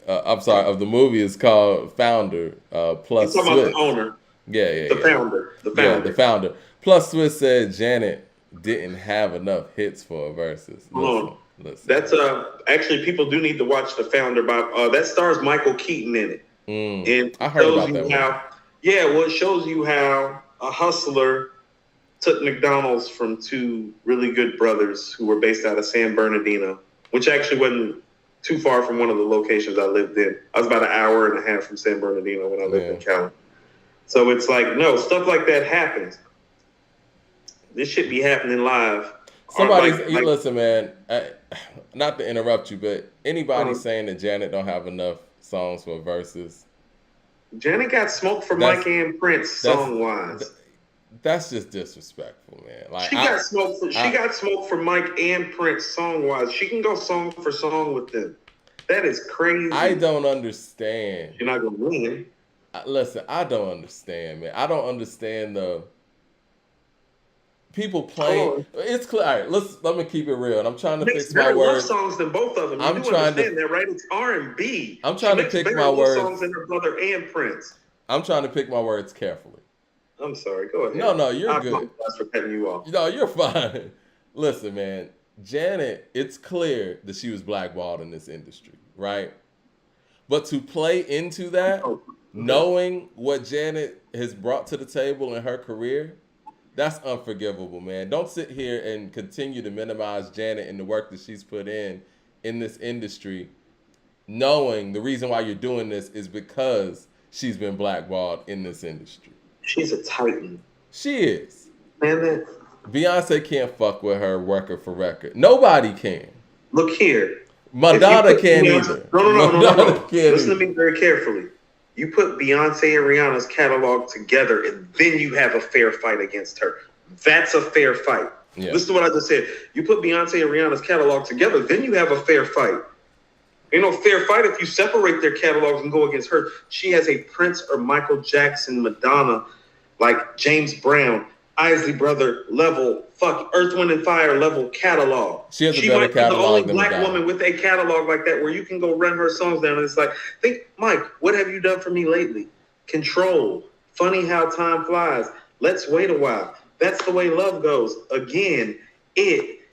of the movie is called Founder plus You're talking about the owner. Yeah. The founder. The founder Plus, Swiss said Janet didn't have enough hits for a versus. Listen. That's actually people do need to watch The Founder by that stars Michael Keaton in it. And I heard about that one. It shows you how a hustler took McDonald's from two really good brothers who were based out of San Bernardino, which actually wasn't too far from one of the locations I lived in. I was about an hour and a half from San Bernardino when I lived in Cali. So it's like, no, stuff like that happens. This shit be happening live. Listen, man, not to interrupt you, but anybody saying that Janet don't have enough songs for verses. Janet got smoked for Mike and Prince song-wise. That's just disrespectful, man. Like she got smoked for Mike and Prince song-wise. She can go song for song with them. That is crazy. I don't understand. You're not gonna win. Listen, I don't understand, man. I don't understand the people playing. It's clear. All right, let me keep it real. And I'm trying to fix my words. Better love songs than both of them. You understand that, right? It's R&B. I'm trying to pick my words. Songs than her brother and Prince. I'm trying to pick my words carefully. I'm sorry. Go ahead. No, you're good. I apologize for cutting you off. No, you're fine. Listen, man. Janet, it's clear that she was blackballed in this industry, right? But to play into that, knowing what Janet has brought to the table in her career, that's unforgivable, man. Don't sit here and continue to minimize Janet and the work that she's put in this industry, knowing the reason why you're doing this is because she's been blackballed in this industry. She's a titan. She is. Man, Beyonce can't fuck with her record for record. Nobody can. Look here. Madonna can't either. No. Listen to me very carefully. You put Beyonce and Rihanna's catalog together, and then you have a fair fight against her. That's a fair fight. Yeah. Listen to what I just said. You put Beyonce and Rihanna's catalog together, then you have a fair fight. Ain't no fair fight if you separate their catalogs and go against her. She has a Prince or Michael Jackson, Madonna, like James Brown, Isley Brother level, Earth, Wind, and Fire level catalog. She has a better catalog than Madonna. She might be the only black woman with a catalog like that where you can go run her songs down and it's like, Mike, what have you done for me lately? Control. Funny How Time Flies. Let's Wait a While. That's the Way Love Goes. Again, The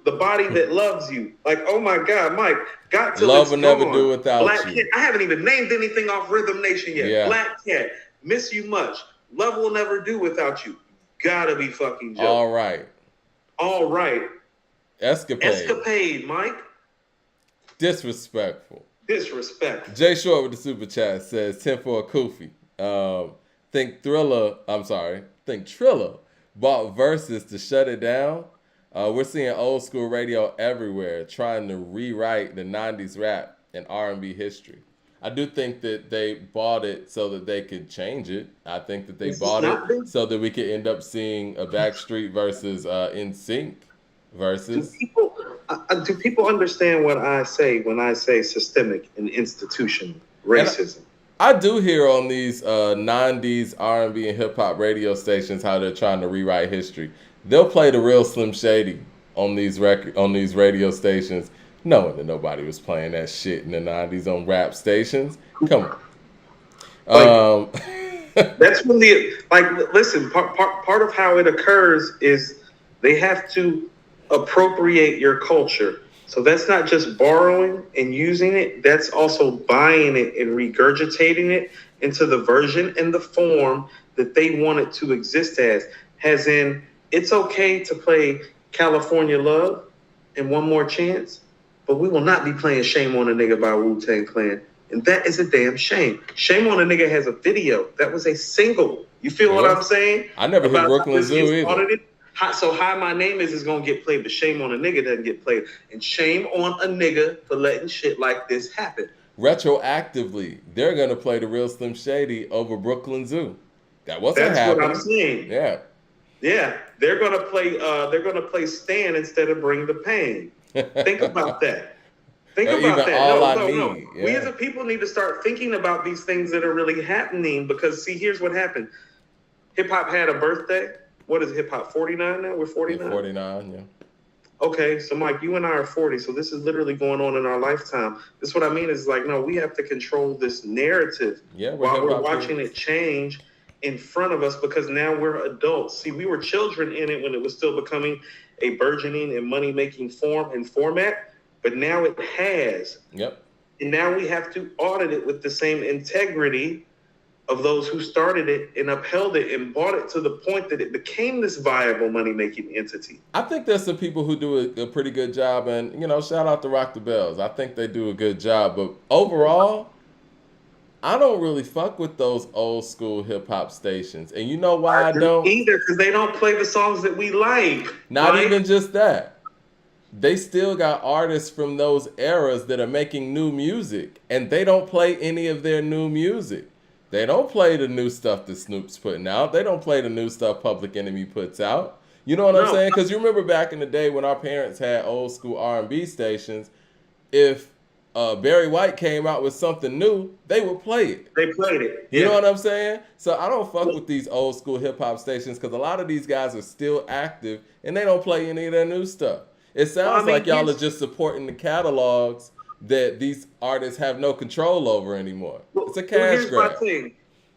Body That Loves You. Like, oh my God, Mike, Got Till Love It's Will Gone. Never Do Without Black You. Cat. I haven't even named anything off Rhythm Nation yet. Yeah. Black Cat, Miss You Much. Love Will Never Do Without You. Gotta be fucking joking. All right. Escapade, Mike. Disrespectful. Jay Short with the super chat says 10 for a Kofi. Think Triller bought Verzuz to shut it down. We're seeing old school radio everywhere trying to rewrite the 90s rap and R&B history. I do think that they bought it so that they could change it. I think that they bought it so that we could end up seeing a Backstreet versus NSYNC versus. Do people understand what I say when I say systemic and institutional racism? I do hear on these 90s R&B and hip-hop radio stations how they're trying to rewrite history. They'll play the real Slim Shady on these radio stations, knowing that nobody was playing that shit in the 90s on rap stations. Come on. That's when listen, part of how it occurs is they have to appropriate your culture. So that's not just borrowing and using it, that's also buying it and regurgitating it into the version and the form that they want it to exist as in, it's okay to play California Love and One More Chance, but we will not be playing Shame on a Nigga by Wu-Tang Clan. And that is a damn shame. Shame on a Nigga has a video. That was a single. You feel what I'm saying? I never heard Brooklyn Zoo either. So Hi My Name is going to get played, but Shame on a Nigga doesn't get played. And shame on a nigga for letting shit like this happen. Retroactively, they're going to play the real Slim Shady over Brooklyn Zoo. That wasn't happening. That's what I'm saying. Yeah. They're going to play Stan instead of Bring the Pain. Think about that. No. Yeah. We as a people need to start thinking about these things that are really happening because, see, here's what happened. Hip-hop had a birthday. What is hip-hop, 49 now? We're 49? 49, yeah. Okay, so Mike, you and I are 40, so this is literally going on in our lifetime. This is what I mean is no, we have to control this narrative while we're watching it change in front of us because now we're adults. See, we were children in it when it was still becoming a burgeoning and money-making form and format, but now it has. Yep. And now we have to audit it with the same integrity of those who started it and upheld it and brought it to the point that it became this viable money-making entity. I think there's some people who do a pretty good job, and shout out to Rock the Bells. I think they do a good job, but overall, I don't really fuck with those old school hip hop stations. And you know why I don't? Either, because they don't play the songs that we like. Not even just that. They still got artists from those eras that are making new music, and they don't play any of their new music. They don't play the new stuff that Snoop's putting out. They don't play the new stuff Public Enemy puts out. You know what I'm saying? Because you remember back in the day when our parents had old school R&B stations, if Barry White came out with something new, they would play it. They played it. You know what I'm saying? So I don't fuck with these old school hip hop stations because a lot of these guys are still active and they don't play any of their new stuff. It sounds like y'all are just supporting the catalogs that these artists have no control over anymore. It's a cash grab.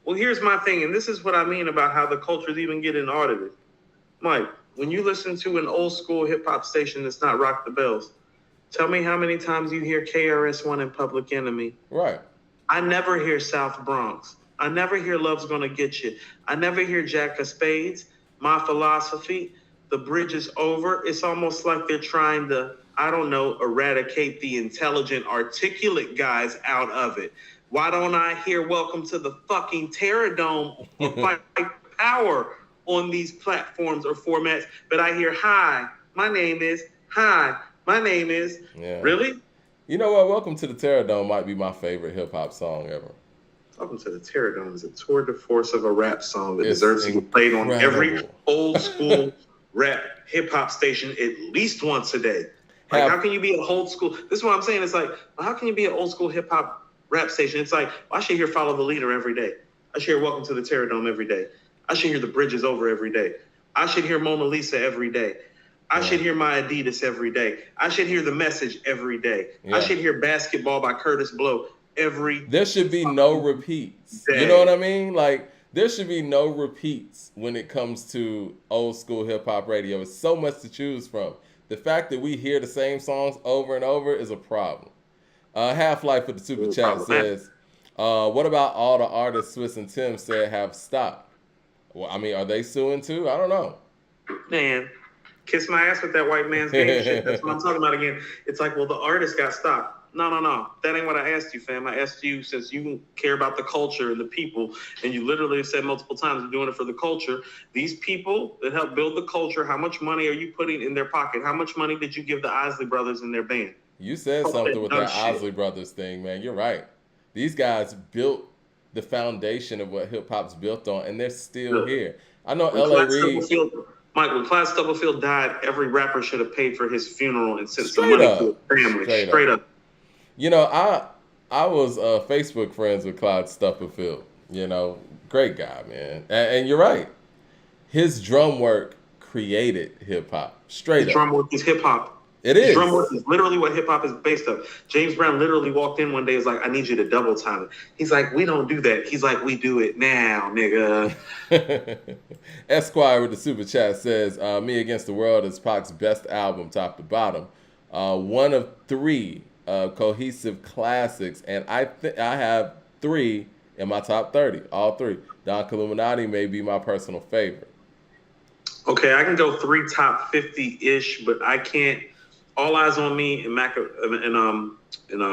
Here's my thing, and this is what I mean about how the culture's even getting audited. Mike, when you listen to an old school hip hop station that's not Rock the Bells, tell me how many times you hear KRS-One and Public Enemy. Right. I never hear South Bronx. I never hear Love's Gonna Get You. I never hear Jack of Spades, My Philosophy, The Bridge Is Over. It's almost like they're trying to, I don't know, eradicate the intelligent, articulate guys out of it. Why don't I hear Welcome to the fucking Terradome or Fight Power on these platforms or formats? But I hear, hi, my name is, Yeah. Really? You know what? Welcome to the Terradome might be my favorite hip hop song ever. Welcome to the Terradome is a tour de force of a rap song that deserves to be played on every old school rap hip hop station at least once a day. Like, how can you be an old school? This is what I'm saying. It's like, well, how can you be an old school hip hop rap station? It's like, well, I should hear Follow the Leader every day. I should hear Welcome to the Terradome every day. I should hear The Bridge Is Over every day. I should hear Mona Lisa every day. I should hear My Adidas every day. I should hear The Message every day. I should hear Basketball by Curtis Blow every day. There should be no repeats. You know what I mean? Like, there should be no repeats when it comes to old school hip hop radio. It's so much to choose from. The fact that we hear the same songs over and over is a problem. Half-Life with the super chat says, what about all the artists Swiss and Tim said have stopped? Well, I mean, are they suing too? I don't know. Man, kiss my ass with that white man's game shit. That's what I'm talking about again. It's like, well, the artist got stopped. No. That ain't what I asked you, fam. I asked you, since you care about the culture and the people, and you literally have said multiple times you're doing it for the culture. These people that help build the culture, how much money are you putting in their pocket? How much money did you give the Isley Brothers and their band? You said something with that Isley Brothers thing, man. You're right. These guys built the foundation of what hip-hop's built on, and they're still here. I know L.A. Reid... Mike, when Clyde Stubblefield died, every rapper should have paid for his funeral and sent some money to his family. Straight up. You know, I was Facebook friends with Clyde Stubblefield. You know, great guy, man. And you're right. His drum work created hip-hop. Straight up. Drum work is hip-hop. It is. Drum work is literally what hip-hop is based on. James Brown literally walked in one day and was like, I need you to double time it. He's like, we don't do that. He's like, we do it now, nigga. Esquire with the super chat says, Me Against the World is Pac's best album, top to bottom. One of three cohesive classics, and I have three in my top 30, all three. Don Illuminati may be my personal favorite. Okay, I can go three top 50-ish, but I can't. All Eyes on Me and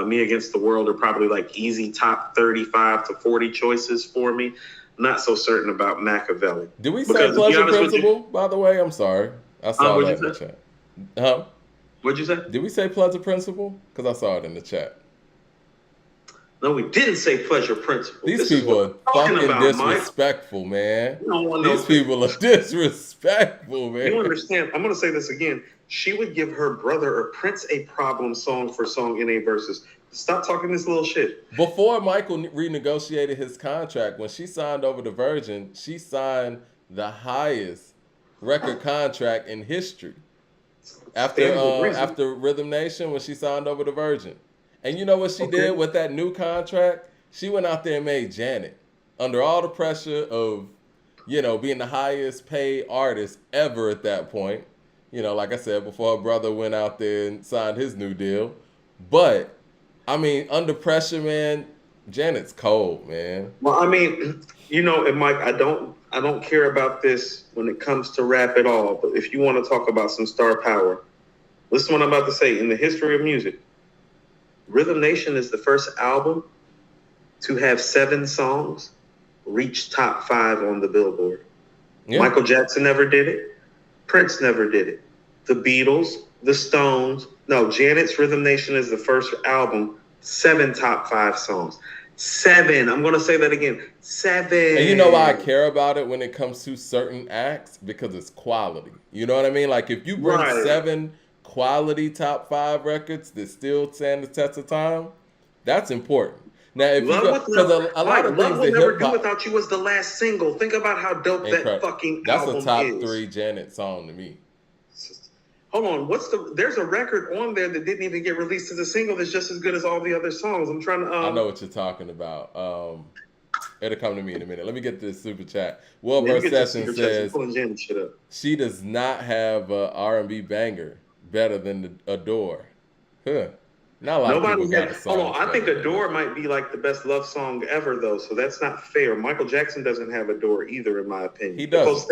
Me Against the World are probably like easy top 35 to 40 choices for me. Not so certain about Machiavelli. Did we say Pleasure Principle, by the way? I'm sorry. I saw that in the chat. Huh? What'd you say? Did we say Pleasure Principle? Because I saw it in the chat. No, we didn't say Pleasure Principle. These people are fucking disrespectful, man. These people are disrespectful, man. You understand? I'm going to say this again. She would give her brother or Prince a problem song for song in a Verzuz. Stop talking this little shit. Before Michael renegotiated his contract, when she signed over to Virgin, she signed the highest record contract in history. After Rhythm Nation, when she signed over to Virgin. And you know what she did with that new contract? She went out there and made Janet. Under all the pressure of being the highest paid artist ever at that point. Like I said, before her brother went out there and signed his new deal. But, I mean, under pressure, man, Janet's cold, man. Well, I mean, and Mike, I don't care about this when it comes to rap at all. But if you want to talk about some star power, listen to what I'm about to say. In the history of music, Rhythm Nation is the first album to have 7 songs reach top 5 on the Billboard. Yeah. Michael Jackson never did it. Prince never did it. The Beatles, the Stones. No, Janet's Rhythm Nation is the first album, 7 top 5 songs. 7. I'm going to say that again. 7. And you know why I care about it when it comes to certain acts? Because it's quality. You know what I mean? Like if you bring 7 quality top 5 records that still stand the test of time, that's important. Now, if Love you because a lot of things Love Will Never Do Without You was the last single. Think about how dope that fucking album is. That's a top 3 Janet song to me. Hold on, there's a record on there that didn't even get released as a single that's just as good as all the other songs. I'm trying to I know what you're talking about. It'll come to me in a minute. Let me get this super chat. Wilbur Sessions says she does not have a R&B banger better than Adore. Huh. Not a lot of people got a song. Hold on, I think Adore might be like the best love song ever, though, so that's not fair. Michael Jackson doesn't have Adore either, in my opinion. He does.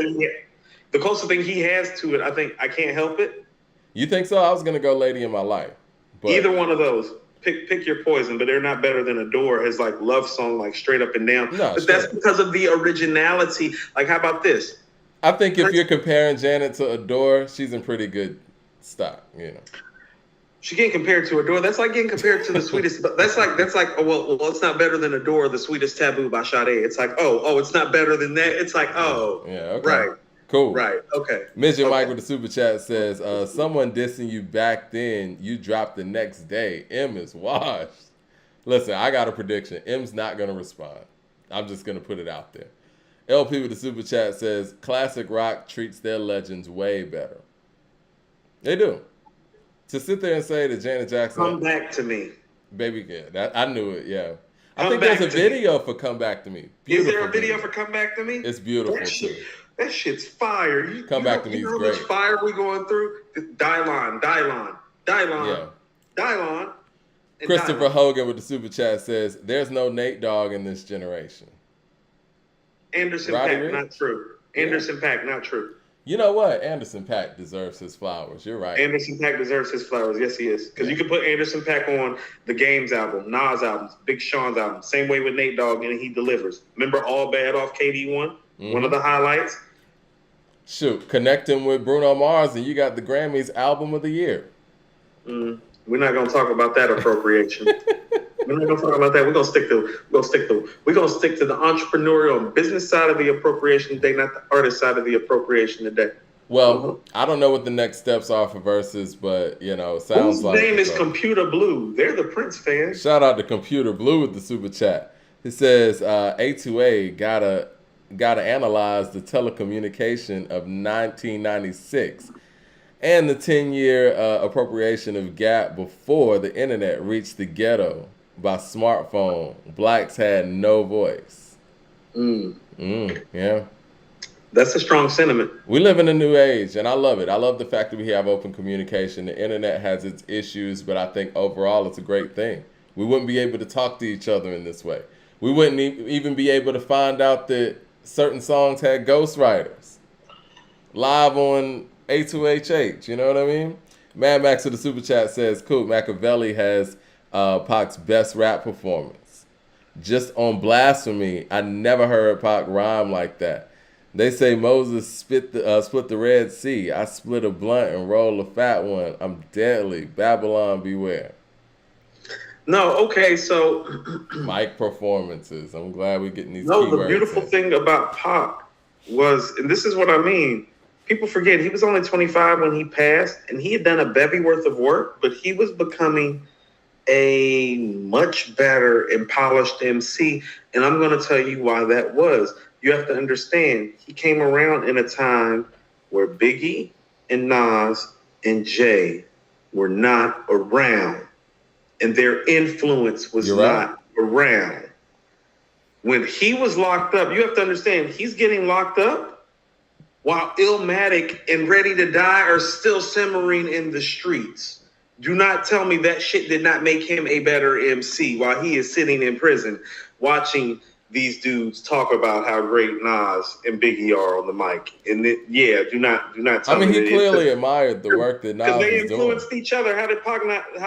The closest thing he has to it, I think, I Can't Help It. You think so? I was going to go Lady in My Life. But either one of those. Pick your poison, but they're not better than Adore. His like love song, like straight up and down. No, but that's because of the originality. Like, how about this? I think if you're comparing Janet to Adore, she's in pretty good stock, She getting compared to Adore. That's like getting compared to the sweetest. That's like well, it's not better than Adore, the sweetest taboo by Sade. It's like it's not better than that. It's like okay. Right. Cool. Right. Okay. Midget Mike with the super chat says, someone dissing you back then, you dropped the next day. M is washed. Listen, I got a prediction. M's not going to respond. I'm just going to put it out there. LP with the super chat says, classic rock treats their legends way better. They do. To sit there and say that Janet Jackson... Come Back to Me. Baby, yeah, I knew it, yeah. I think there's a video for Come Back to Me. Beautiful. Is there a video for Come Back to Me? It's beautiful, too. That shit's fire. Come Back to Me is great. You know how much fire we going through? Dylon. Christopher Hogan with the super chat says, there's no Nate Dogg in this generation. Anderson .Paak, not true. Anderson .Paak, not true. You know what? Anderson .Paak deserves his flowers. You're right. Anderson .Paak deserves his flowers. Yes, he is. Because you can put Anderson .Paak on the Games album, Nas albums, Big Sean's album. Same way with Nate Dogg, and he delivers. Remember All Bad off KD1? Mm-hmm. One of the highlights. Shoot, connect him with Bruno Mars, and you got the Grammys Album of the Year. We're not gonna talk about that appropriation. We're not gonna talk about that. We're gonna stick to the entrepreneurial and business side of the appropriation today, not the artist side of the appropriation today. Well, I don't know what the next steps are for Verzuz, but it sounds Whose like name is Computer Blue. They're the Prince fans. Shout out to Computer Blue with the super chat. It says A2A gotta analyze the telecommunication of 1996 and the 10-year appropriation of gap before the internet reached the ghetto by smartphone. Blacks had no voice. Yeah. That's a strong sentiment. We live in a new age, and I love it. I love the fact that we have open communication. The internet has its issues, but I think overall it's a great thing. We wouldn't be able to talk to each other in this way. We wouldn't even be able to find out that certain songs had ghostwriters live on A2HH. You know what I mean? Mad Max with the super chat says, cool, Machiavelli has Pac's best rap performance. Just on Blasphemy, I never heard Pac rhyme like that. They say Moses split the Red Sea. I split a blunt and roll a fat one. I'm deadly. Babylon beware. No, okay, so... Mic performances. I'm glad we're getting these keywords. No, the beautiful thing about Pac was, and this is what I mean, people forget, he was only 25 when he passed, and he had done a bevy worth of work, but he was becoming a much better and polished MC, and I'm going to tell you why that was. You have to understand, he came around in a time where Biggie and Nas and Jay were not around. And their influence was not around. When he was locked up, you have to understand, he's getting locked up while Illmatic and Ready to Die are still simmering in the streets. Do not tell me that shit did not make him a better MC while he is sitting in prison watching these dudes talk about how great Nas and Biggie are on the mic. And do not tell me. I mean, he clearly admired the work that Nas was doing. Because they influenced each other. How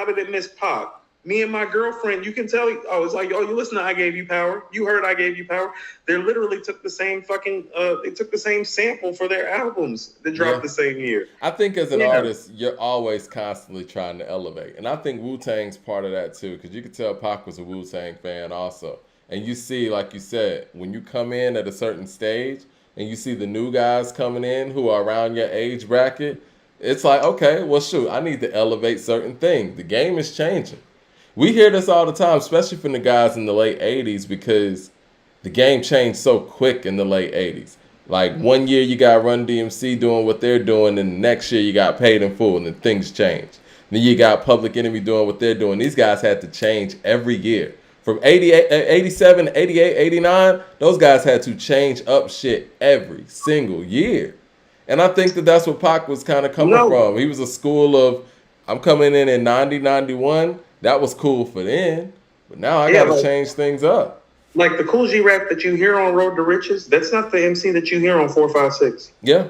did it miss Pac? Me and my girlfriend, you can tell, it's like, you listen to I Gave You Power. You heard I Gave You Power. They literally took the same they took the same sample for their albums that dropped the same year. I think as an artist, you're always constantly trying to elevate. And I think Wu-Tang's part of that too, because you could tell Pac was a Wu-Tang fan also. And you see, like you said, when you come in at a certain stage and you see the new guys coming in who are around your age bracket, it's like, okay, well, shoot, I need to elevate certain things. The game is changing. We hear this all the time, especially from the guys in the late 80s, because the game changed so quick in the late 80s. Like, one year you got Run DMC doing what they're doing, and the next year you got Paid in Full, and then things changed. Then you got Public Enemy doing what they're doing. These guys had to change every year. From 87 to 88, 89, those guys had to change up shit every single year. And I think that that's what Pac was kind of coming from. He was a school of, I'm coming in 90, 91. That was cool for then, but now I got to change things up. Like the Cool G rap that you hear on Road to Riches, that's not the MC that you hear on 456. Yeah.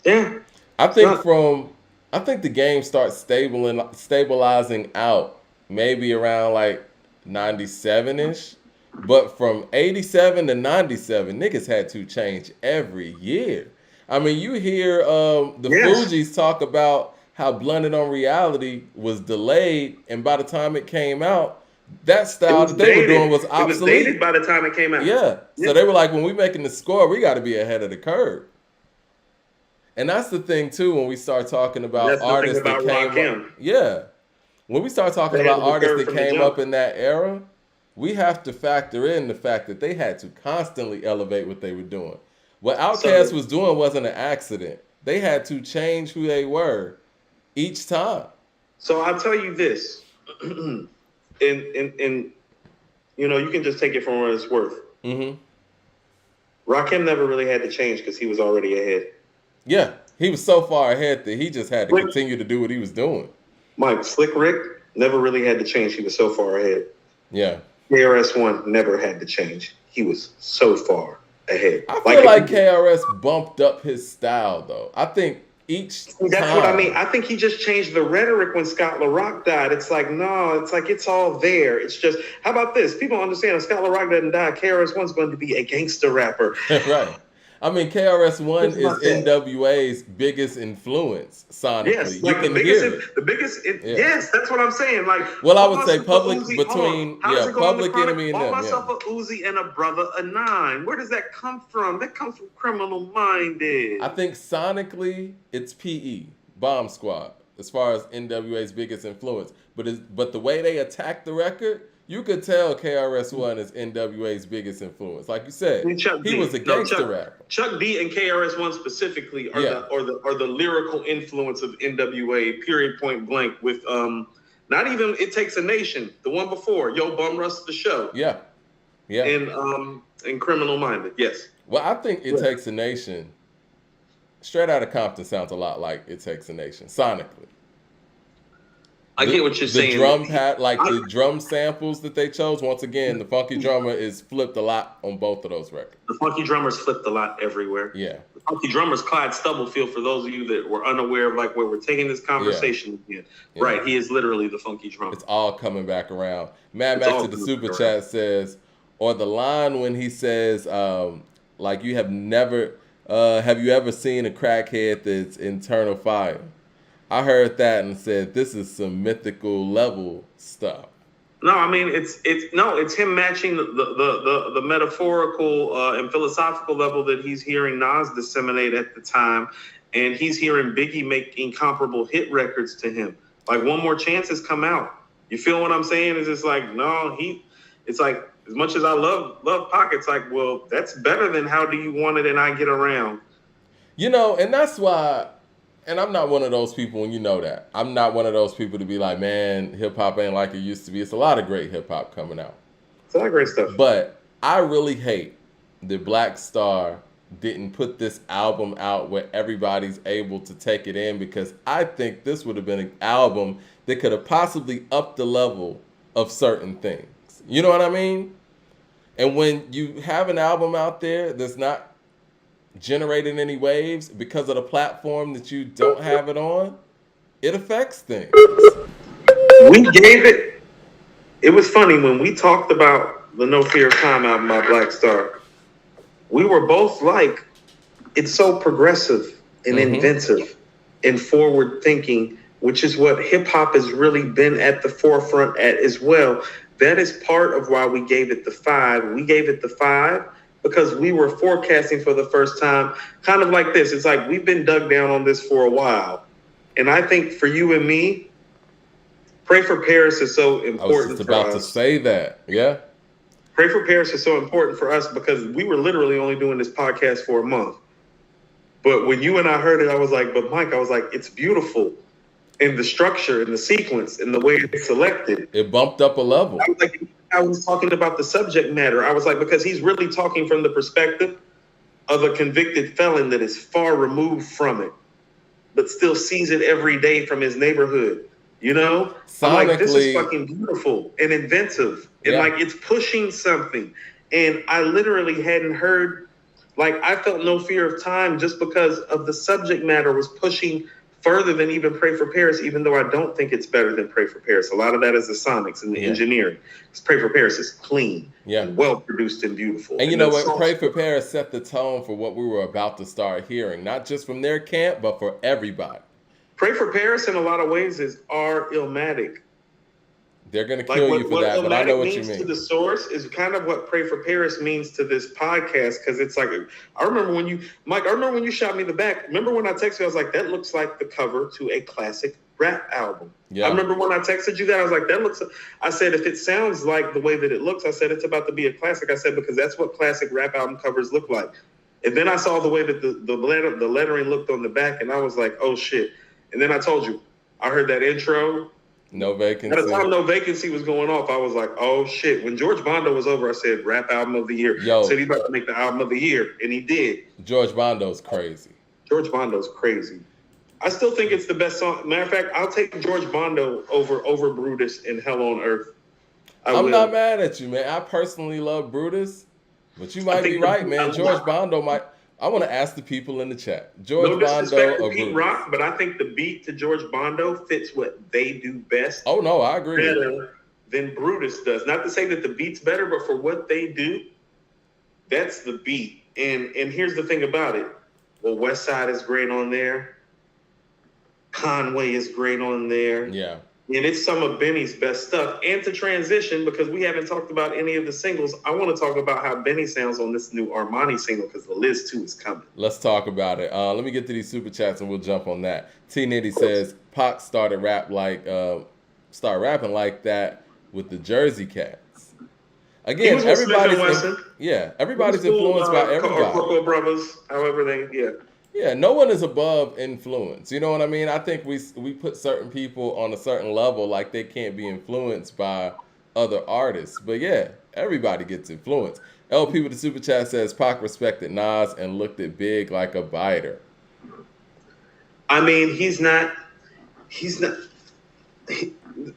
Yeah. I think the game starts stabilizing out maybe around like 97-ish. But from 87 to 97, niggas had to change every year. I mean, you hear the Fugees talk about how Blunted on Reality was delayed, and by the time it came out, that style that they were doing was obsolete. It was dated by the time it came out. Yeah. So they were like, when we making the score, we got to be ahead of the curve. And that's the thing, too, when we start talking about artists that came up. Yeah. When we start talking about artists that came up in that era, we have to factor in the fact that they had to constantly elevate what they were doing. What Outkast was doing wasn't an accident. They had to change who they were each time. So I'll tell you this, and you can just take it for what it's worth. Mm-hmm. Rakim never really had to change because he was already ahead. Yeah, he was so far ahead that he just had to continue to do what he was doing. Mike, Slick Rick never really had to change. He was so far ahead. Yeah. KRS-One never had to change. He was so far ahead. I feel like KRS bumped up his style, though. I think that's what I mean. I think he just changed the rhetoric when Scott LaRock died. It's like, no, it's all there. It's just, how about this? People understand if Scott LaRock doesn't die, KRS-One's going to be a gangster rapper. Right. I mean, KRS-One is NWA's biggest influence sonically. Yes, like the biggest. Yes, that's what I'm saying. Like, well, I would say Public Enemy and them. Myself a Uzi and a brother a 9. Where does that come from? That comes from Criminal Minded. I think sonically it's PE, Bomb Squad, as far as NWA's biggest influence. But the way they attack the record, you could tell KRS-One is NWA's biggest influence. Like you said, he was a gangster rapper. Chuck D and KRS-One specifically are the lyrical influence of NWA, period, point blank, with not even It Takes a Nation, the one before, Yo Bum Rush the Show. Yeah. Yeah. And Criminal Minded, yes. Well, I think It Takes a Nation, Straight Outta Compton sounds a lot like It Takes a Nation, sonically. I get what you're saying. The drum samples that they chose. Once again, the Funky Drummer is flipped a lot on both of those records. The Funky Drummer's flipped a lot everywhere. Yeah. The Funky Drummer's Clyde Stubblefield, for those of you that were unaware of like where we're taking this conversation again. Yeah. Right, he is literally the Funky Drummer. It's all coming back around. Mad Max to the Super Chat says, or the line when he says, like, you have you ever seen a crackhead that's internal fire? I heard that and said, this is some mythical level stuff. No, I mean it's him matching the metaphorical and philosophical level that he's hearing Nas disseminate at the time, and he's hearing Biggie make incomparable hit records to him. Like One More Chance has come out. You feel what I'm saying? It's just like, no, it's like, as much as I love Pac, it's like, well, that's better than How Do You Want It and I Get Around. And that's why. And I'm not one of those people, and you know that. I'm not one of those people to be like, man, hip-hop ain't like it used to be. It's a lot of great hip-hop coming out. It's a lot of great stuff. But I really hate that Black Star didn't put this album out where everybody's able to take it in, because I think this would have been an album that could have possibly upped the level of certain things. You know what I mean? And when you have an album out there that's not generating any waves because of the platform that you don't have it on, it affects things. We gave it. It was funny when we talked about the No Fear of Time album by Black Star. We were both like, it's so progressive and inventive and forward thinking, which is what hip hop has really been at the forefront at as well. That is part of why we gave it the 5. We gave it the 5 because we were forecasting for the first time, kind of like this. It's like we've been dug down on this for a while. And I think for you and me, Pray for Paris is so important for us. I was just about to say that. Yeah. Pray for Paris is so important for us because we were literally only doing this podcast for a month. But when you and I heard it, I was like, but Mike, I was like, it's beautiful. And the structure and the sequence and the way it's selected. It bumped up a level. I was talking about the subject matter. I was like, because he's really talking from the perspective of a convicted felon that is far removed from it, but still sees it every day from his neighborhood. You know? I'm like, this is fucking beautiful and inventive. And like, it's pushing something. And I literally hadn't heard, like, I felt No Fear of Time just because of the subject matter was pushing further than even Pray for Paris, even though I don't think it's better than Pray for Paris. A lot of that is the sonics and the engineering. Because Pray for Paris is clean, and well produced and beautiful. And you know what? Pray for Paris set the tone for what we were about to start hearing, not just from their camp, but for everybody. Pray for Paris in a lot of ways are Illmatic. They're going to kill you for that, but I know what you mean. What to the source is kind of what Pray for Paris means to this podcast, because it's like, I remember when you shot me the back. Remember when I texted you, I was like, that looks like the cover to a classic rap album. Yeah. I remember when I texted you that, I was like, I said, if it sounds like the way that it looks, I said, it's about to be a classic. I said, because that's what classic rap album covers look like. And then I saw the way that the lettering looked on the back, and I was like, oh shit. And then I told you, I heard that intro. No Vacancy. At the time No Vacancy was going off, I was like, oh shit. When George Bondo was over, I said, rap album of the year. I said he's about to make the album of the year. And he did. George Bondo's crazy. George Bondo's crazy. I still think it's the best song. Matter of fact, I'll take George Bondo over Brutus and Hell on Earth. I'm not mad at you, man. I personally love Brutus. But you might be right, man. George Bondo might... I want to ask the people in the chat. George Bondo or Pete Rock, but I think the beat to George Bondo fits what they do best. Oh no, I agree. Better than Brutus does. Not to say that the beat's better, but for what they do, that's the beat. And here's the thing about it. Well, West Side is great on there. Conway is great on there. Yeah. And it's some of Benny's best stuff. And to transition, because we haven't talked about any of the singles, I want to talk about how Benny sounds on this new Armani single, because the Liz 2 is coming. Let's talk about it. Let me get to these super chats and we'll jump on that. T Nitty says Pac started rapping like that with the Jersey Cats. Again, everybody's influenced by everybody. Or Cocoa Brothers, however they. Yeah, no one is above influence. You know what I mean? I think we put certain people on a certain level, like they can't be influenced by other artists. But yeah, everybody gets influenced. LP with the super chat says Pac respected Nas and looked at Big like a biter. I mean,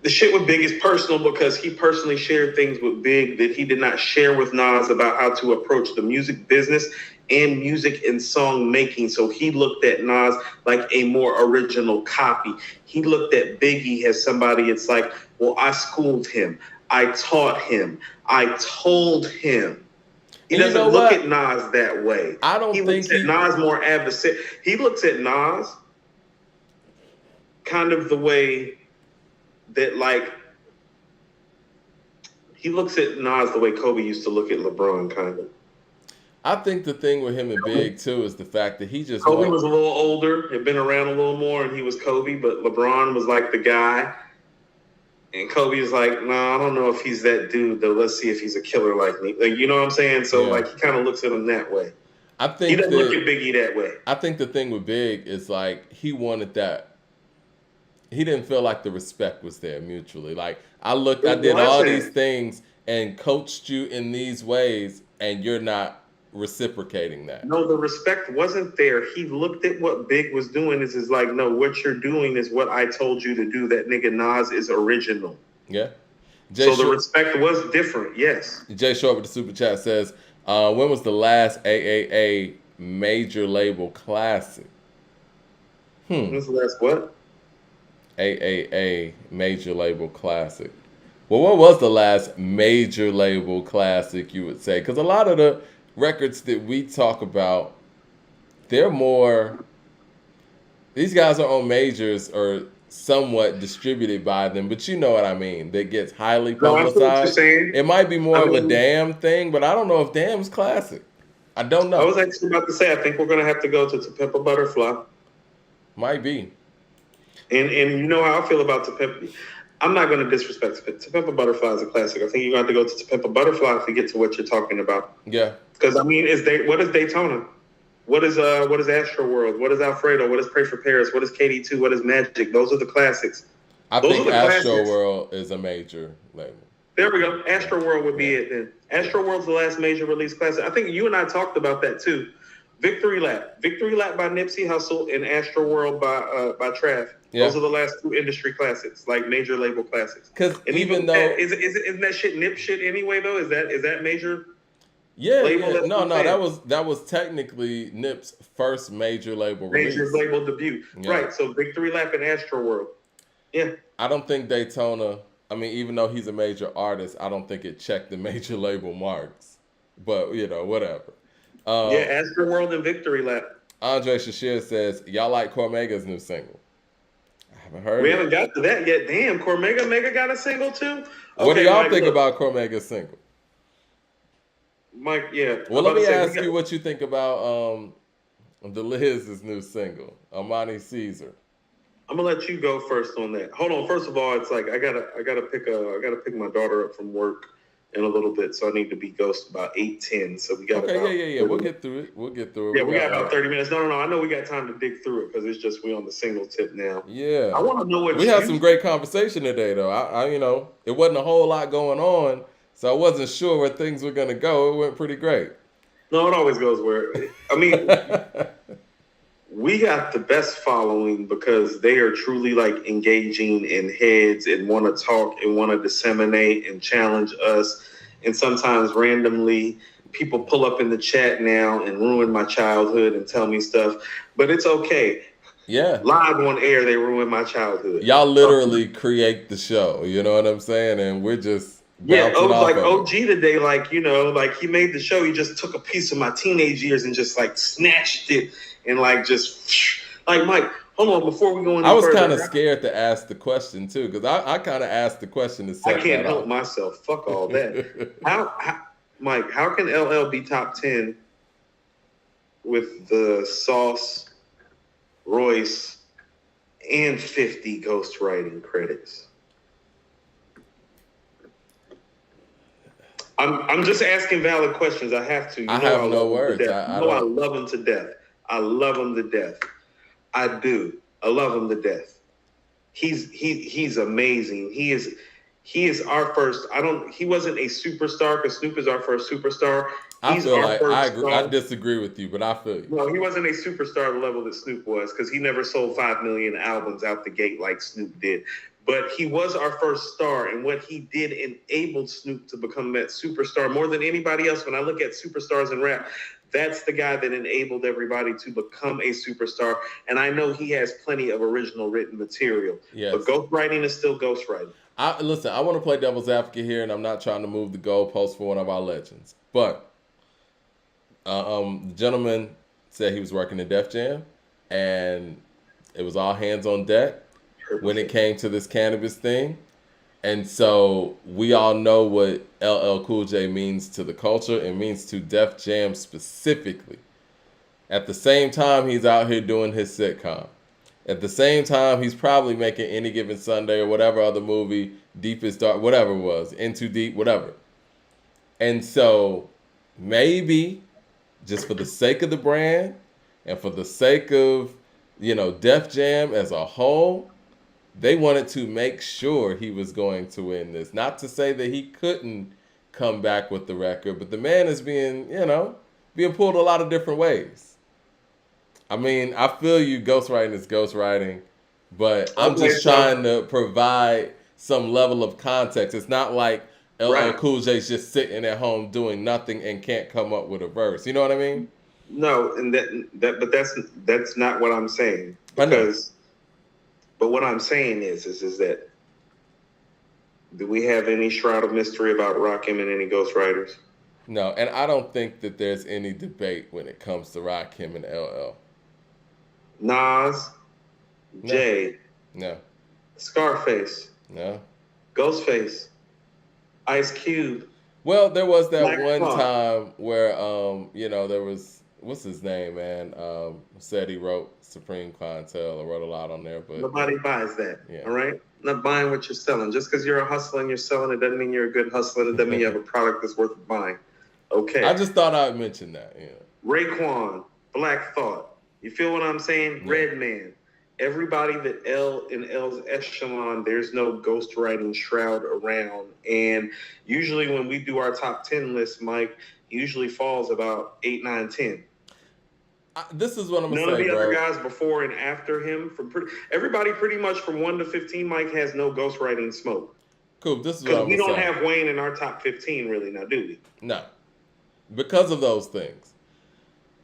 the shit with Big is personal because he personally shared things with Big that he did not share with Nas about how to approach the music business and music and song making. So he looked at Nas like a more original copy. He looked at Biggie as somebody, it's like, well, I schooled him. I taught him. I told him. He doesn't look at Nas that way. He looks at Nas more adversarial. He looks at Nas kind of the way that, like, he looks at Nas the way Kobe used to look at LeBron, kind of. I think the thing with him and Big, too, is the fact that he just... Kobe was a little older, had been around a little more, and he was Kobe, but LeBron was like the guy. And Kobe was like, no, I don't know if he's that dude, though. Let's see if he's a killer like me. Like, you know what I'm saying? So, like, he kind of looks at him that way. He doesn't look at Biggie that way. I think the thing with Big is, like, he wanted that he didn't feel like the respect was there mutually. Like I It did all these wasn't. things and coached you in these ways, and you're not reciprocating that. No, the respect wasn't there. He looked at what Big was doing. Is like, no, what you're doing is what I told you to do. That nigga Nas is original. Yeah. Jay So the Short, respect was different. Yes. Jay Short with the super chat says, when was the last AAA major label classic? When's the last what? AAA major label classic. Well, what was the last major label classic you would say? Because a lot of the records that we talk about, they're more. These guys are on majors or somewhat distributed by them, but you know what I mean. That gets highly No, I see what you're publicized. saying. It might be more I of a mean, Damn thing, but I don't know if Damn's classic. I don't I know. was actually about to say, I think we're gonna have to go to Pepper Butterfly. Might be. And you know how I feel about Pepper. I'm not going to disrespect Pepper Butterfly is a classic. I think you're going to have to go to Pepper Butterfly to get to what you're talking about. Yeah. Because I mean, what is Daytona? What is Astro World? What is Alfredo? What is Pray for Paris? What is KD2? What is Magic? Those are the classics. I Those think are the Astro classics. World is a major label. There we go. Astro World would be it then. Astro World's the last major release classic. I think you and I talked about that too. Victory Lap by Nipsey Hussle and Astro World by Trav. Yeah. Those are the last two industry classics, like major label classics. Because even though isn't that shit Nip shit anyway though? Is that major? Yeah, label yeah. No, that was technically Nip's first major label release. Major label debut. Yeah. Right. So Victory Lap and Astro World. Yeah. I don't think Daytona, I mean, even though he's a major artist, I don't think it checked the major label marks. But, whatever. Astro World and Victory Lap. Andre Shashir says, y'all like Cormega's new single? I haven't heard We haven't got to that yet. Damn, Cormega got a single too? Okay, what do y'all think about Cormega's single? Mike, yeah. Well, let me ask you what you think about the Liz's new single, Amani Caesar. I'm gonna let you go first on that. Hold on. First of all, it's like I gotta pick my daughter up from work in a little bit, so I need to be ghost about 8:10. So we got yeah. We'll get through it. Yeah, we got about 30 minutes. No. I know we got time to dig through it because it's just we on the single tip now. Yeah. I want to know what we had some great conversation today, though. I it wasn't a whole lot going on, so I wasn't sure where things were gonna go. It went pretty great. No, it always goes where. I mean. We got the best following because they are truly like engaging in heads and want to talk and want to disseminate and challenge us. And sometimes randomly people pull up in the chat now and ruin my childhood and tell me stuff, but it's okay. Yeah. Live on air, they ruin my childhood. Y'all literally create the show. You know what I'm saying? And we're just like OG today, like he made the show. He just took a piece of my teenage years and just like snatched it. And like Mike, hold on, before we go any further. I was kind of scared to ask the question too, because I kind of asked the question to set I can't help myself. Fuck all that. Mike, how can LL be top 10 with the Sauce, Royce, and 50 ghostwriting credits? I'm just asking valid questions. I have to. I have no words. I love him to death. I love him to death. I do. I love him to death. He's amazing. He is our first. He wasn't a superstar because Snoop is our first superstar. I agree. I disagree with you, but I feel you. No, he wasn't a superstar level that Snoop was because he never sold 5 million albums out the gate like Snoop did. But he was our first star, and what he did enabled Snoop to become that superstar more than anybody else. When I look at superstars in rap, that's the guy that enabled everybody to become a superstar. And I know he has plenty of original written material. Yes. But ghostwriting is still ghostwriting. Listen, I want to play devil's advocate here, and I'm not trying to move the goalpost for one of our legends. But the gentleman said he was working in Def Jam, and it was all hands on deck when it came to this cannabis thing. And so we all know what LL Cool J means to the culture. It means to Def Jam specifically. At the same time, he's out here doing his sitcom. At the same time, he's probably making Any Given Sunday or whatever other movie, Deepest Dark, whatever it was, Into Deep, whatever. And so maybe just for the sake of the brand and for the sake of, Def Jam as a whole, they wanted to make sure he was going to win this. Not to say that he couldn't come back with the record, but the man is being, being pulled a lot of different ways. I mean, I feel you, ghostwriting is ghostwriting, but I'm just trying to provide some level of context. It's not like LL Cool J's just sitting at home doing nothing and can't come up with a verse. You know what I mean? No, and but that's not what I'm saying. Because, but what I'm saying is that, do we have any shroud of mystery about Rakim and any ghostwriters? No, and I don't think that there's any debate when it comes to Rakim and LL. Nas, No. Jay, No. Scarface, No. Ghostface, Ice Cube. Well, there was that Black one Thought. time where, there was, what's his name, man? Said he wrote Supreme Clientele or wrote a lot on there, but Nobody buys that. Yeah. All right, not buying what you're selling. Just because you're a hustler and you're selling, it doesn't mean you're a good hustler. It doesn't mean you have a product that's worth buying. Okay. I just thought I'd mention that. Yeah. Raekwon, Black Thought. You feel what I'm saying? Yeah. Redman. Everybody that in L's echelon, there's no ghostwriting shroud around. And usually when we do our top 10 list, Mike, usually falls about 8, 9, 10. This is what I'm going to say, None of the bro. other guys before and after him, everybody pretty much from 1 to 15, Mike, has no ghostwriting smoke. Cool. This is what I'm Because we going to don't say. have Wayne in our top 15 really now, do we? No. Because of those things.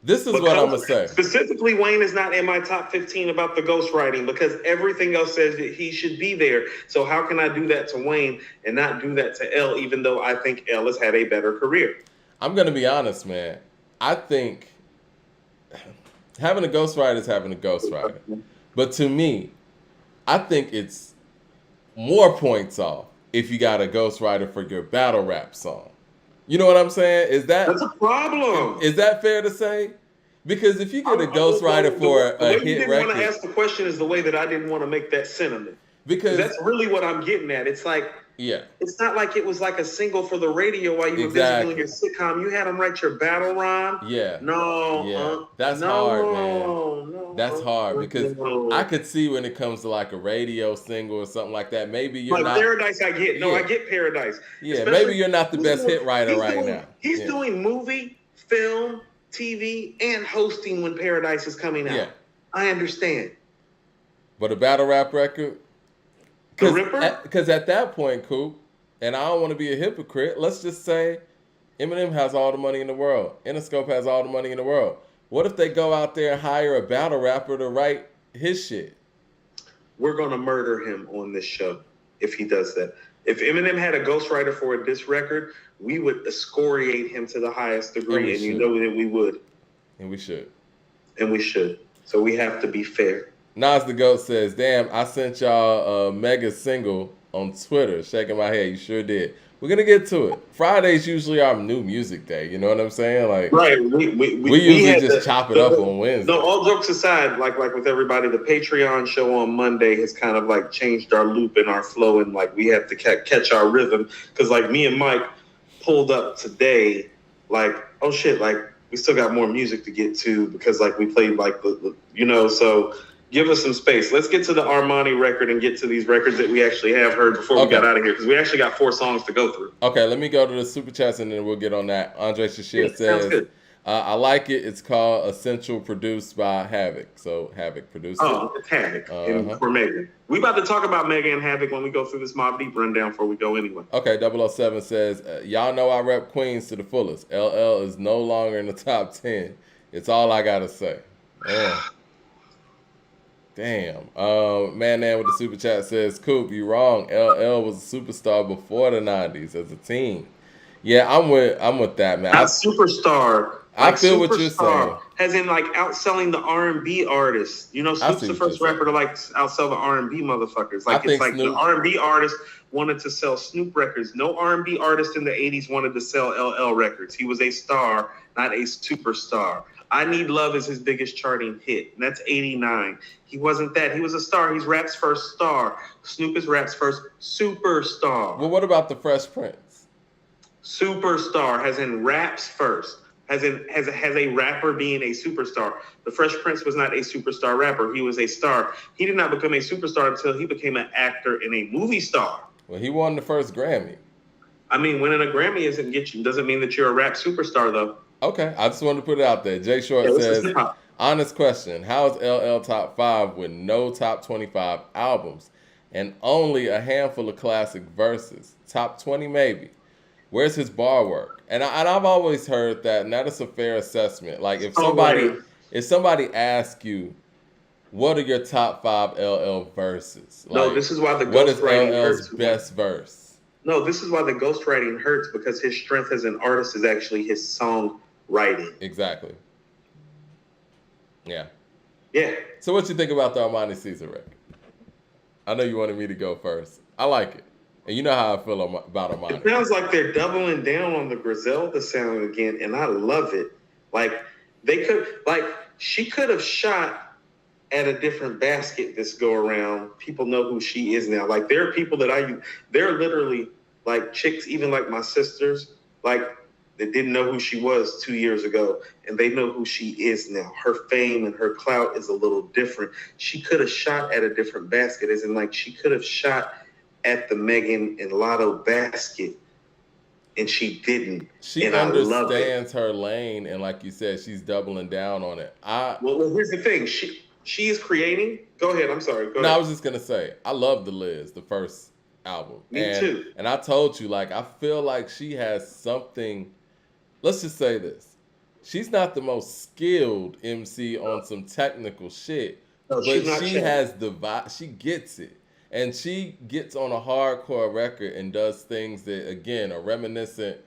This is what I'm going to say. Specifically, Wayne is not in my top 15 about the ghostwriting because everything else says that he should be there. So how can I do that to Wayne and not do that to L, even though I think L has had a better career? I'm going to be honest, man. I think having a ghostwriter is having a ghostwriter. But to me, I think it's more points off if you got a ghostwriter for your battle rap song. You know what I'm saying? That's a problem. Is that fair to say? Because if you get a ghostwriter for a hit record, you didn't want to ask the question is the way that I didn't want to make that sentiment. Because that's really what I'm getting at. It's like, it's not like it was like a single for the radio while you were busy doing your sitcom. You had them write your battle rhyme. Yeah. No. That's hard, man. That's hard because I could see when it comes to like a radio single or something like that. Maybe you're not. Paradise, I get. No, I get Paradise. Yeah, especially, maybe you're not the best hit writer right now. He's doing movie, film, TV, and hosting when Paradise is coming out. Yeah. I understand. But a battle rap record? Because at that point, Coop, and I don't want to be a hypocrite, let's just say Eminem has all the money in the world. Interscope has all the money in the world. What if they go out there and hire a battle rapper to write his shit? We're going to murder him on this show if he does that. If Eminem had a ghostwriter for this record, we would excoriate him to the highest degree, and you know that we would. And we should. And we should. So we have to be fair. Nas the Goat says, damn, I sent y'all a mega single on Twitter. Shaking my head. You sure did. We're going to get to it. Friday's usually our new music day. You know what I'm saying? Like, right. We usually just chop it up on Wednesday. No, all jokes aside, like with everybody, the Patreon show on Monday has kind of like changed our loop and our flow. And like we have to catch our rhythm. Because like me and Mike pulled up today, like, oh shit, like we still got more music to get to because like we played like so give us some space. Let's get to the Armani record and get to these records that we actually have heard before we got out of here because we actually got 4 songs to go through. Okay, let me go to the super chats and then we'll get on that. Andre Shashir says, I like it. It's called Essential, produced by Havoc. So Havoc produced it. Oh, it's Havoc for Megan. We about to talk about Megan and Havoc when we go through this Mobb Deep rundown before we go anyway. Okay, 007 says, y'all know I rep Queens to the fullest. LL is no longer in the top 10. It's all I got to say. Damn. Man with the super chat says, Coop, you wrong. LL was a superstar before the 90s as a teen. Yeah, I'm with that, man. Not superstar. I feel what you're saying. As in like outselling the R&B artists. You know, Snoop's the first rapper to like outsell the R&B motherfuckers. Like it's like the R&B artist wanted to sell Snoop records. No R&B artist in the 80s wanted to sell LL records. He was a star, not a superstar. I Need Love is his biggest charting hit, and that's 89. He wasn't that. He was a star. He's rap's first star. Snoop is rap's first superstar. Well, what about the Fresh Prince? Superstar, as in rap's first. has a rapper being a superstar. The Fresh Prince was not a superstar rapper. He was a star. He did not become a superstar until he became an actor and a movie star. Well, he won the first Grammy. I mean, winning a Grammy doesn't mean that you're a rap superstar, though. Okay, I just wanted to put it out there. Jay Short says, honest question, how is LL top 5 with no top 25 albums and only a handful of classic verses? Top 20 maybe. Where's his bar work? And I've always heard that, and that is a fair assessment. Like if somebody asks you, what are your top 5 LL verses? Like, no, this is why the what is ghostwriting LL's hurts. best verse? No, this is why the ghostwriting hurts, because his strength as an artist is actually his song writing. Exactly. Yeah. Yeah. So what you think about the Armani Caesar record? I know you wanted me to go first. I like it. And you know how I feel about Armani. It sounds like they're doubling down on the Griselda sound again, and I love it. She could have shot at a different basket this go around. People know who she is now. Like, there are people they're literally like chicks, even like my sisters, like that didn't know who she was 2 years ago, and they know who she is now. Her fame and her clout is a little different. She could have shot at a different basket, as in like she could have shot at the Megan and Lotto basket, and she didn't. She understands her lane, and like you said, she's doubling down on it. Well, here's the thing. She is creating. Go ahead. I'm sorry. Go ahead. I was just gonna say, I love the Liz, the first album. Me too. And I told you, like, I feel like she has something. Let's just say this: she's not the most skilled MC on some technical shit, but she has the vibe. She gets it. And she gets on a hardcore record and does things that, again, are reminiscent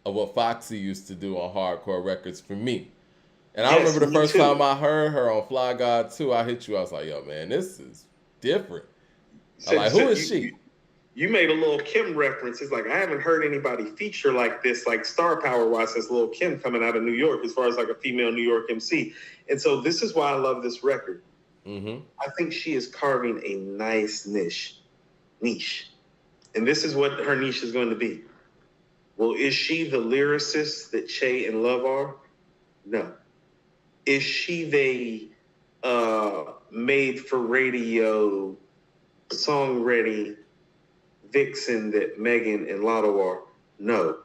of what Foxy used to do on hardcore records for me. And I remember the first time I heard her on Fly God 2, I hit you. I was like, yo, man, this is different. I'm like, who is she? You made a Lil' Kim reference. It's like, I haven't heard anybody feature like this, like star power-wise, since Lil' Kim coming out of New York, as far as like a female New York MC. And so this is why I love this record. Mm-hmm. I think she is carving a nice niche. And this is what her niche is going to be. Well, is she the lyricist that Che and Love are? No. Is she the made-for-radio, song-ready vixen that Megan and Lotto are? No.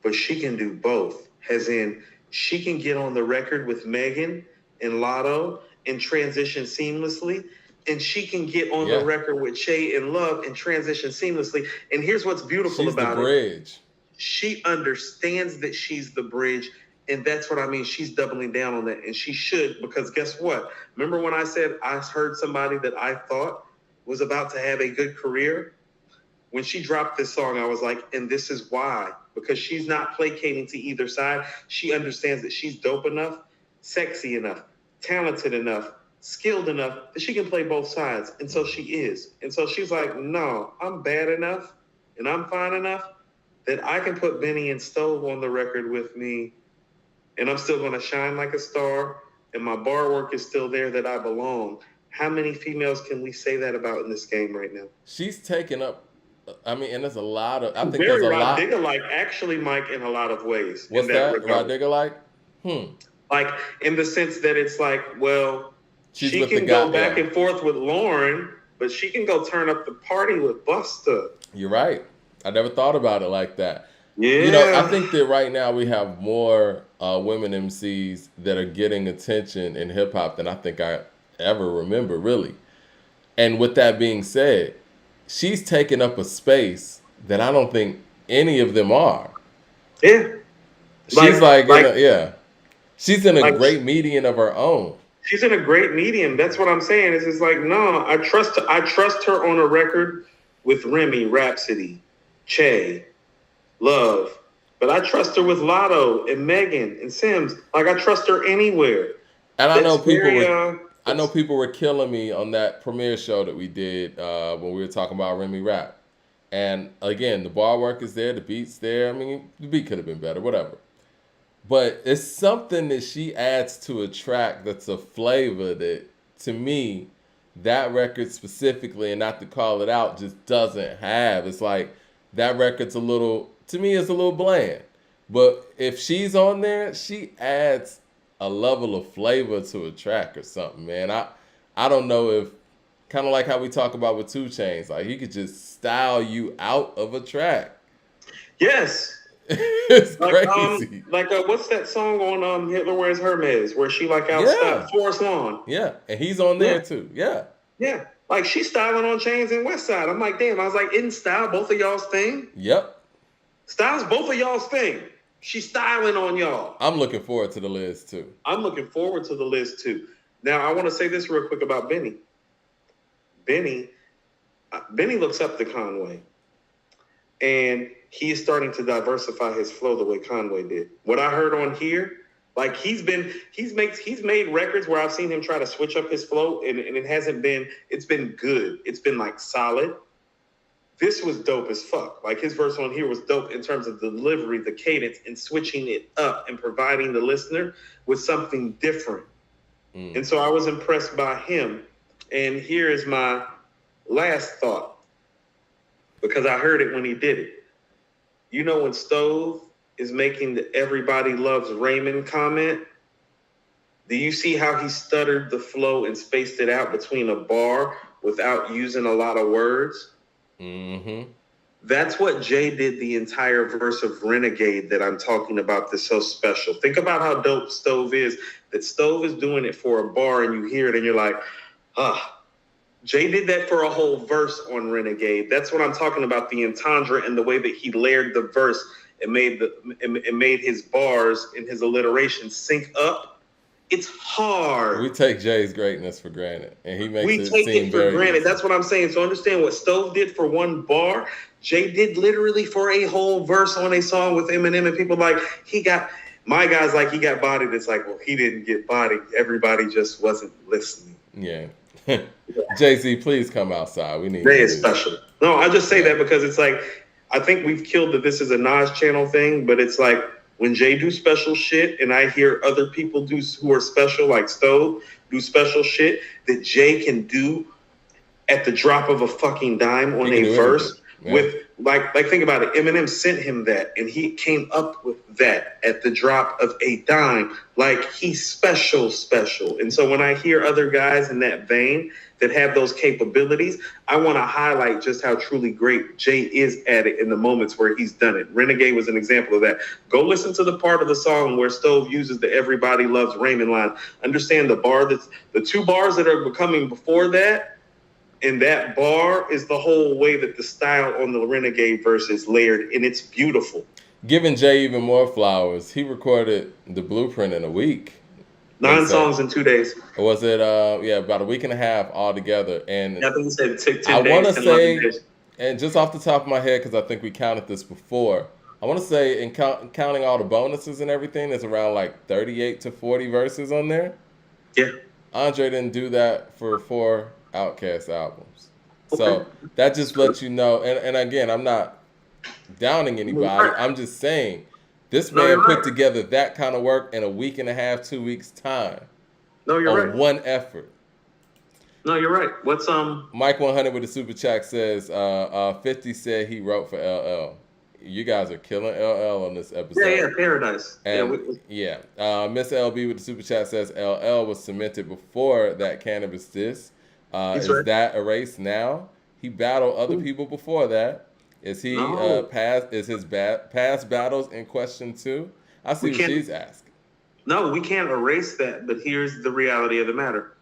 But she can do both. As in, she can get on the record with Megan and Lotto and transition seamlessly, and she can get on the record with Che and Love and transition seamlessly. And here's what's beautiful about it. She's the bridge. She understands that she's the bridge, and that's what I mean. She's doubling down on that, and she should, because guess what? Remember when I said I heard somebody that I thought was about to have a good career? When she dropped this song, I was like, and this is why. Because she's not placating to either side. She understands that she's dope enough, sexy enough, talented enough, skilled enough that she can play both sides. And so she is. And so she's like, no, I'm bad enough and I'm fine enough that I can put Benny and Stove on the record with me, and I'm still going to shine like a star, and my bar work is still there that I belong. How many females can we say that about in this game right now? She's taken up, I mean, and there's a lot of, I think very there's a Rod lot. Digger-like, actually, Mike, in a lot of ways. What's that? Rod Digger-like? Like, in the sense that it's like, well, she can go back and forth with Lauren, but she can go turn up the party with Busta. You're right. I never thought about it like that. Yeah. You know, I think that right now we have more women MCs that are getting attention in hip hop than I think I ever remember, really. And with that being said, she's taken up a space that I don't think any of them are. Yeah. She's she's in a great medium of her own. She's in a great medium. That's what I'm saying. It's just like, no, I trust her on a record with Remy, Rhapsody, Che, Love. But I trust her with Lotto and Megan and Sims. Like, I trust her anywhere. And I know people were killing me on that premiere show that we did when we were talking about Remy Rap. And again, the bar work is there, the beat's there. I mean, the beat could have been better, whatever. But it's something that she adds to a track that's a flavor that, to me, that record specifically, and not to call it out, just doesn't have. It's like that record's to me, it's a little bland. But if she's on there, she adds a level of flavor to a track or something, man. I don't know if kind of like how we talk about with 2 Chainz, like he could just style you out of a track. Yes. It's crazy. What's that song on Hitler Wears Hermes where she like Yeah. outside Forest Lawn? Yeah. And he's on Yeah. there too. Yeah. Yeah. Like she's styling on Chains and West Side. I'm like, damn, I was like, isn't style both of y'all's thing? Yep. Style's both of y'all's thing. She's styling on y'all. I'm looking forward to the list too. I'm looking forward to the list too. Now I want to say this real quick about Benny. Benny looks up to Conway. And he's starting to diversify his flow the way Conway did. What I heard on here, like he's made records where I've seen him try to switch up his flow, and it's been good. It's been like solid. This was dope as fuck. Like his verse on here was dope in terms of delivery, the cadence, and switching it up and providing the listener with something different. And so I was impressed by him. And here is my last thought, because I heard it when he did it. You know when Stove is making the "Everybody Loves Raymond" comment? Do you see how he stuttered the flow and spaced it out between a bar without using a lot of words? Mm-hmm. That's what Jay did the entire verse of Renegade that I'm talking about that's so special. Think about how dope Stove is, that Stove is doing it for a bar and you hear it and you're like, ah. Jay did that for a whole verse on Renegade. That's what I'm talking about, the entendre and the way that he layered the verse and made his bars and his alliteration sync up. It's hard. We take Jay's greatness for granted, and he makes it seem for granted. Easy. That's what I'm saying. So understand what Stove did for one bar, Jay did literally for a whole verse on a song with Eminem, and people like, he got bodied. It's like, well, he didn't get bodied. Everybody just wasn't listening. Yeah. Jay-Z, please come outside. We need Jay is special. No, I just say that because it's like, I think we've killed that this is a Nas channel thing, but it's like when Jay do special shit and I hear other people do who are special, like Stove, do special shit that Jay can do at the drop of a fucking dime on a verse with like think about it. Eminem sent him that and he came up with that at the drop of a dime. Like he's special. And so when I hear other guys in that vein that have those capabilities, I want to highlight just how truly great Jay is at it in the moments where he's done it. Renegade was an example of that. Go listen to the part of the song where Stove uses the "Everybody Loves Raymond" line. Understand the 2 bars that are becoming before that. And that bar is the whole way that the style on the Renegade verse is layered, and it's beautiful. Giving Jay even more flowers, he recorded the Blueprint in a week. 9 songs in 2 days. Or was it, about a week and a half altogether. And I think he said it took 10 I want to days, say, and just off the top of my head, because I think we counted this before, I want to say, in counting all the bonuses and everything, there's around like 38 to 40 verses on there. Yeah. Andre didn't do that for 4 Outkast albums. Okay. So that just lets you know, and again, I'm not downing anybody. I'm just saying this man put together that kind of work in a week and a half, 2 weeks time. No, you're right. One effort. No, you're right. What's Mike 100 with the super chat says 50 said he wrote for LL. You guys are killing LL on this episode. Yeah, Paradise. And Miss LB with the super chat says LL was cemented before that Cannabis diss. Is that erased now? He battled other people before that. Is he past? Is his past battles in question too? I see what she's asking. No, we can't erase that. But here's the reality of the matter: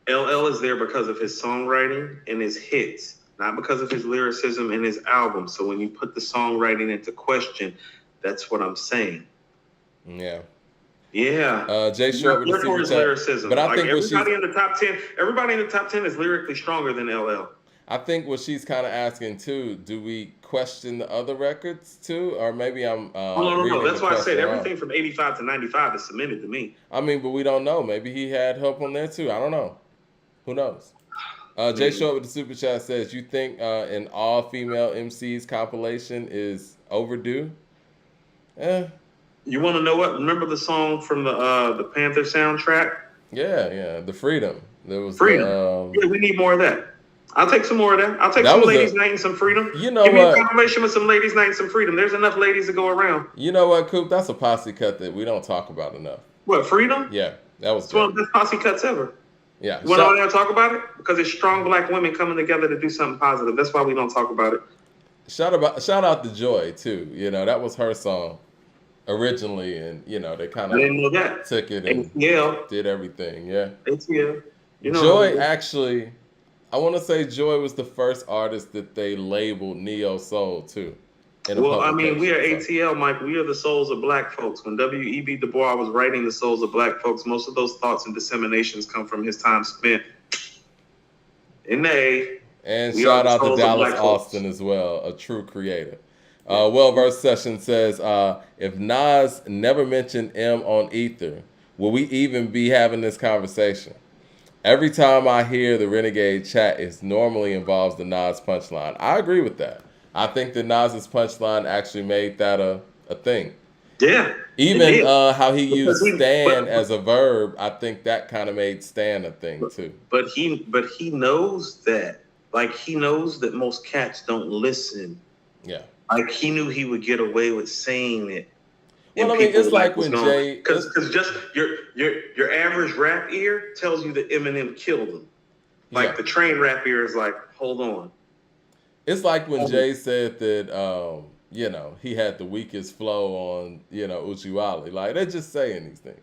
LL is there because of his songwriting and his hits, not because of his lyricism and his album. So when you put the songwriting into question, that's what I'm saying. Yeah. Yeah. Jay Short with the super chat. Lyricism. But I think everybody in the top 10 is lyrically stronger than LL. I think what she's kind of asking too, do we question the other records too? Or maybe I'm no. That's why I said everything from 85 to 95 is cemented to me. I mean, but we don't know. Maybe he had help on there too. I don't know. Who knows? Jay Short with the super chat says, you think an all-female MCs compilation is overdue? You want to know what? Remember the song from the Panther soundtrack? Yeah, the Freedom. There was Freedom. We need more of that. I'll take some more of that. I'll take That some was ladies' night and some freedom. You know Give me a what? confirmation with some ladies' night and some freedom. There's enough ladies to go around. You know what, Coop? That's a posse cut that we don't talk about enough. What, freedom? Yeah, that was It's one of the best posse cuts ever. Yeah. You want to know why I talk about it? Because it's strong black women coming together to do something positive. That's why we don't talk about it. Shout out to Joy too. You know, that was her song originally, and you know they kind of took it and did everything. Yeah. ATL. You know, Joy actually, I want to say Joy was the first artist that they labeled neo soul too. Well, I mean, we are ATL, Mike. We are the souls of black folks. When W.E.B. Du Bois was writing The Souls of Black Folks, most of those thoughts and disseminations come from his time spent in the A. And shout out to Dallas Austin as well, a true creator. Well-Versed Session says, if Nas never mentioned M on Ether, will we even be having this conversation? Every time I hear the Renegade chat, it normally involves the Nas punchline. I agree with that. I think that Nas's punchline actually made that a thing. Yeah. Even how he used stand as a verb, I think that kind of made stand a thing too. But he knows that. Like, he knows that most cats don't listen. Yeah. Like, he knew he would get away with saying it. Well, I mean, it's like when Jay... Because just your average rap ear tells you that Eminem killed him. Like, the trained rap ear is like, hold on. It's like when Jay said that, you know, he had the weakest flow on, you know, Uchiwali. Like, they're just saying these things.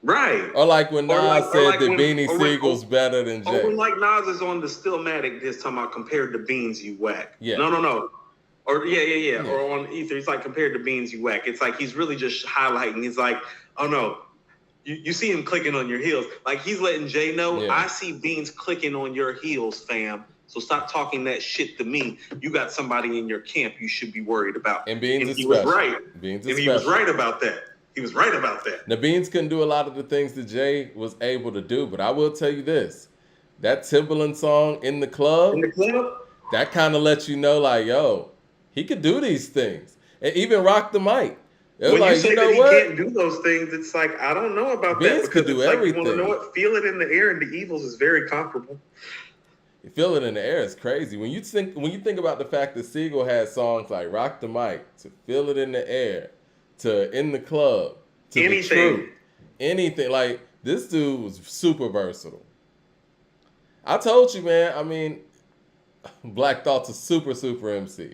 Right. Or like when Nas said that Beanie Siegel's better than Jay. Or when like Nas is on the Stillmatic this time about compared to Beans, you whack. Yeah. No. Or yeah. Or on Ether, he's like compared to Beans, you whack. It's like he's really just highlighting. He's like, oh no, you see him clicking on your heels. Like he's letting Jay know, I see Beans clicking on your heels, fam. So stop talking that shit to me. You got somebody in your camp you should be worried about. And Beans he was right. He was right about that. He was right about that. Now, Beans couldn't do a lot of the things that Jay was able to do, but I will tell you this. That Timbaland song, In the Club, that kind of lets you know, like, yo, he could do these things. And even rock the mic. It was when like, you say that he can't do those things, it's like, I don't know about Beans that. Could do everything. You want to know what? Feel It in the Air and The Evils is very comparable. You feel it in the air is crazy. When you think about the fact that Siegel had songs like Rock the Mic, to Feel It in the Air, to In the Club, to The Truth, anything. Like, this dude was super versatile. I told you, man, I mean, Black Thought's a super MC.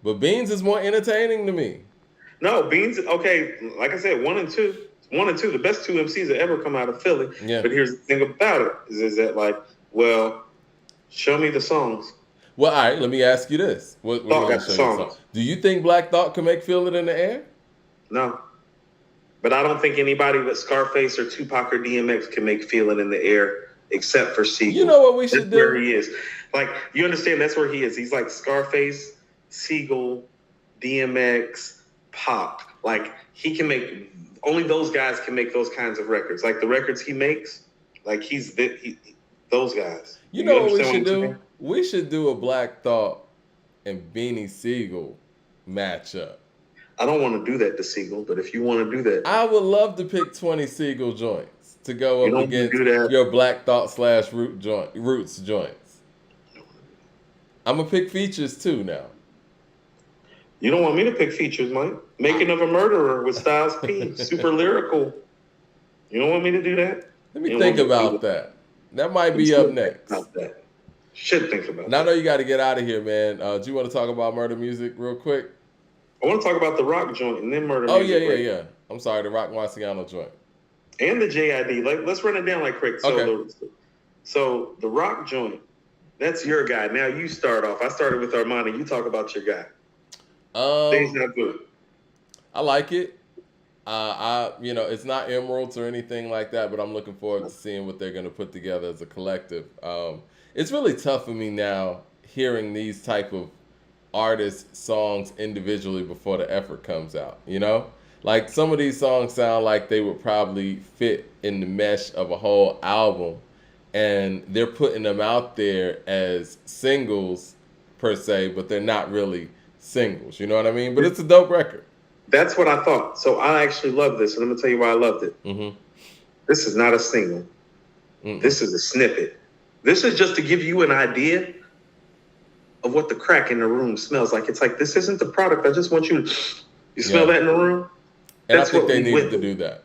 But Beans is more entertaining to me. No, Beans, okay, like I said, 1 and 2. 1 and 2, the best 2 MCs that ever come out of Philly. Yeah. But here's the thing about it, is that like, well, show me the songs. Well, all right, let me ask you this. What Thought got the songs. Do you think Black Thought can make Feel It in the Air? No. But I don't think anybody but Scarface or Tupac or DMX can make Feel It in the Air except for Siegel. You know what we should do? That's where he is. Like, you understand, that's where he is. He's like Scarface, Siegel, DMX, Pop. Like, he can make, only those guys can make those kinds of records. Like, the records he makes, like, those guys. You know what we should do? We should do a Black Thought and Beanie Siegel matchup. I don't want to do that to Siegel, but if you want to do that, I would love to pick 20 Siegel joints to go up against your Black Thought / Roots joints. I'm gonna pick features too now. You don't want me to pick features, Mike. Making of a Murderer with Styles P, super lyrical. You don't want me to do that? Let me think about that. That might be up next. Should think about that. Now I know you got to get out of here, man. Do you want to talk about murder music real quick? I want to talk about the Rock joint and then murder music. Oh, yeah. I'm sorry, the Rock Marciano joint. And the JID. Let's run it down like quick. So the Rock joint, that's your guy. Now you start off. I started with Armani. You talk about your guy. Things not good. I like it. It's not Emeralds or anything like that, but I'm looking forward to seeing what they're going to put together as a collective. It's really tough for me now hearing these type of artists' songs individually before the effort comes out, you know? Like, some of these songs sound like they would probably fit in the mesh of a whole album, and they're putting them out there as singles, per se, but they're not really singles, you know what I mean? But it's a dope record. That's what I thought. So I actually love this, and I'm going to tell you why I loved it. Mm-hmm. This is not a single. Mm-mm. This is a snippet. This is just to give you an idea of what the crack in the room smells like. It's like, this isn't the product. I just want you to, you smell that in the room? And that's I think they needed to do that.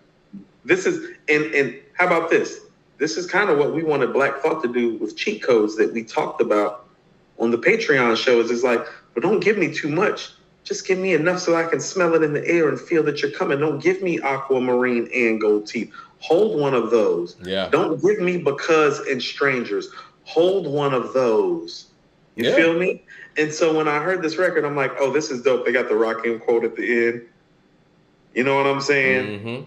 This is, and how about this? This is kind of what we wanted Black Thought to do with cheat codes that we talked about on the Patreon shows. Is like, but don't give me too much. Just give me enough so I can smell it in the air and feel that you're coming. Don't give me aquamarine and gold teeth. Hold one of those. Yeah. Don't give me because and strangers. Hold one of those. You feel me? And so when I heard this record, I'm like, oh, this is dope. They got the Rakim quote at the end. You know what I'm saying? Mm-hmm.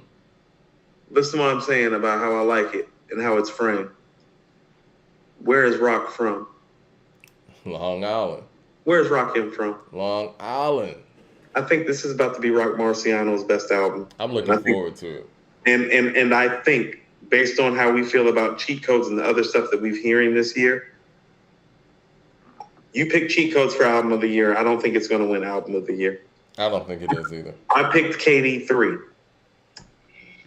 Listen to what I'm saying about how I like it and how it's framed. Where is Rock from? Long Island. Where's Rakim from? Long Island. I think this is about to be Rock Marciano's best album. I'm looking forward to it. And I think, based on how we feel about cheat codes and the other stuff that we've hearing this year, you pick cheat codes for album of the year. I don't think it's going to win album of the year. I don't think it is either. I picked KD3.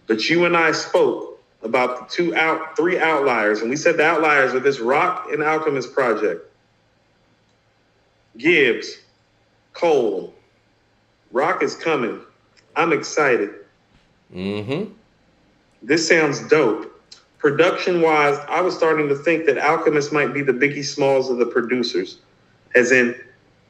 But you and I spoke about the three outliers, and we said the outliers are this Rock and Alchemist project. Gibbs, Cole, Rock is coming. I'm excited. Mm-hmm. This sounds dope. Production-wise, I was starting to think that Alchemist might be the Biggie Smalls of the producers. As in,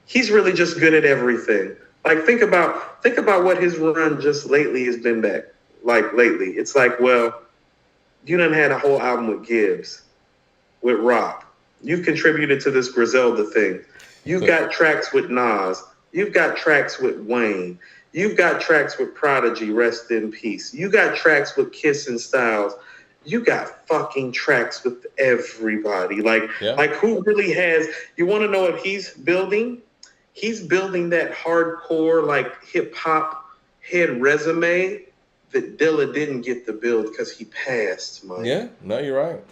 he's really just good at everything. Like, think about what his run just lately has been back. Like, lately. It's like, well, you done had a whole album with Gibbs, with Rock. You've contributed to this Griselda thing. You've got tracks with Nas. You've got tracks with Wayne. You've got tracks with Prodigy, rest in peace. You got tracks with Kiss and Styles. You got fucking tracks with everybody. Like who really has, you want to know what he's building? He's building that hardcore, like, hip-hop head resume that Dilla didn't get to build because he passed, man. Yeah, no, you're right.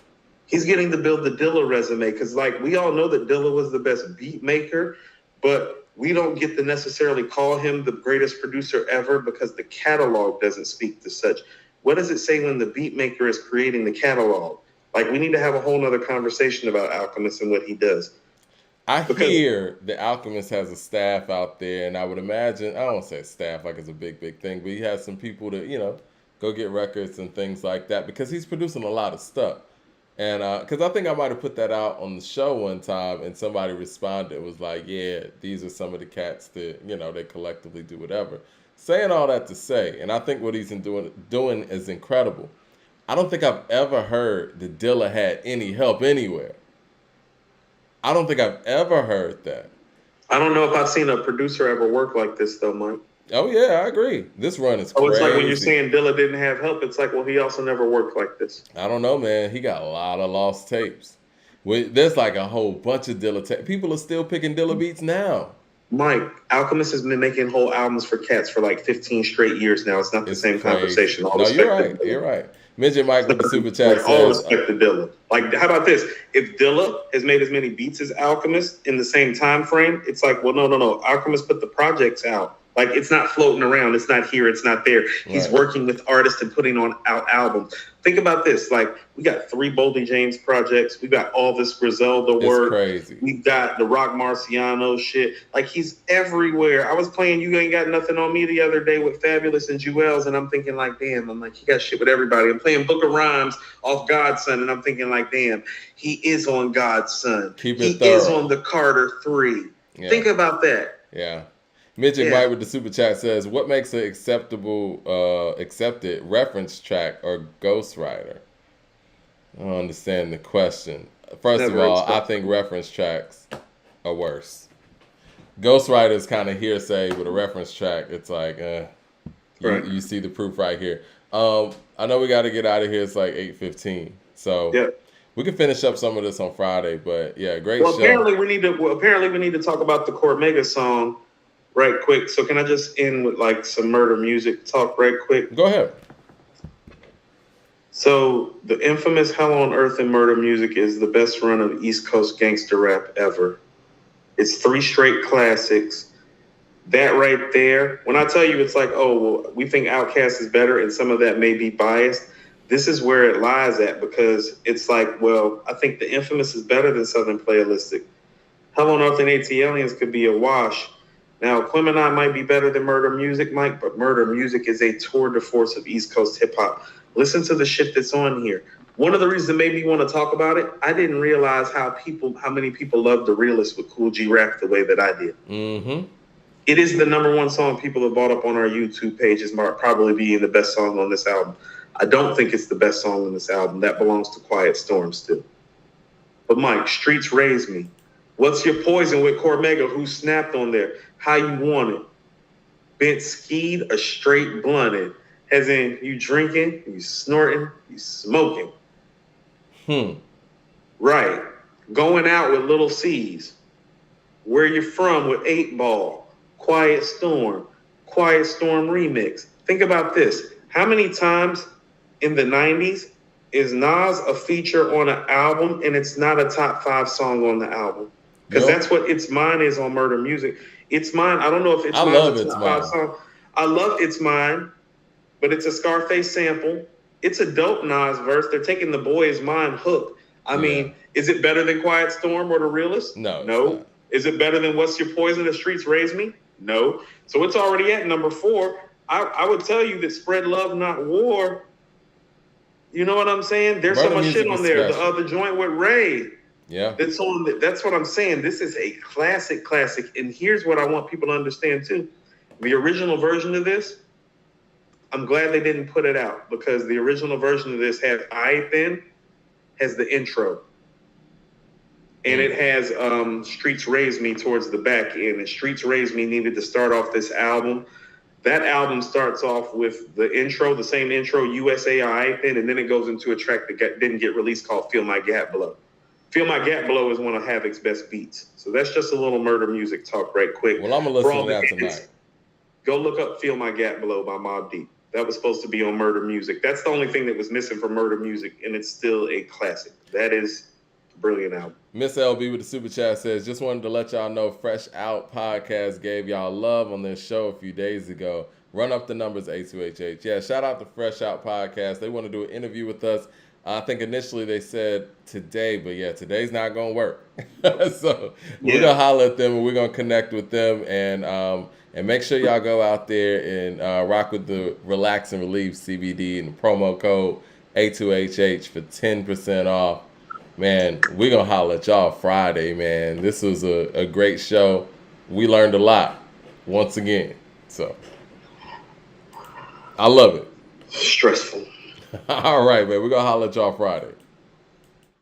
He's getting to build the Dilla resume because, like, we all know that Dilla was the best beat maker, but we don't get to necessarily call him the greatest producer ever because the catalog doesn't speak to such. What does it say when the beat maker is creating the catalog? Like, we need to have a whole nother conversation about Alchemist and what he does. I hear the Alchemist has a staff out there, and I would imagine, I don't want to say staff like it's a big thing, but he has some people to, go get records and things like that because he's producing a lot of stuff. And because I think I might have put that out on the show one time, and somebody responded, was like, yeah, these are some of the cats that, they collectively do whatever. Saying all that to say, and I think what he's doing is incredible. I don't think I've ever heard that Dilla had any help anywhere. I don't think I've ever heard that. I don't know if I've seen a producer ever work like this, though, Mike. Oh, yeah, I agree. This run is crazy. It's like when you're saying Dilla didn't have help, it's like, well, he also never worked like this. I don't know, man. He got a lot of lost tapes. There's like a whole bunch of Dilla tapes. People are still picking Dilla beats now. Mike, Alchemist has been making whole albums for cats for like 15 straight years now. It's not the same crazy conversation. You're right. Midget Mike with the super chat says, all respect to Dilla. Like, how about this? If Dilla has made as many beats as Alchemist in the same time frame, it's like, well, no. Alchemist put the projects out. Like, it's not floating around. It's not here. It's not there. He's working with artists and putting on out albums. Think about this. Like, we got 3 Boldy James projects. We got all this Griselda work. It's crazy. We got the Rock Marciano shit. Like, he's everywhere. I was playing You Ain't Got Nothing on Me the other day with Fabulous and Jewels, and I'm thinking like, damn, I'm like, he got shit with everybody. I'm playing Book of Rhymes off Godson, and I'm thinking like, damn, he is on Godson. He is on the Carter 3. Yeah. Think about that. Yeah. Midget Mike with the super chat says, what makes an accepted reference track or ghostwriter? I don't understand the question. First of all, I think reference tracks are worse. Ghostwriter is kind of hearsay. With a reference track, it's like, you see the proof right here. I know we got to get out of here. It's like 8:15. So we can finish up some of this on Friday. But yeah, great show. Apparently we need to talk about the Cormega song right quick. So can I just end with like some murder music talk right quick? Go ahead. So the infamous Hell on Earth and Murder Music is the best run of East Coast gangster rap ever. It's 3 straight classics. That right there, when I tell you it's like, oh, well, we think Outkast is better, and some of that may be biased, this is where it lies at, because it's like, well, I think the Infamous is better than Southern Playalistic. Hell on Earth and AT-Aliens could be a wash. Now, Clemini might be better than Murder Music, Mike, but Murder Music is a tour de force of East Coast hip-hop. Listen to the shit that's on here. One of the reasons that made me want to talk about it, I didn't realize how many people love The Realist with Cool G Rap the way that I did. Mm-hmm. It is the number one song people have bought up on our YouTube page, as probably being the best song on this album. I don't think it's the best song on this album. That belongs to Quiet Storm still. But Mike, Streets Raised Me. What's Your Poison with Cormega, who snapped on there? How You Want It. Bent Skied a Straight Blunted. As in, you drinking, you snorting, you smoking. Right. Going Out with Little C's. Where You From with 8 Ball. Quiet Storm remix. Think about this. How many times in the 90s is Nas a feature on an album and it's not a top 5 song on the album? Because that's what It's Mine is on Murder Music. It's Mine. I don't know if It's Mine is a top 5 song. I love It's Mine, but it's a Scarface sample. It's a dope Nas verse. They're taking the Boy Is Mine hook. I mean, is it better than Quiet Storm or The Realist? No. Is it better than What's Your Poison, The Streets Raised Me? No. So it's already at number 4. I would tell you that Spread Love, Not War. You know what I'm saying? There's so much shit on there. The other joint with Ray. Yeah. That's what I'm saying. This is a classic. And here's what I want people to understand too. The original version of this, I'm glad they didn't put it out, because the original version of this has has the intro. And it has Streets Raised Me towards the back end. And Streets Raised Me needed to start off this album. That album starts off with the intro, the same intro, USAI, and then it goes into a track that didn't get released called Feel My Gap Below. Feel My Gap Below is one of Havoc's best beats. So that's just a little Murder Music talk right quick. Well, I'm going to listen to that tonight. Go look up Feel My Gap Below by Mobb Deep. That was supposed to be on Murder Music. That's the only thing that was missing from Murder Music, and it's still a classic. That is a brilliant album. Miss LB with the super chat says, just wanted to let y'all know Fresh Out Podcast gave y'all love on their show a few days ago. Run up the numbers, A2HH. Yeah, shout out to Fresh Out Podcast. They want to do an interview with us. I think initially they said today, but yeah, today's not going to work. So we're going to holler at them, and we're going to connect with them, and make sure y'all go out there and rock with the Relax and Relieve CBD and the promo code A2HH for 10% off. Man, we're going to holler at y'all Friday, man. This was a great show. We learned a lot once again. So I love it. Stressful. All right, man. We're going to holler at y'all Friday.